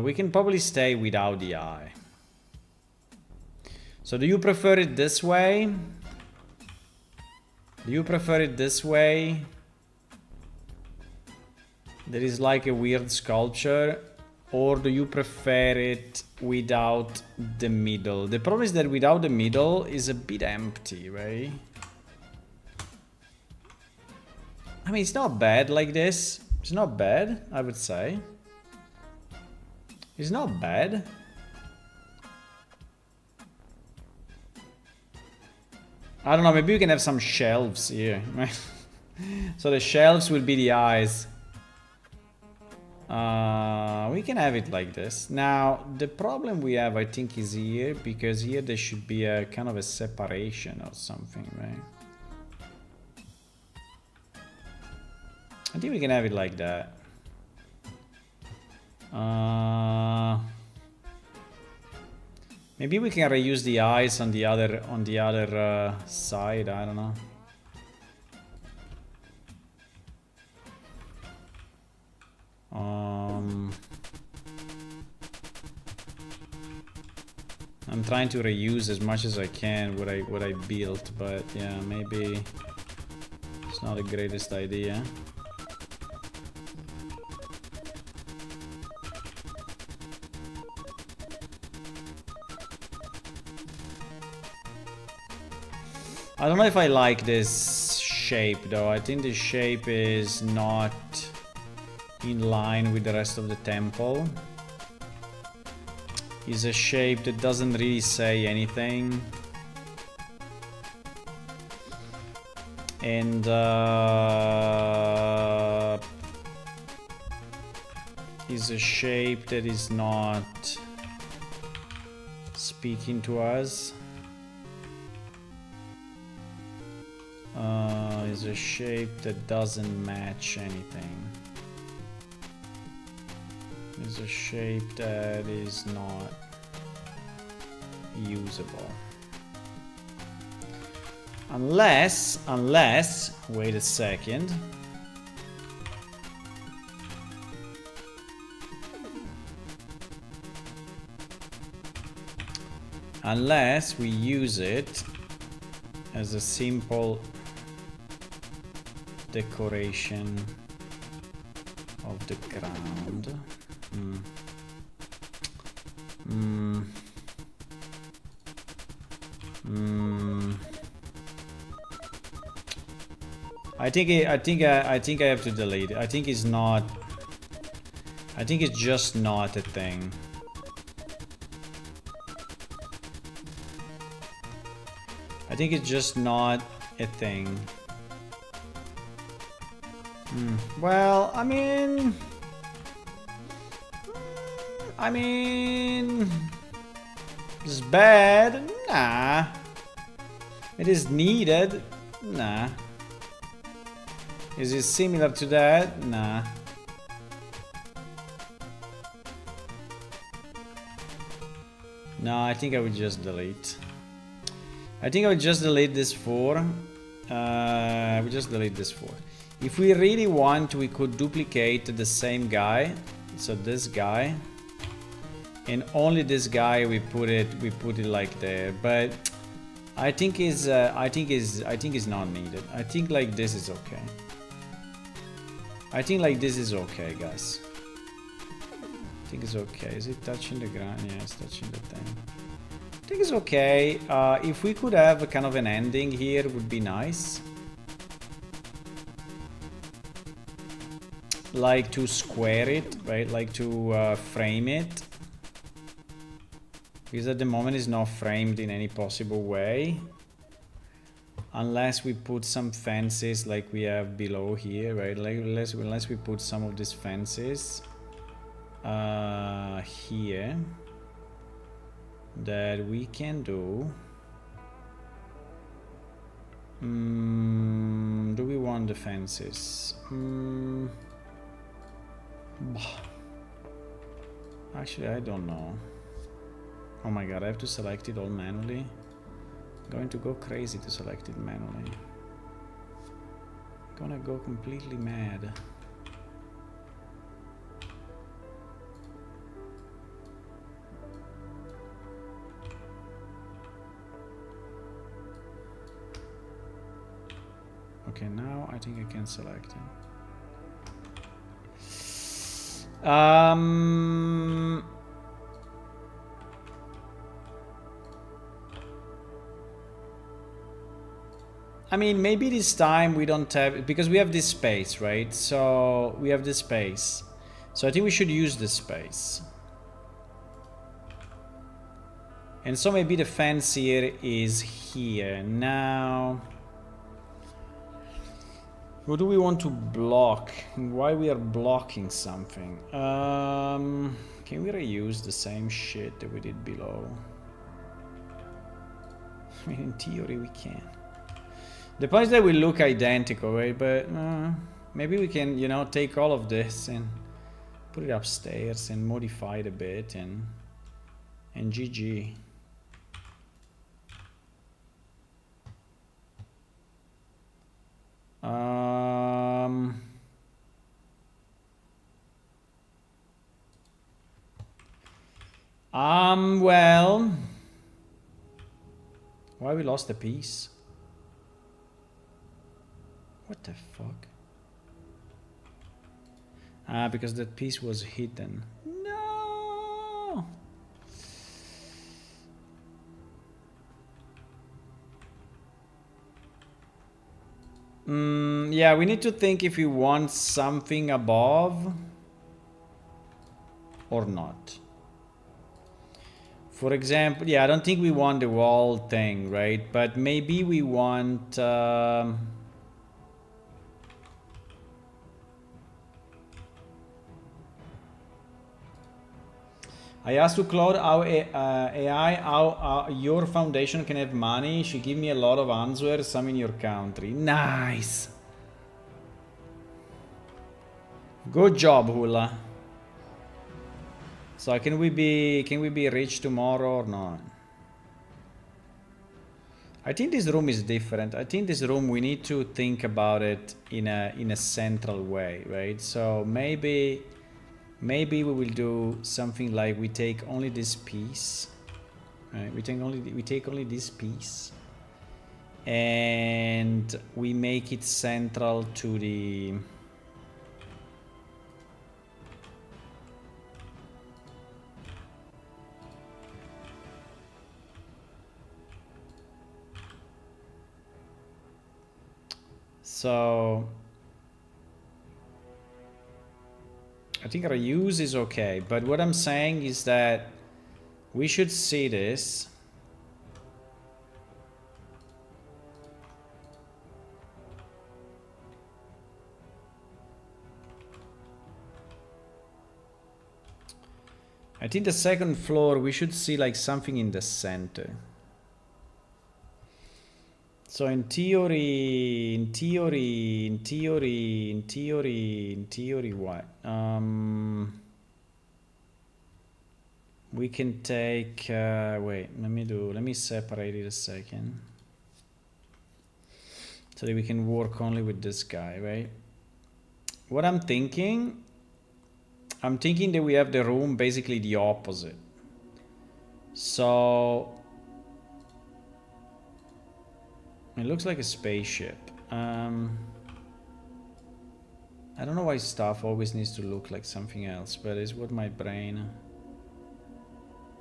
We can probably stay without the eye. So do you prefer it this way? Do you prefer it this way? There is like a weird sculpture. Or do you prefer it without the middle? The problem is that without the middle is a bit empty, right? I mean, it's not bad like this. It's not bad, I would say. It's not bad. I don't know, maybe we can have some shelves here. So the shelves will be the eyes. We can have it like this. Now, the problem we have, I think, is here, because here there should be a kind of a separation or something, right? I think we can have it like that. Maybe we can reuse the eyes on the other side. I don't know. I'm trying to reuse as much as I can what I built, but yeah, maybe it's not the greatest idea. I don't know if I like this shape though. I think the shape is not in line with the rest of the temple. It's a shape that doesn't really say anything. And is a shape that is not speaking to us. Is a shape that doesn't match anything. Is a shape that is not usable. Unless, wait a second. Unless we use it as a simple decoration of the ground. I think I have to delete it. I think it's not. I think it's just not a thing. I think it's just not a thing. Well, I mean, it's bad. Nah. It is needed. Nah. Is it similar to that? Nah. No, I think I would just delete. I think I would just delete this 4. We just delete this 4. If we really want, we could duplicate the same guy. So this guy, and only this guy we put it like there. But I think is not needed. I think like this is okay. I think like this is okay, guys. I think it's okay. Is it touching the ground? Yeah, it's touching the thing. I think it's okay. If we could have a kind of an ending here, it would be nice. Like to square it, right? Like to frame it. Because at the moment it's not framed in any possible way. Unless we put some fences like we have below here, right? Like unless we put some of these fences here that we can do. Do we want the fences? Actually, I don't know. Oh my god, I have to select it all manually. I'm going to go crazy to select it manually. I'm gonna go completely mad. Okay, now I think I can select it. I mean, maybe this time we don't have, because we have this space, right? So we have this space. So I think we should use this space. And so maybe the fence here is here. Now, what do we want to block? Why we are blocking something? Can we reuse the same shit that we did below? I mean, in theory we can. The point is that we look identical, right? But maybe we can, you know, take all of this and Put it upstairs and modify it a bit and GG. Well, why we lost the piece? What the fuck? Because that piece was hidden. No. Yeah, we need to think if we want something above or not. For example, yeah, I don't think we want the wall thing, right? But maybe we want... I asked to Claude how AI, how your foundation can have money. She gave me a lot of answers, some in your country. Nice. Good job, Hula. So can we be rich tomorrow or not? I think this room is different. I think this room we need to think about it in a central way, right? So maybe we will do something like we take only this piece, right? We take only this piece, and we make it central to the. So I think reuse is okay, but what I'm saying is that we should see this. I think the second floor, we should see like something in the center. So in theory, what? We can take, wait, let me separate it a second. So that we can work only with this guy, right? What I'm thinking that we have the room basically the opposite. So it looks like a spaceship. I don't know why stuff always needs to look like something else, but it's what my brain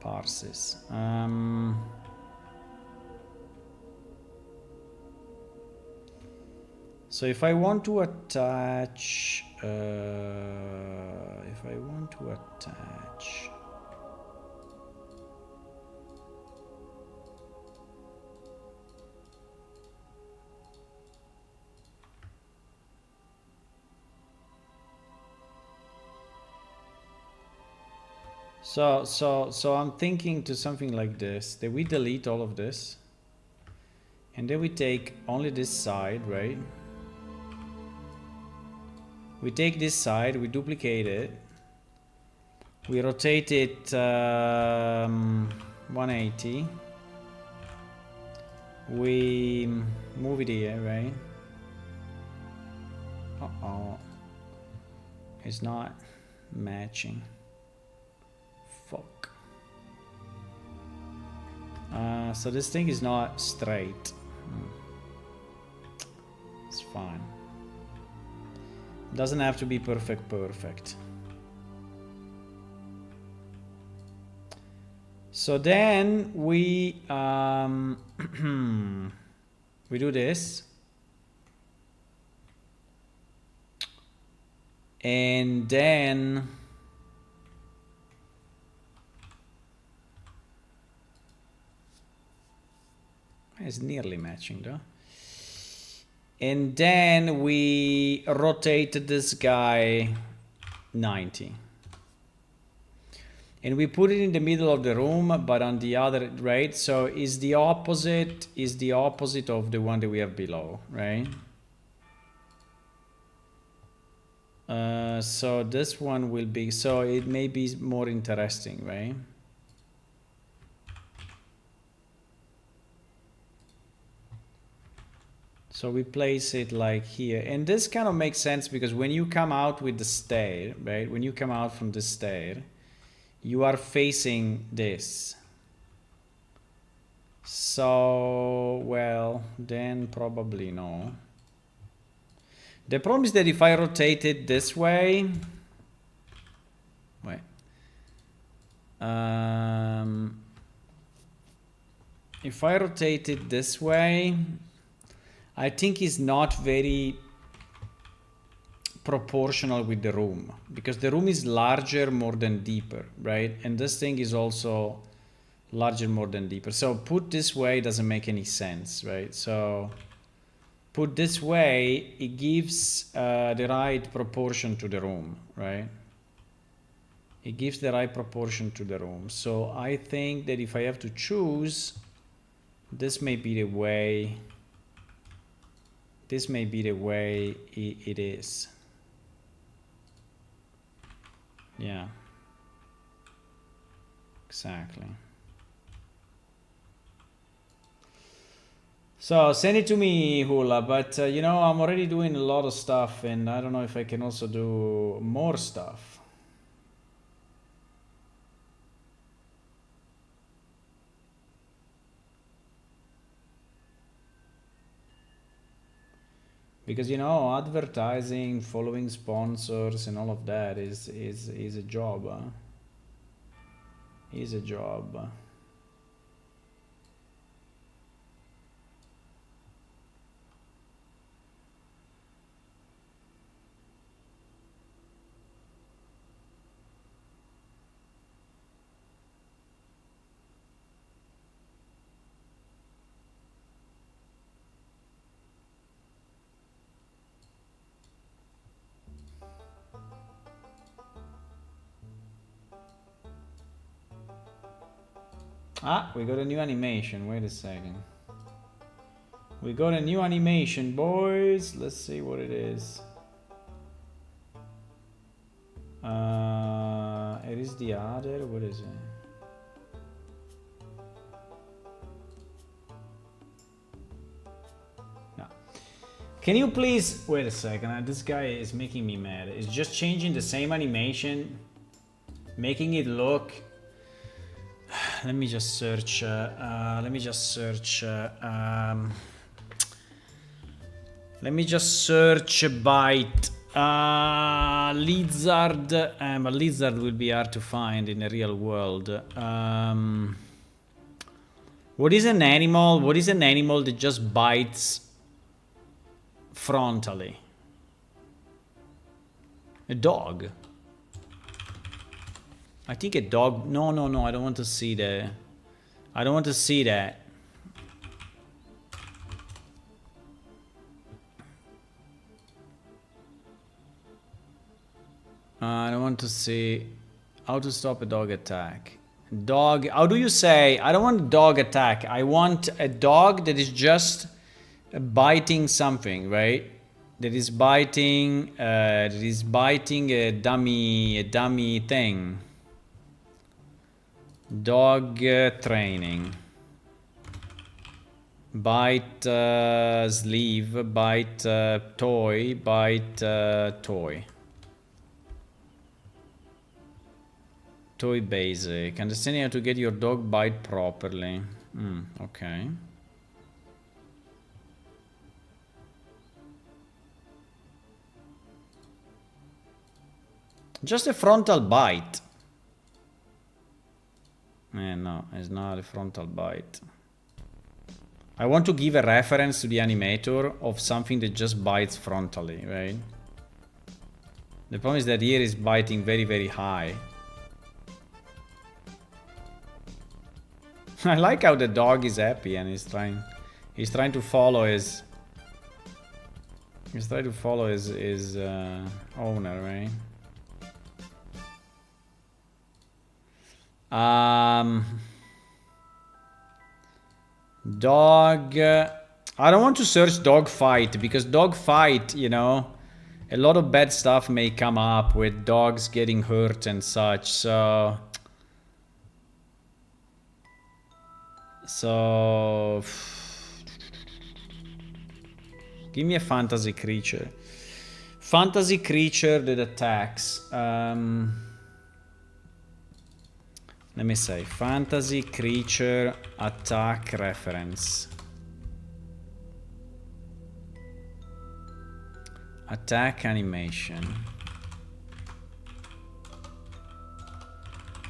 parses. So if I want to attach, So I'm thinking to something like this, that we delete all of this and then we take only this side, right? We take this side, we duplicate it, we rotate it 180, we move it here, right? Uh-oh, it's not matching. Fuck. So this thing is not straight. It's fine. Doesn't have to be perfect. So then we we do this, and then it's nearly matching though. And then we rotate this guy 90. And we put it in the middle of the room, but on the other, right? So is the opposite of the one that we have below, right? So this one will be, so it may be more interesting, right? So we place it like here, and this kind of makes sense because when you come out with the stair, right? When you come out from the stair, you are facing this. So, well, then probably no. The problem is that if I rotate it this way, wait. If I rotate it this way, I think it's not very proportional with the room because the room is larger more than deeper, right? And this thing is also larger more than deeper. So put this way doesn't make any sense, right? So put this way, it gives the right proportion to the room, right? It gives the right proportion to the room. So I think that if I have to choose, this may be the way. This may be the way it is. Yeah. Exactly. So send it to me, Hula, but you know, I'm already doing a lot of stuff and I don't know if I can also do more stuff. Because you know, advertising, following sponsors, and all of that is a job. Is a job. Ah, we got a new animation. Wait a second. We got a new animation, boys. Let's see what it is. It is the other. What is it? No. Can you please wait a second? This guy is making me mad. It's just changing the same animation, making it look. Let me just search. Let me just search bite. Lizard. A lizard will be hard to find in the real world. What is an animal? What is an animal that just bites frontally? A dog. I think a dog. No, no, no. I don't want to see that. I don't want to see that. I don't want to see how to stop a dog attack. Dog. How do you say? I don't want dog attack. I want a dog that is just biting something, right? That is biting. That is biting a dummy thing. Dog training. Bite sleeve, bite toy, bite toy. Toy basic. Understanding how to get your dog bite properly. Okay. Just a frontal bite. No, it's not a frontal bite. I want to give a reference to the animator of something that just bites frontally, right? The problem is that here is biting very, very high. I like how the dog is happy and he's trying to follow his owner, right? Dog. I don't want to search dog fight because dog fight, you know, a lot of bad stuff may come up with dogs getting hurt and such, so give me a fantasy creature. Fantasy creature that attacks. Let me say, fantasy creature attack reference. Attack animation.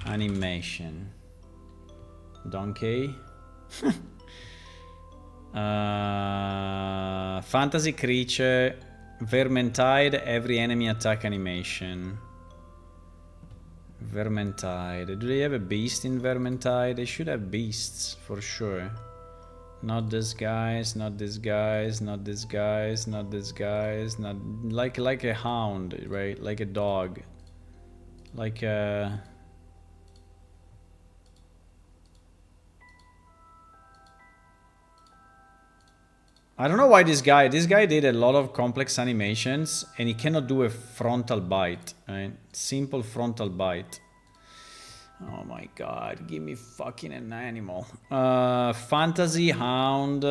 Animation. Donkey. Fantasy creature. Vermintide, every enemy attack animation. Vermintide. Do they have a beast in Vermintide? They should have beasts, for sure. Not this guys, not this guys, not this guys, not this guys, not like a hound, right? Like a dog. Like a... I don't know why this guy did a lot of complex animations and he cannot do a frontal bite, right? Simple frontal bite. Oh my god, give me fucking an animal. Fantasy hound.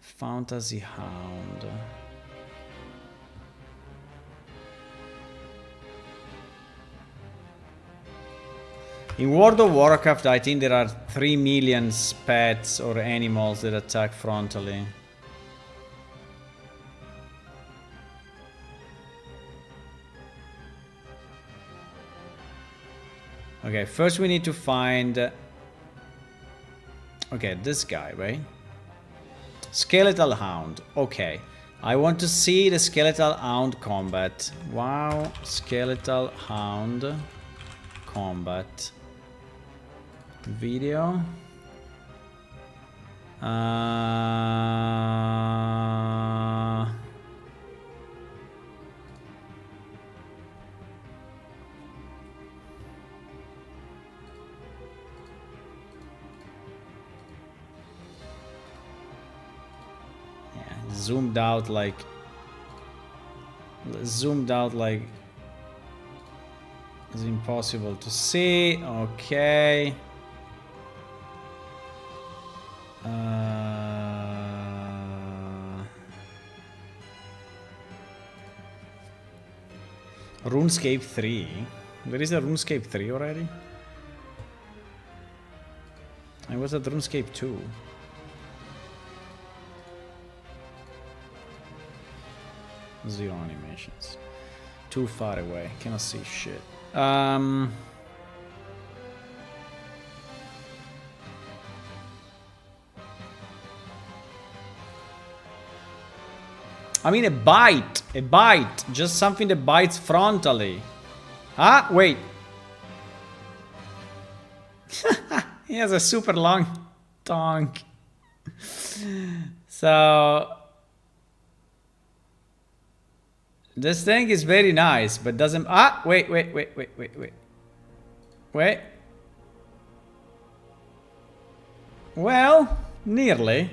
Fantasy hound. In World of Warcraft, I think there are 3 million pets or animals that attack frontally. Okay, first we need to find... Okay, this guy, right? Skeletal Hound. Okay. I want to see the Skeletal Hound combat. Wow. Skeletal Hound combat. Video. Zoomed out like it's impossible to see. Okay. RuneScape 3. There is a RuneScape 3 already? I was at RuneScape 2. Zero animations. Too far away. Cannot see shit. I mean a bite. A bite. Just something that bites frontally. Ah, wait. He has a super long tongue. So... this thing is very nice, but doesn't... Ah! Wait. Wait. Well, nearly.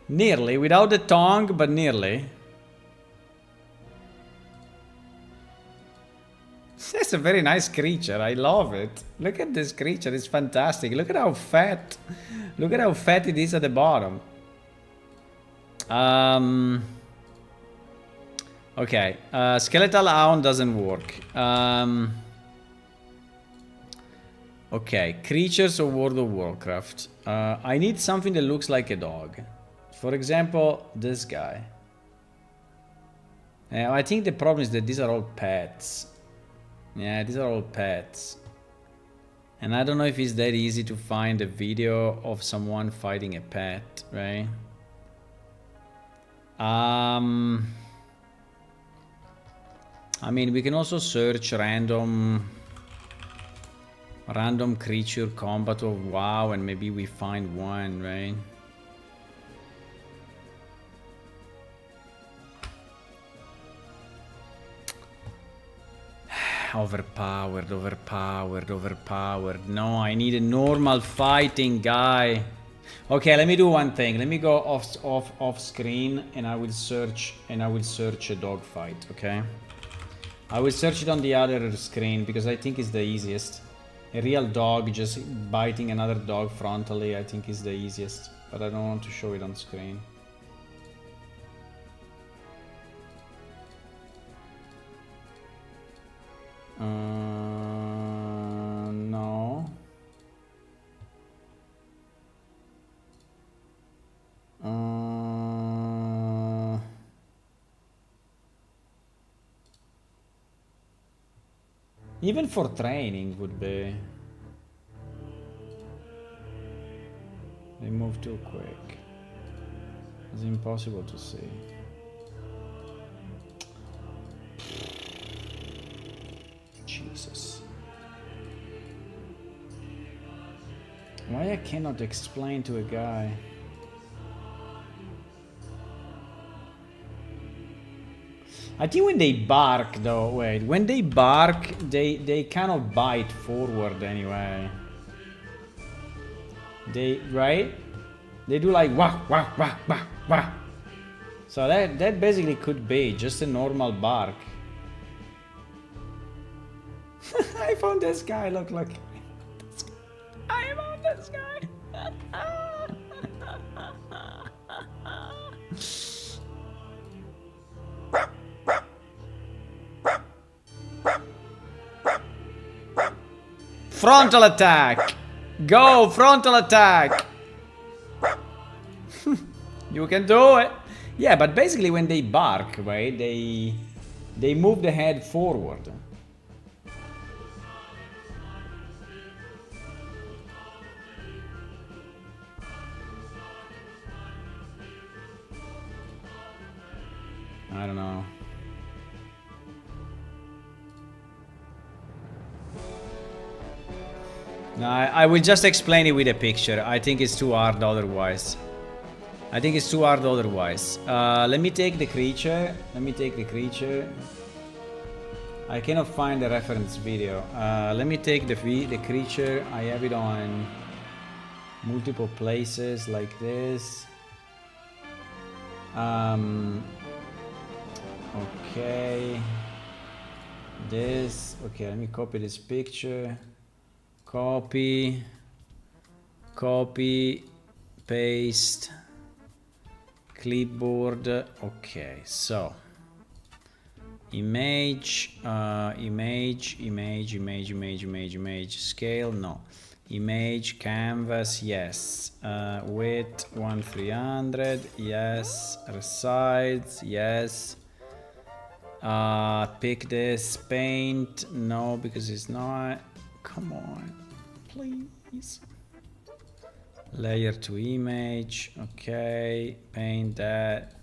Nearly. Without the tongue, but nearly. It's a very nice creature. I love it. Look at this creature. It's fantastic. Look at how fat... Look at how fat it is at the bottom. Okay, Skeletal Hound doesn't work. Okay, creatures of World of Warcraft. I need something that looks like a dog. For example, this guy. I think the problem is that these are all pets. Yeah, these are all pets. And I don't know if it's that easy to find a video of someone fighting a pet, right? I mean, we can also search random creature combat of WoW and maybe we find one, right? Overpowered. No, I need a normal fighting guy. Okay, let me do one thing. Let me go off screen, and I will search a dog fight. Okay, I will search it on the other screen because I think it's the easiest. A real dog just biting another dog frontally, I think is the easiest, but I don't want to show it on screen. No. Even for training would be. They move too quick. It's impossible to see. Jesus. Why I cannot explain to a guy? I think when they bark though, wait, when they bark, they kind of bite forward anyway. Right? They do like wah, wah, wah, wah, wah. So that basically could be just a normal bark. I found this guy, look. I found this guy. Frontal attack! Go, frontal attack! You can do it! Yeah, but basically when they bark, right, they move the head forward. I don't know. No, I will just explain it with a picture. I think it's too hard otherwise. Let me take the creature. I cannot find the reference video. Let me take the creature. I have it on multiple places like this. Okay. This. Okay, let me copy this picture. Copy, paste, clipboard. Okay, so image, scale, no. Image, canvas, yes. Width 1300, yes. Resize, yes. Pick this, paint, no, because it's not. Come on, please. Layer to image. Okay, paint that.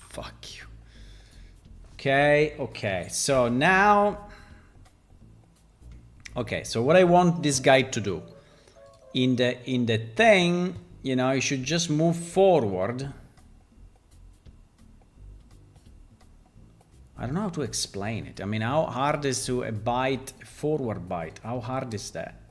Fuck you. Okay. So now, so what I want this guy to do in the thing, you know, you should just move forward. I don't know how to explain it. I mean, how hard is to a bite, forward bite? How hard is that?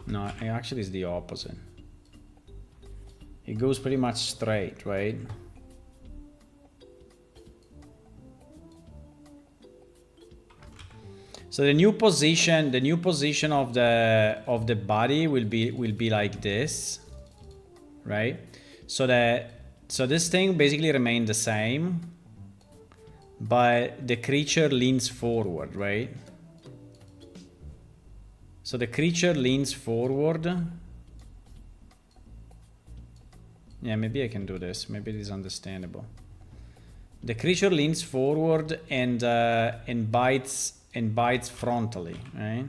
No, it actually is the opposite. It goes pretty much straight, right? So the new position of the body will be like this. Right, so this thing basically remained the same, but the creature leans forward, right? So the creature leans forward. Yeah, maybe I can do this. Maybe it is understandable. The creature leans forward and bites frontally, right?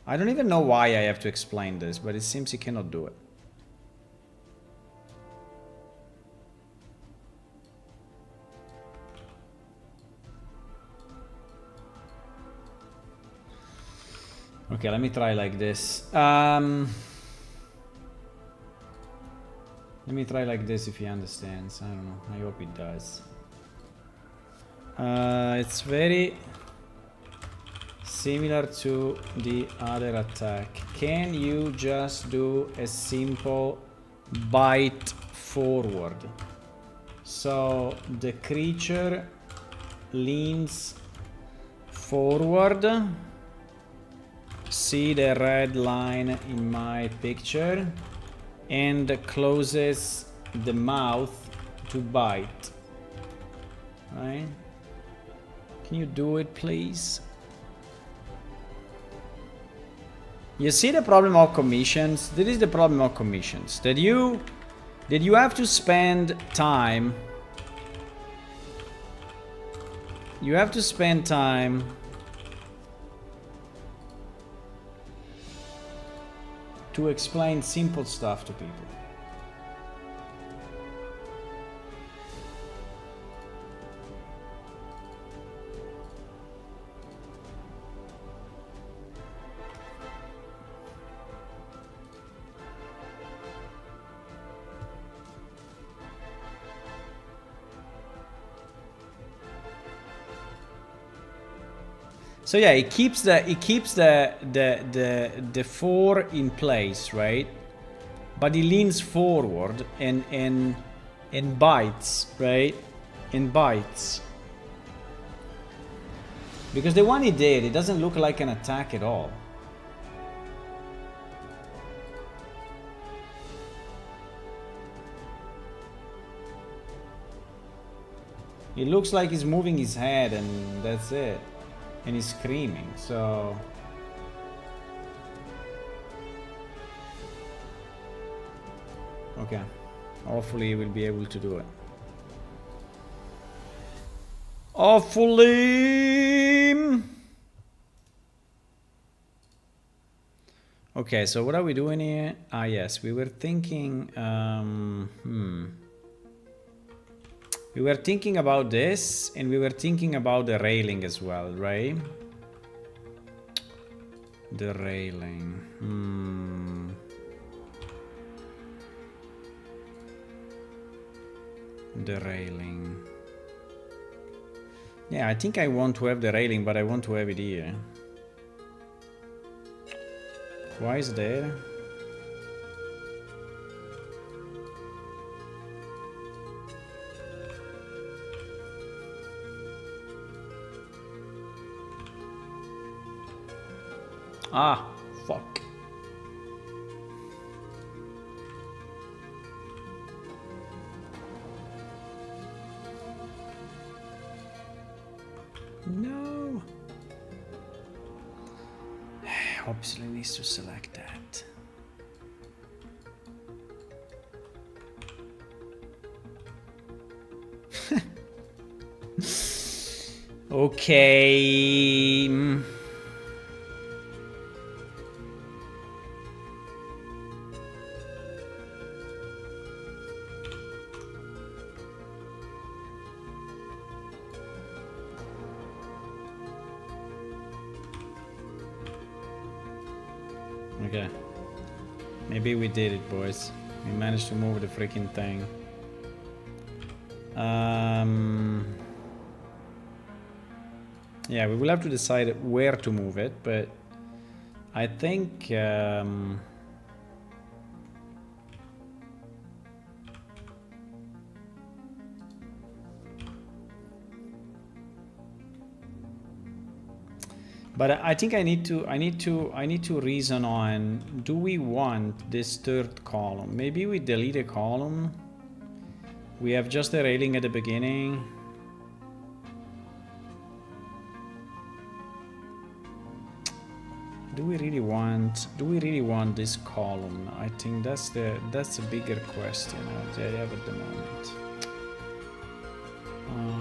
I don't even know why I have to explain this, but it seems he cannot do it. Okay, let me try like this. Let me try like this if he understands. I don't know. I hope he does. It's very similar to the other attack. Can you just do a simple bite forward? So the creature leans forward. See the red line in my picture, and closes the mouth to bite. Right? Can you do it, please? You see the problem of commissions? This is the problem of commissions. That you have to spend time. You have to spend time to explain simple stuff to people. So yeah, it keeps the 4 in place, right? But he leans forward and bites, right? And bites. Because the one he did, it doesn't look like an attack at all. It looks like he's moving his head and that's it. And he's screaming, so... Okay. Hopefully we'll be able to do it. Hopefully! Okay, so what are we doing here? Ah, yes, we were thinking... We were thinking about this, and we were thinking about the railing as well, right? The railing. The railing. Yeah, I think I want to have the railing, but I want to have it here. Why is there? Ah, fuck. No. Obviously needs to select that. Okay. Okay. Maybe we did it, boys. We managed to move the freaking thing. Yeah, we will have to decide where to move it, but I think but I think I need to reason on, do we want this third column? Maybe we delete a column. We have just a railing at the beginning. Do we really want this column? I think that's a bigger question I have at the moment.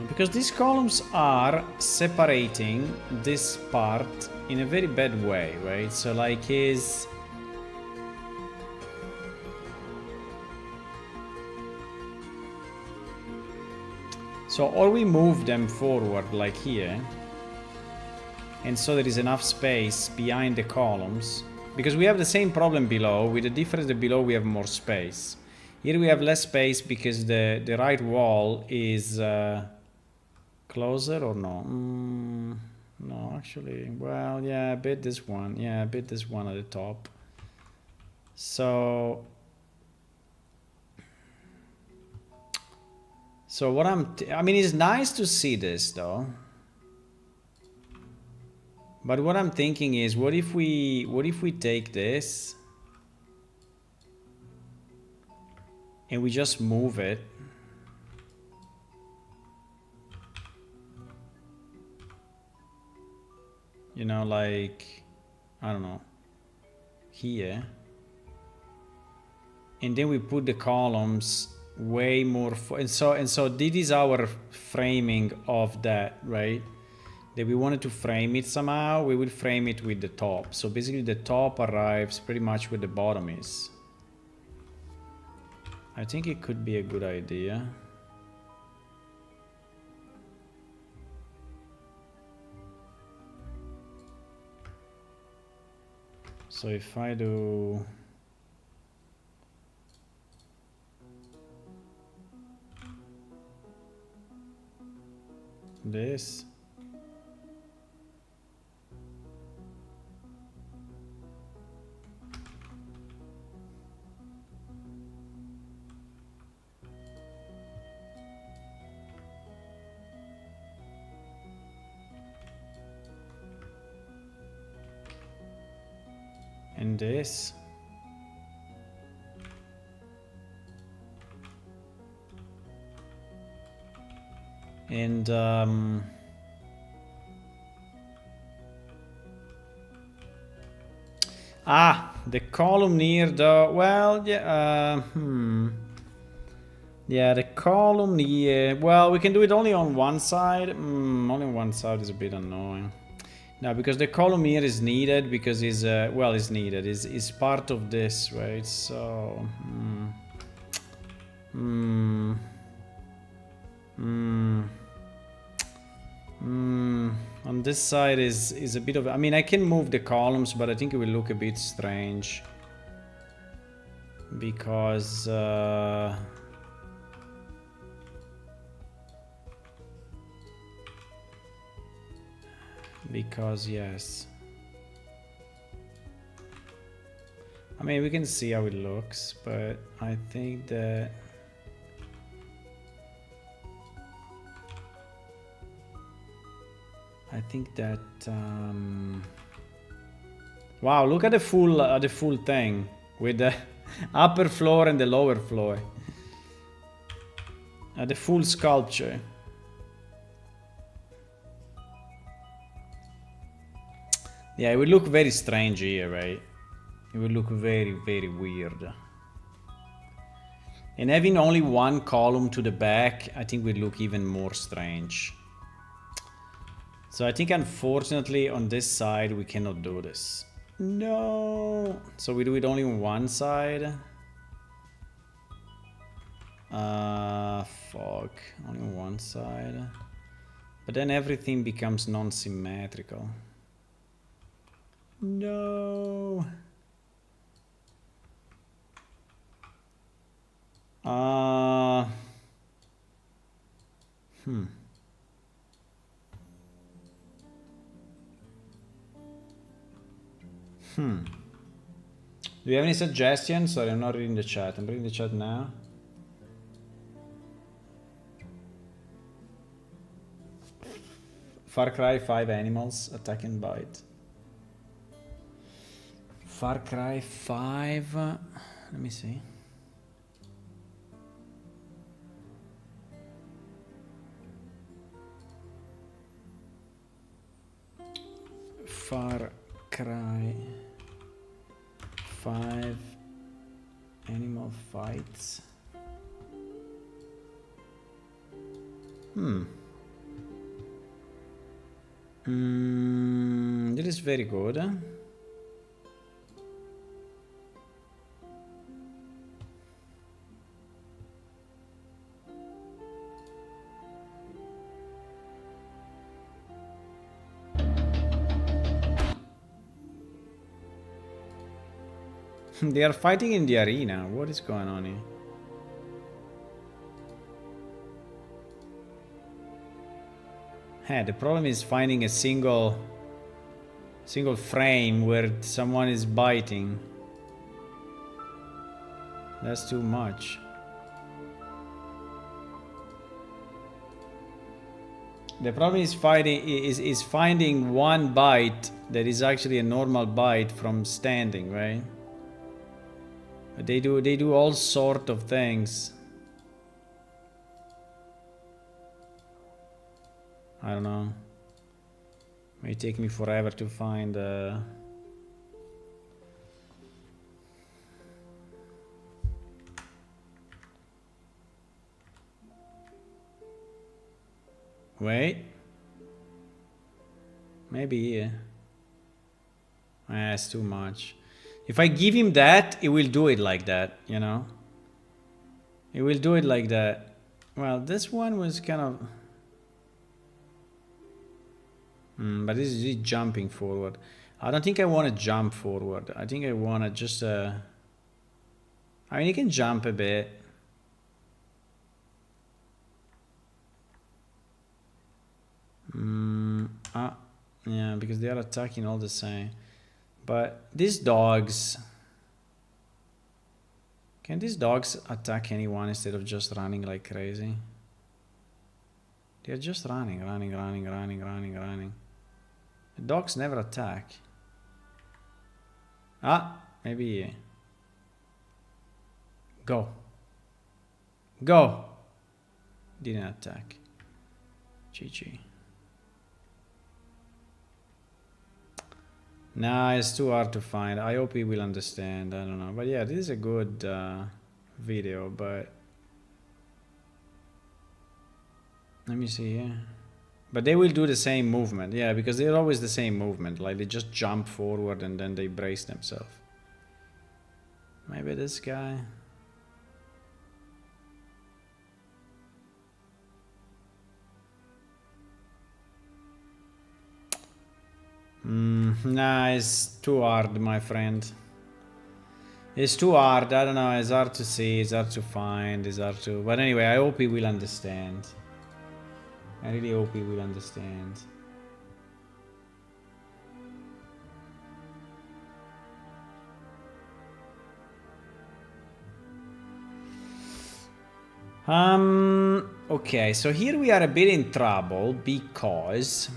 Because these columns are separating this part in a very bad way, right? So like his... So or we move them forward like here, and so there is enough space behind the columns, because we have the same problem below, with the difference that below we have more space. Here we have less space because the right wall is closer or no? No, actually, well, yeah, a bit this one. Yeah, a bit this one at the top. So what I mean, it's nice to see this though. But what I'm thinking is, what if we take this and we just move it? You know, like, I don't know, here. And then we put the columns way more, and so this is our framing of that, right? That we wanted to frame it somehow, we will frame it with the top. So basically the top arrives pretty much where the bottom is. I think it could be a good idea. So if I do this, and this, and the column near the, well, yeah, yeah, the column here, well, we can do it only on one side. Only on one side is a bit annoying. No, because the column here is needed, because it's, well, it's needed, is part of this, right? So, on this side is a bit of, I mean, I can move the columns, but I think it will look a bit strange. Because, yes. I mean, we can see how it looks, but I think that wow, look at the full thing with the upper floor and the lower floor. The full sculpture. Yeah, it will look very strange here, right? It will look very, very weird. And having only one column to the back, I think will look even more strange. So I think, unfortunately, on this side, we cannot do this. No! So we do it only on one side. Fuck. Only on one side. But then everything becomes non-symmetrical. No. Do you have any suggestions? Sorry, I'm not reading the chat. I'm reading the chat now. Far Cry 5 animals attack and bite. Far Cry 5. Let me see. Far Cry 5 animal fights. That is very good. They are fighting in the arena. What is going on here? The problem is finding a single frame where someone is biting. That's too much. The problem is finding one bite that is actually a normal bite from standing, right? But they do all sort of things. I don't know. It may take me forever to find Wait. Maybe here. It's too much. If I give him that, he will do it like that, you know? He will do it like that. Well, this one was kind of... but this is jumping forward. I don't think I want to jump forward. I think I want to just... I mean, you can jump a bit. Yeah, because they are attacking all the same. But these dogs... Can these dogs attack anyone instead of just running like crazy? They're just running. The dogs never attack. Maybe... Go. Didn't attack. GG. Nah, it's too hard to find. I hope he will understand. I don't know. But yeah, this is a good video, but... Let me see here. But they will do the same movement. Yeah, because they're always the same movement. Like, they just jump forward and then they brace themselves. Maybe this guy... Nah, it's too hard, my friend. It's too hard. I don't know. It's hard to see. It's hard to find. It's hard to... But anyway, I hope he will understand. I really hope he will understand. Okay, so here we are a bit in trouble because...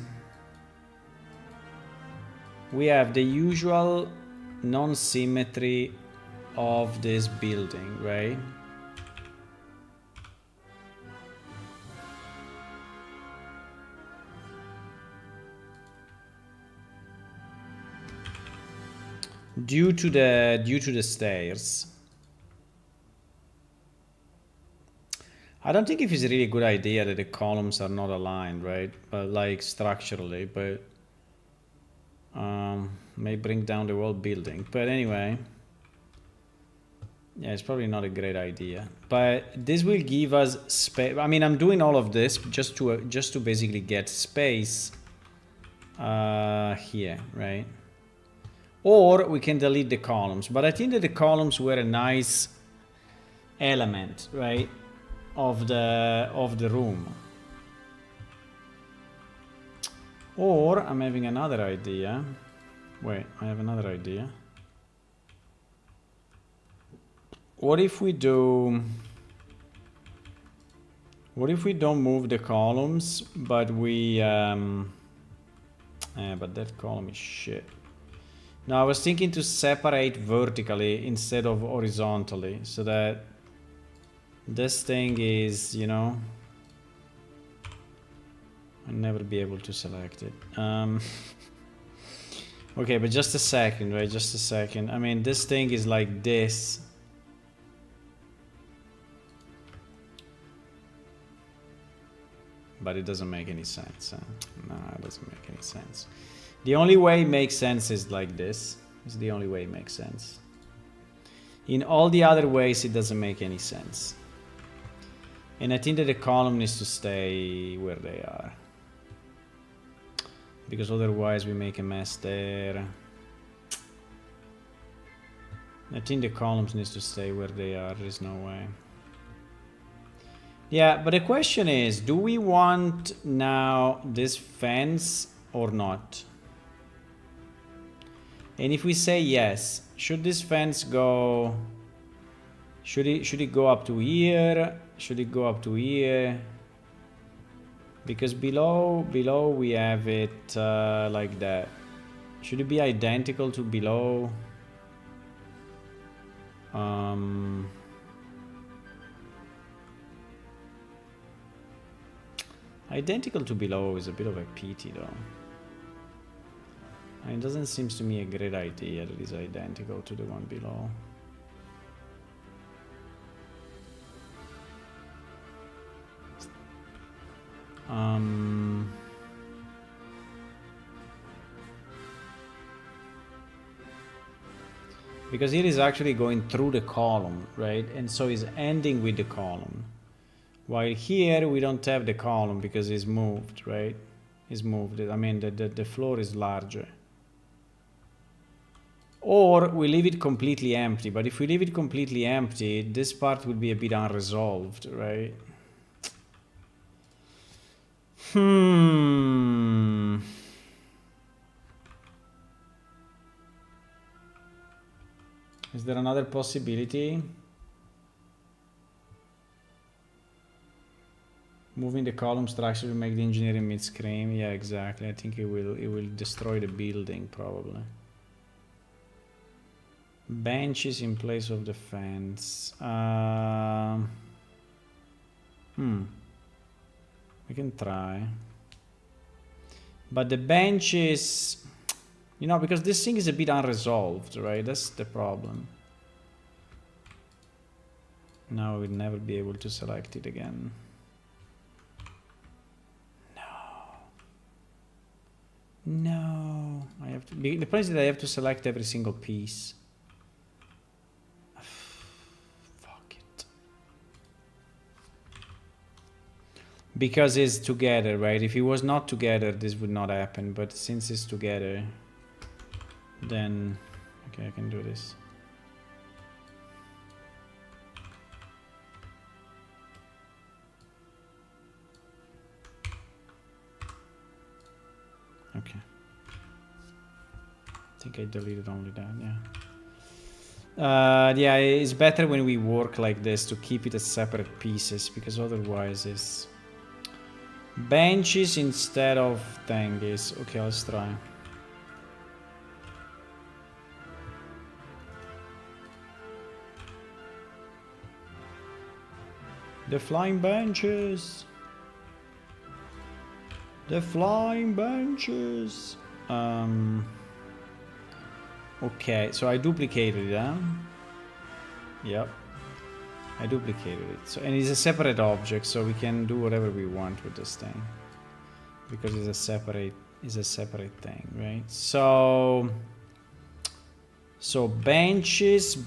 we have the usual non-symmetry of this building, right? Due to the stairs. I don't think if it's a really good idea that the columns are not aligned, right? But like structurally, but may bring down the whole building. But anyway, yeah, it's probably not a great idea. But this will give us space. I mean, I'm doing all of this just to basically get space here, right? Or we can delete the columns. But I think that the columns were a nice element, right, of the room. Or I'm having another idea. Wait, I have another idea. What if we do... What if we don't move the columns, but we... but that column is shit. Now I was thinking to separate vertically instead of horizontally, so that this thing is, you know... I'll never be able to select it. Okay, but just a second, right? Just a second. I mean, this thing is like this. But it doesn't make any sense. No, it doesn't make any sense. The only way it makes sense is like this. It's the only way it makes sense. In all the other ways, it doesn't make any sense. And I think that the column needs to stay where they are. Because otherwise we make a mess there. I think the columns needs to stay where they are. There is no way. Yeah, but the question is, do we want now this fence or not? And if we say yes, should this fence go, should it go up to here? Should it go up to here? Because below we have it like that. Should it be identical to below? Identical to below is a bit of a pity though. It doesn't seem to me a great idea that it's identical to the one below. Because it is actually going through the column, right? And so it's ending with the column. While here we don't have the column because it's moved, right? It's moved. I mean, the floor is larger. Or we leave it completely empty. But if we leave it completely empty, this part will be a bit unresolved, right? Is there another possibility? Moving the column structure will make the engineering mid-screen. Yeah, exactly. I think it will destroy the building probably. Benches in place of the fence. We can try. But the benches, you know, because this thing is a bit unresolved, right? That's the problem. Now we'll never be able to select it again. No, I have to. The point is that I have to select every single piece. Fuck it. Because it's together, right? If it was not together, this would not happen. But since it's together, then okay, I can do this. Okay. I think I deleted only that, yeah. Yeah, it's better when we work like this to keep it as separate pieces, because otherwise it's benches instead of thingies. Okay, let's try. The flying benches. The flying benches. Okay, so I duplicated it, huh? Yep. I duplicated it. So, and it's a separate object, so we can do whatever we want with this thing. Because it's a separate thing, right? So benches.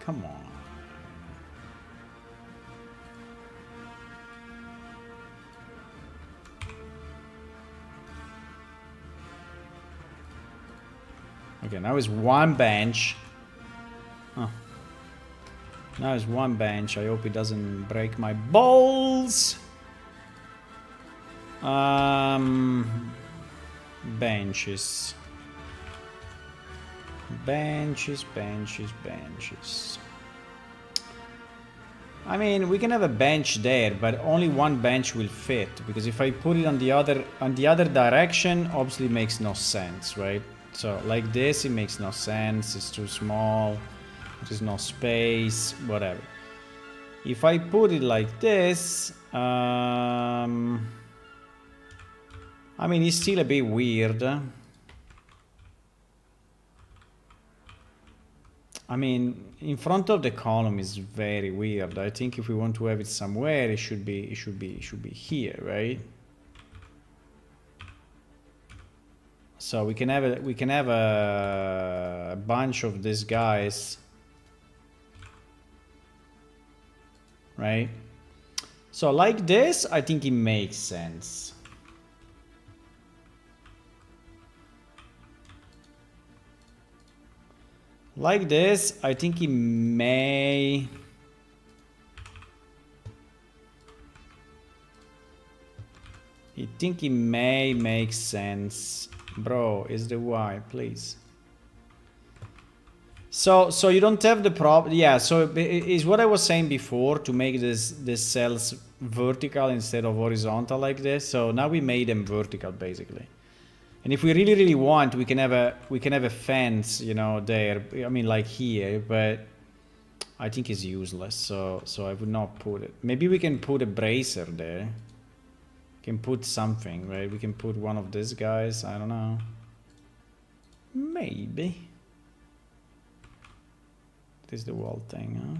Come on. Okay, now it's one bench. Oh. Now it's one bench. I hope it doesn't break my balls. Benches. I mean, we can have a bench there, but only one bench will fit, because if I put it on the other direction, obviously it makes no sense, right? So like this, it makes no sense. It's too small. There's no space. Whatever. If I put it like this, I mean, it's still a bit weird. I mean, in front of the column is very weird. I think if we want to have it somewhere, it should be here, right? So we can have a bunch of these guys, right? So like this, I think it makes sense. Like this, I think it may I think it may make sense. Bro, is the Y, please. So you don't have the problem. Yeah, so is what I was saying before, to make this cells vertical instead of horizontal like this. So now we made them vertical basically. And if we really want, we can have a fence, you know, there. I mean, like here, but I think it's useless. So I would not put it. Maybe we can put a bracer there. Can put something, right? We can put one of these guys. I don't know. Maybe. This is the wall thing, huh?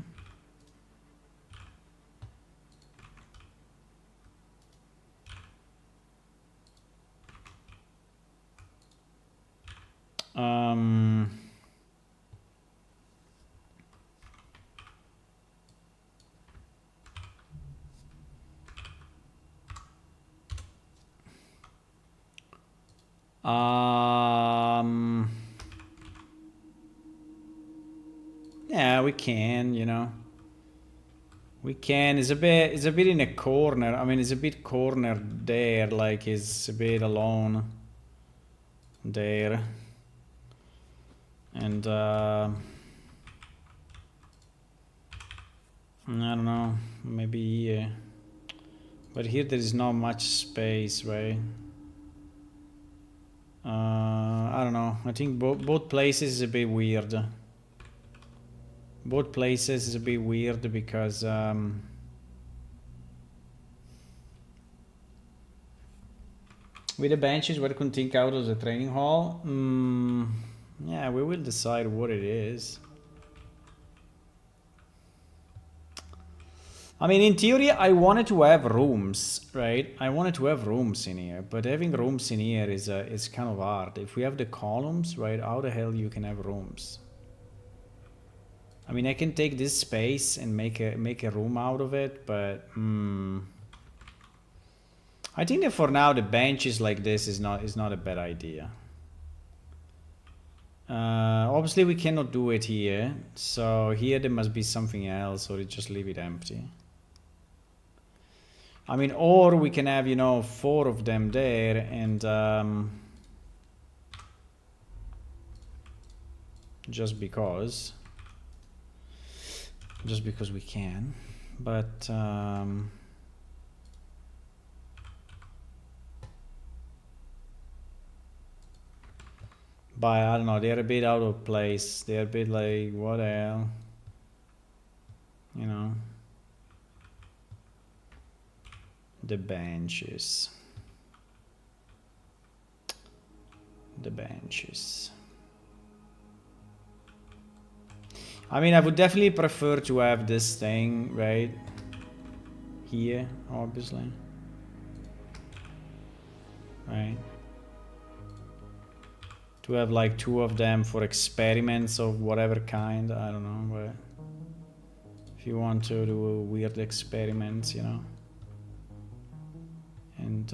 Yeah, we can, you know. We can. It's a bit in a corner. I mean, it's a bit cornered there, like it's a bit alone there. And I don't know, maybe here. But here there is not much space, right? I don't know. I think both places is a bit weird. Both places is a bit weird because with the benches, what can think out of the training hall? Yeah, we will decide what it is. I mean, in theory, I wanted to have rooms, right? I wanted to have rooms in here, but having rooms in here is kind of hard. If we have the columns, right, how the hell you can have rooms? I mean, I can take this space and make a room out of it, but I think that for now the benches like this is not a bad idea. Obviously, we cannot do it here, so here there must be something else, or just leave it empty. I mean, or we can have, you know, 4 of them there and just because we can, but I don't know, they're a bit out of place. They're a bit like, what the hell, you know. The benches. I mean, I would definitely prefer to have this thing right here, obviously. Right? To have like 2 of them for experiments of whatever kind, I don't know, but if you want to do weird experiments, you know. And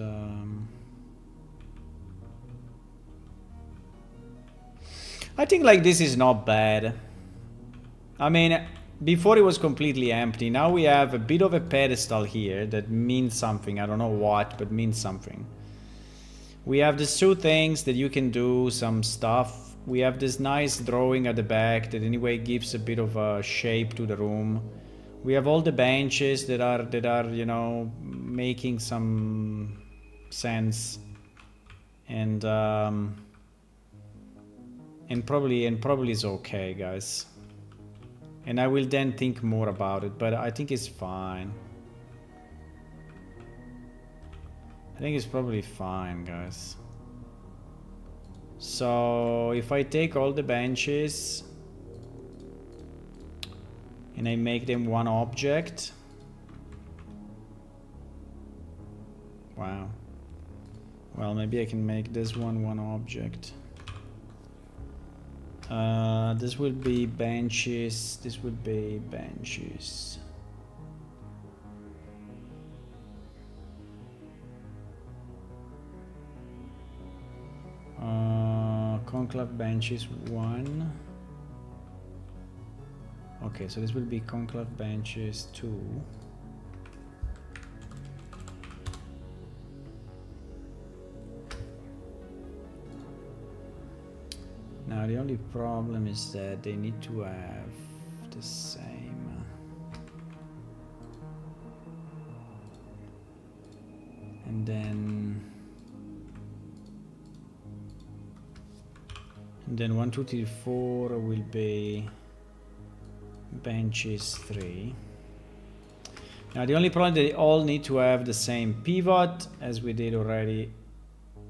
I think like this is not bad. I mean, before it was completely empty. Now we have a bit of a pedestal here that means something. I don't know what, but means something. We have these 2 things that you can do some stuff. We have this nice drawing at the back that anyway gives a bit of a shape to the room. We have all the benches that are, you know, making some sense, and probably is okay, guys. And I will then think more about it, but I think it's fine. I think it's probably fine, guys. So if I take all the benches and I make them one object. Wow. Well, maybe I can make this one object. This will be benches. This would be benches. Conclave benches 1. Okay, so this will be conclave benches 2. Now the only problem is that they need to have the same. And then 1, 2, 3, 4 will be benches 3. Now the only problem, they all need to have the same pivot, as we did already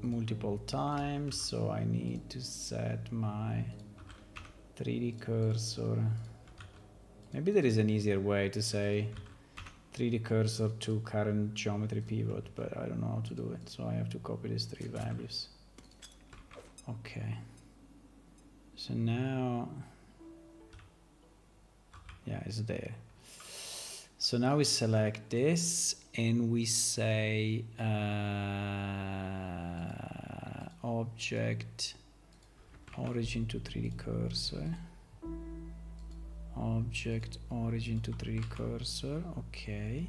multiple times. So I need to set my 3D cursor. Maybe there is an easier way to say 3D cursor to current geometry pivot, but I don't know how to do it. So I have to copy these 3 values. Okay. So now, yeah, it's there. So now we select this and we say object origin to 3D cursor. Object origin to 3D cursor. Okay.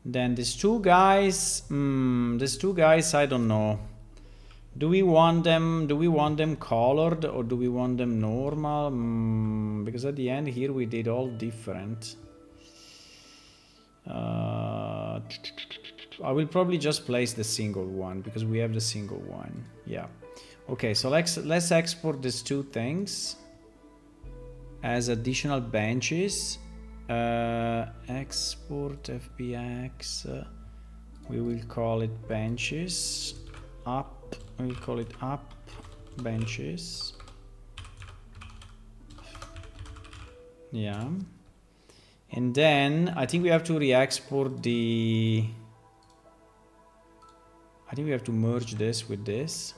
Then these two guys, I don't know. Do we want them colored or do we want them normal? Because at the end here we did all different. I will probably just place the single one because we have the single one. Yeah. Okay, so let's export these two things as additional benches. Export FBX. We will call it benches. Up. We will call it up benches. Yeah. And then I think we have to re-export the. I think we have to merge this with this.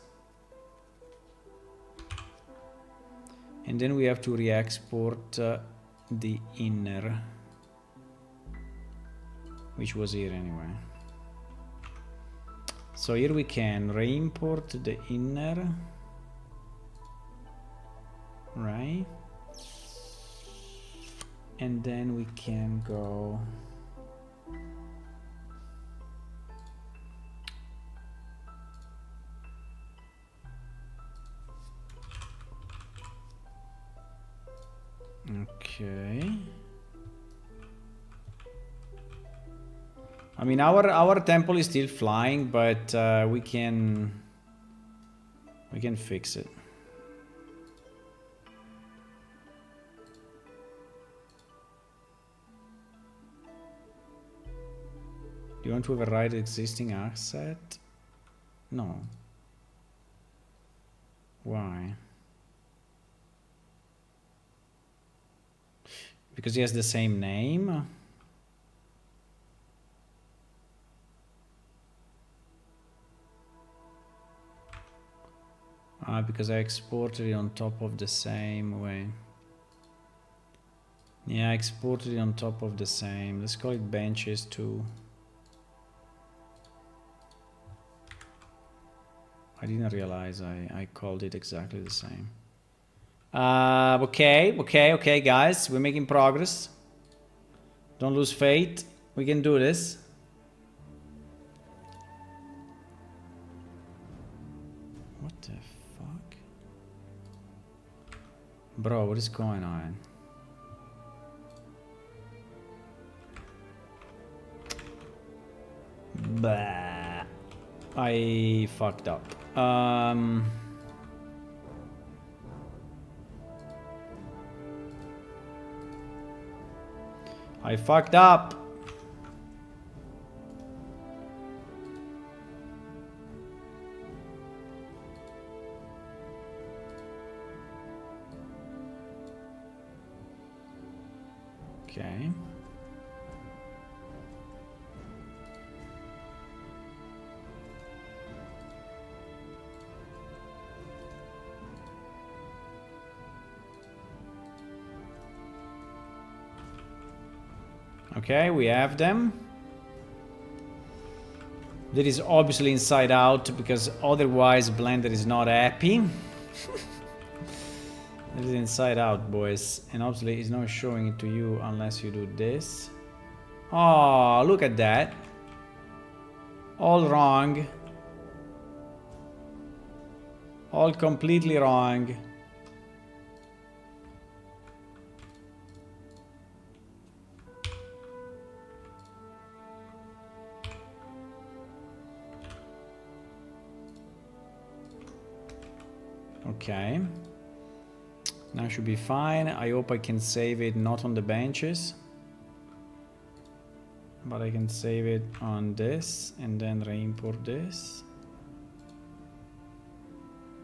And then we have to re-export the inner, which was here anyway. So here we can re-import the inner, right? And then we can go okay. I mean, our temple is still flying, but we can fix it. Do you want to override existing asset? No. Why? Because he has the same name? Because I exported it on top of the same way. Yeah, I exported it on top of the same. Let's call it benches 2. I didn't realize I called it exactly the same. Okay, guys. We're making progress. Don't lose faith. We can do this. What the fuck? Bro, what is going on? Bah. I fucked up. I fucked up. Okay. Okay, we have them. That is obviously inside out because otherwise Blender is not happy. It is inside out, boys. And obviously it's not showing it to you unless you do this. Oh, look at that. All wrong. All completely wrong. Okay. Now should be fine. I hope I can save it not on the benches, but I can save it on this and then re-import this.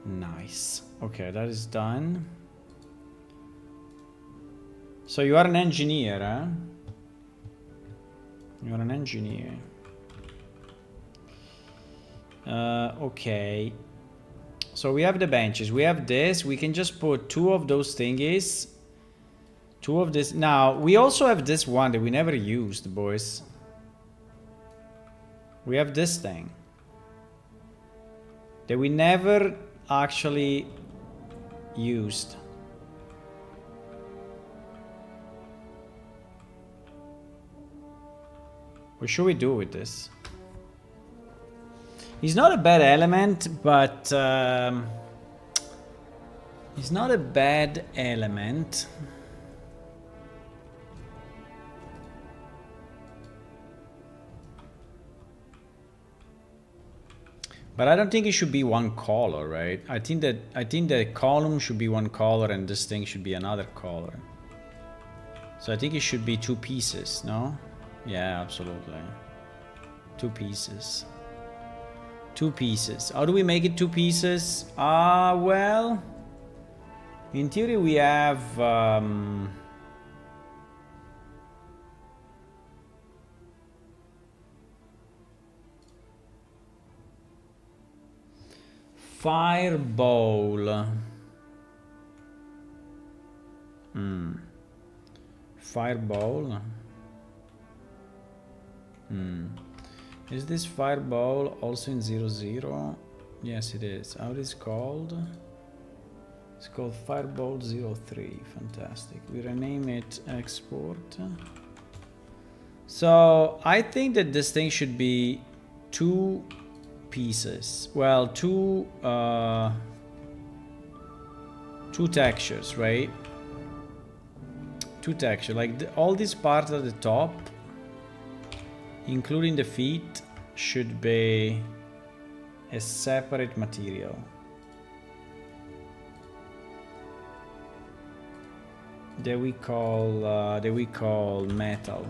Nice. Okay, that is done. So you are an engineer, huh? You are an engineer. Okay. So we have the benches. We have this. We can just put 2 of those thingies. 2 of this. Now, we also have this one that we never used, boys. We have this thing that we never actually used. What should we do with this? He's not a bad element, but he's not a bad element. But I don't think it should be one color, right? I think the column should be one color and this thing should be another color. So I think it should be 2 pieces, no? Yeah, absolutely. 2 pieces. 2 pieces. How do we make it 2 pieces? Well, in theory we have fireball. Fireball. Is this fireball also in 00? Yes, it is. How is it called? It's called Fireball 03. Fantastic. We rename it export. So I think that this thing should be 2 pieces. Well, 2 textures, right? 2 textures. Like all this part at the top, including the feet, should be a separate material. That we call metal.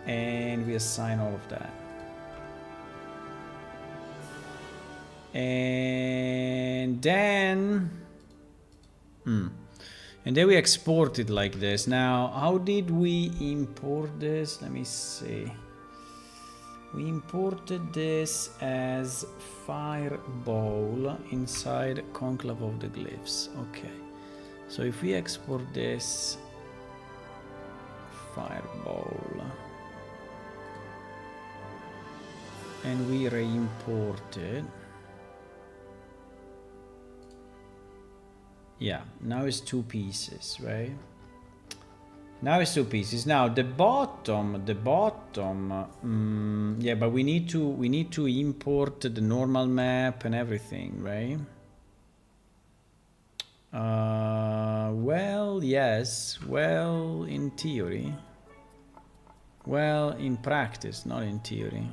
And we assign all of that. And then and then we export it like this. Now, how did we import this? Let me see. We imported this as fireball inside Conclave of the Glyphs. Okay. So if we export this fireball and we re-import it. Yeah, now it's 2 pieces, right? Now it's 2 pieces. Now the bottom, yeah, but we need to import the normal map and everything, right? Well, yes. Well, in theory. Well, in practice, not in theory.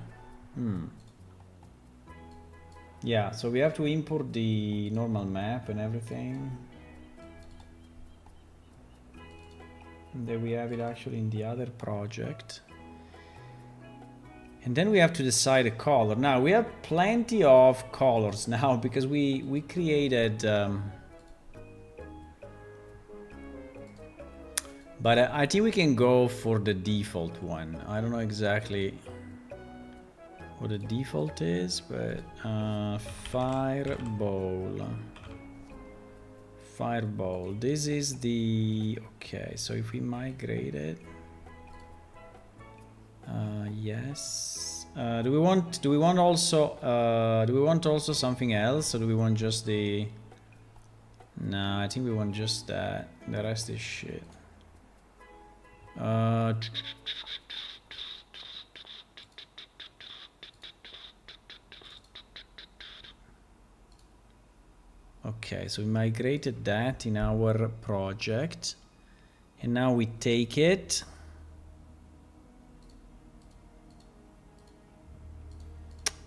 Yeah, so we have to import the normal map and everything. And then we have it actually in the other project. And then we have to decide a color. Now we have plenty of colors now because we created but I think we can go for the default one. I don't know exactly what the default is, but fireball. This is the okay. So if we migrate it, yes. Do we want also something else, or do we want just the? No, I think we want just that. The rest is shit. Okay, so we migrated that in our project, and now we take it.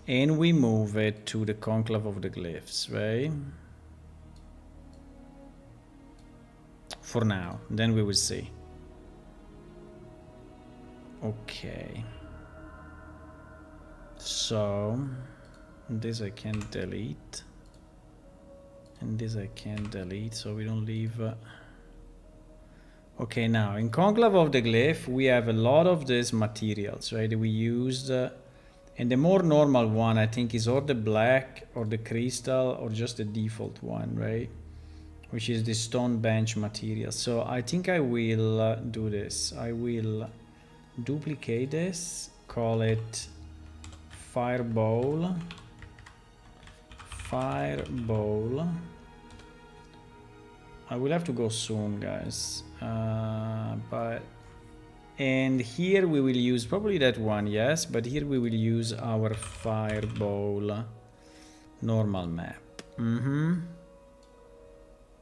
and we move it to the Conclave of the Glyphs, right? For now, then we will see. Okay. So this I can delete, and this I can delete, so we don't leave. Okay, now in Conclave of the Glyph, we have a lot of these materials, right? We used, and the more normal one, I think, is or the black or the crystal or just the default one, right? Which is the stone bench material. So I think I will do this. I will duplicate this, call it Fireball. Fireball. I will have to go soon, guys. And here we will use probably that one, yes, but here we will use our Fireball normal map.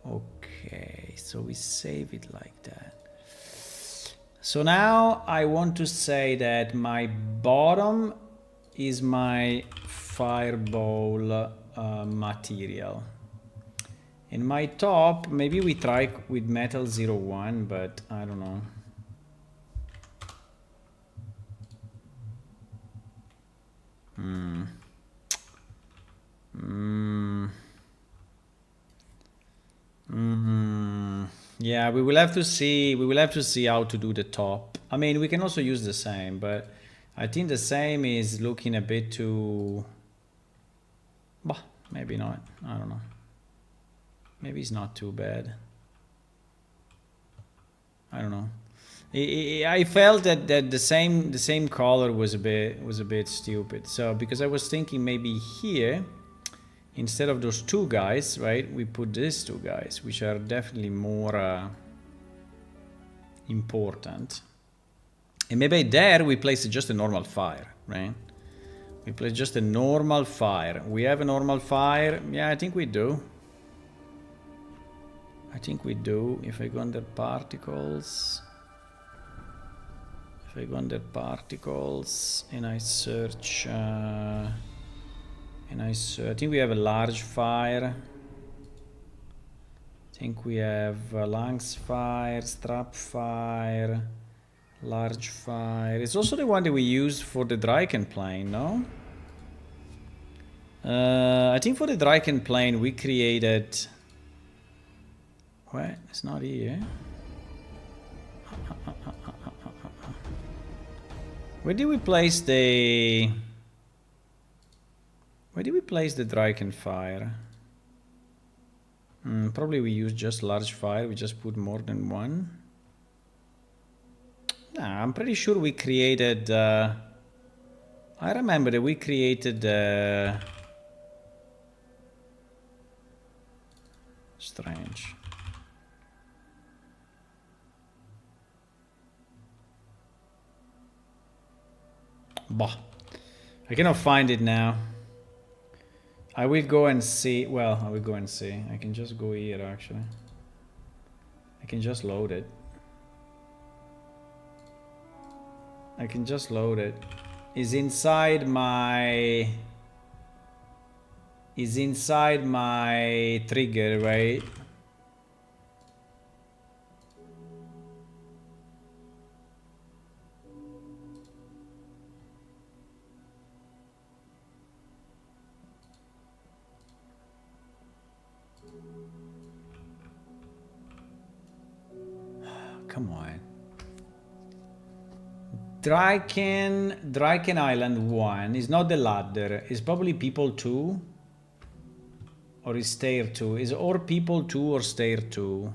Okay, so we save it like that. So now I want to say that my bottom is my Fireball material. In my top, maybe we try with metal 01, but I don't know. Yeah, we will have to see. We will have to see how to do the top. I mean, we can also use the same, but I think the same is looking a bit too. Bah, maybe not. I don't know. Maybe it's not too bad. I don't know. I felt that the same color was a bit stupid. So because I was thinking maybe here, instead of those two guys, right, we put these two guys, which are definitely more important. And maybe there we place just a normal fire, right? We place just a normal fire. We have a normal fire. Yeah, I think we do. I think we do. If I go under particles, and I search, I think we have a large fire. I think we have lungs fire, strap fire, large fire. It's also the one that we used for the Draken plane, no? I think for the Draken plane we created. What? It's not here. Where did we place the? Where did we place the Draken fire? Probably we use just large fire. We just put more than one. Nah, I'm pretty sure we created. I remember that we created. Strange. Bah, I cannot find it now. I will go and see. Well, I will go and see. I can just go here actually. I can just load it. I can just load it. Is inside my trigger, right? Come on. Draken Island 1 is not the ladder. It's probably people 2. Or is stair 2. Is or people 2 or stair 2.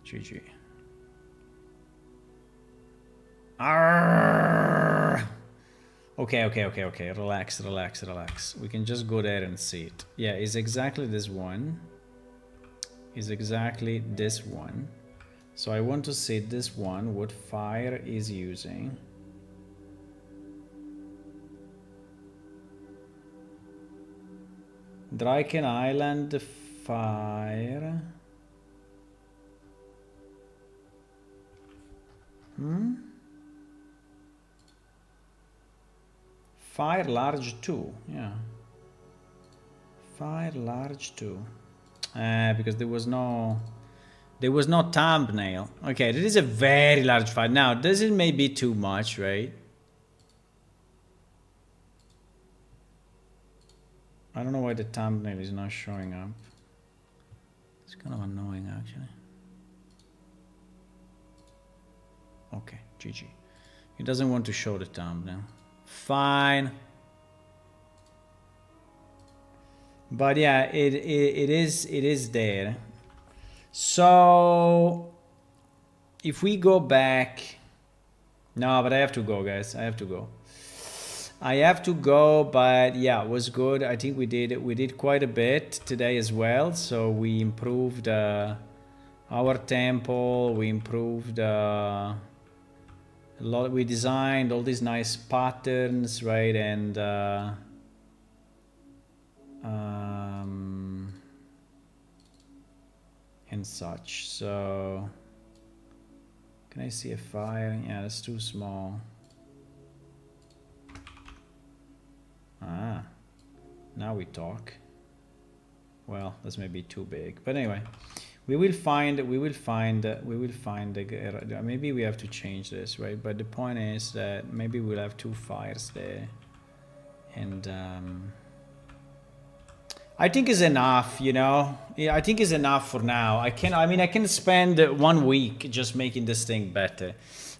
GG. Arrgh. Okay. Relax. We can just go there and see it. Yeah, it's exactly this one. So I want to see this one, what fire is using. Draken Island fire. Fire large 2, yeah. Fire large 2. Because there was no thumbnail. Okay, this is a very large file. Now, this is maybe too much, right? I don't know why the thumbnail is not showing up. It's kind of annoying, actually. Okay, GG. It doesn't want to show the thumbnail. Fine. But yeah, it is there. So if we go back, no, but I have to go, guys. I have to go. But yeah, it was good. I think we did quite a bit today as well. So we improved our temple. We improved a lot. We designed all these nice patterns, right? And and such. So can I see a fire? Yeah, that's too small. Now we talk. Well, that's maybe too big, but anyway, we will find maybe we have to change this, right? But the point is that maybe we'll have 2 fires there, and I think is enough, you know. Yeah, I think is enough for now. I can spend 1 week just making this thing better,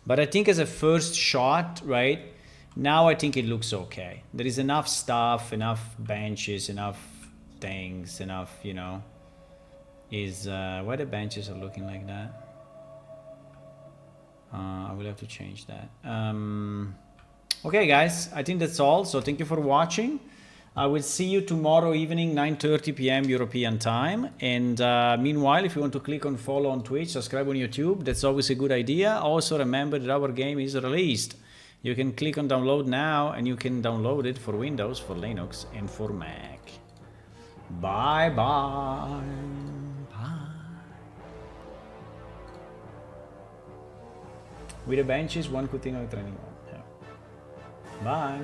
but I think as a first shot, right now, I think it looks okay. There is enough stuff, enough benches, enough things, enough, you know. Is why the benches are looking like that? I will have to change that. Okay, guys, I think that's all. So thank you for watching. I will see you tomorrow evening, 9:30 p.m. European time. And meanwhile, if you want to click on follow on Twitch, subscribe on YouTube, that's always a good idea. Also remember that our game is released. You can click on download now, and you can download it for Windows, for Linux, and for Mac. Bye bye. With the benches, one could think of training. Yeah. Bye.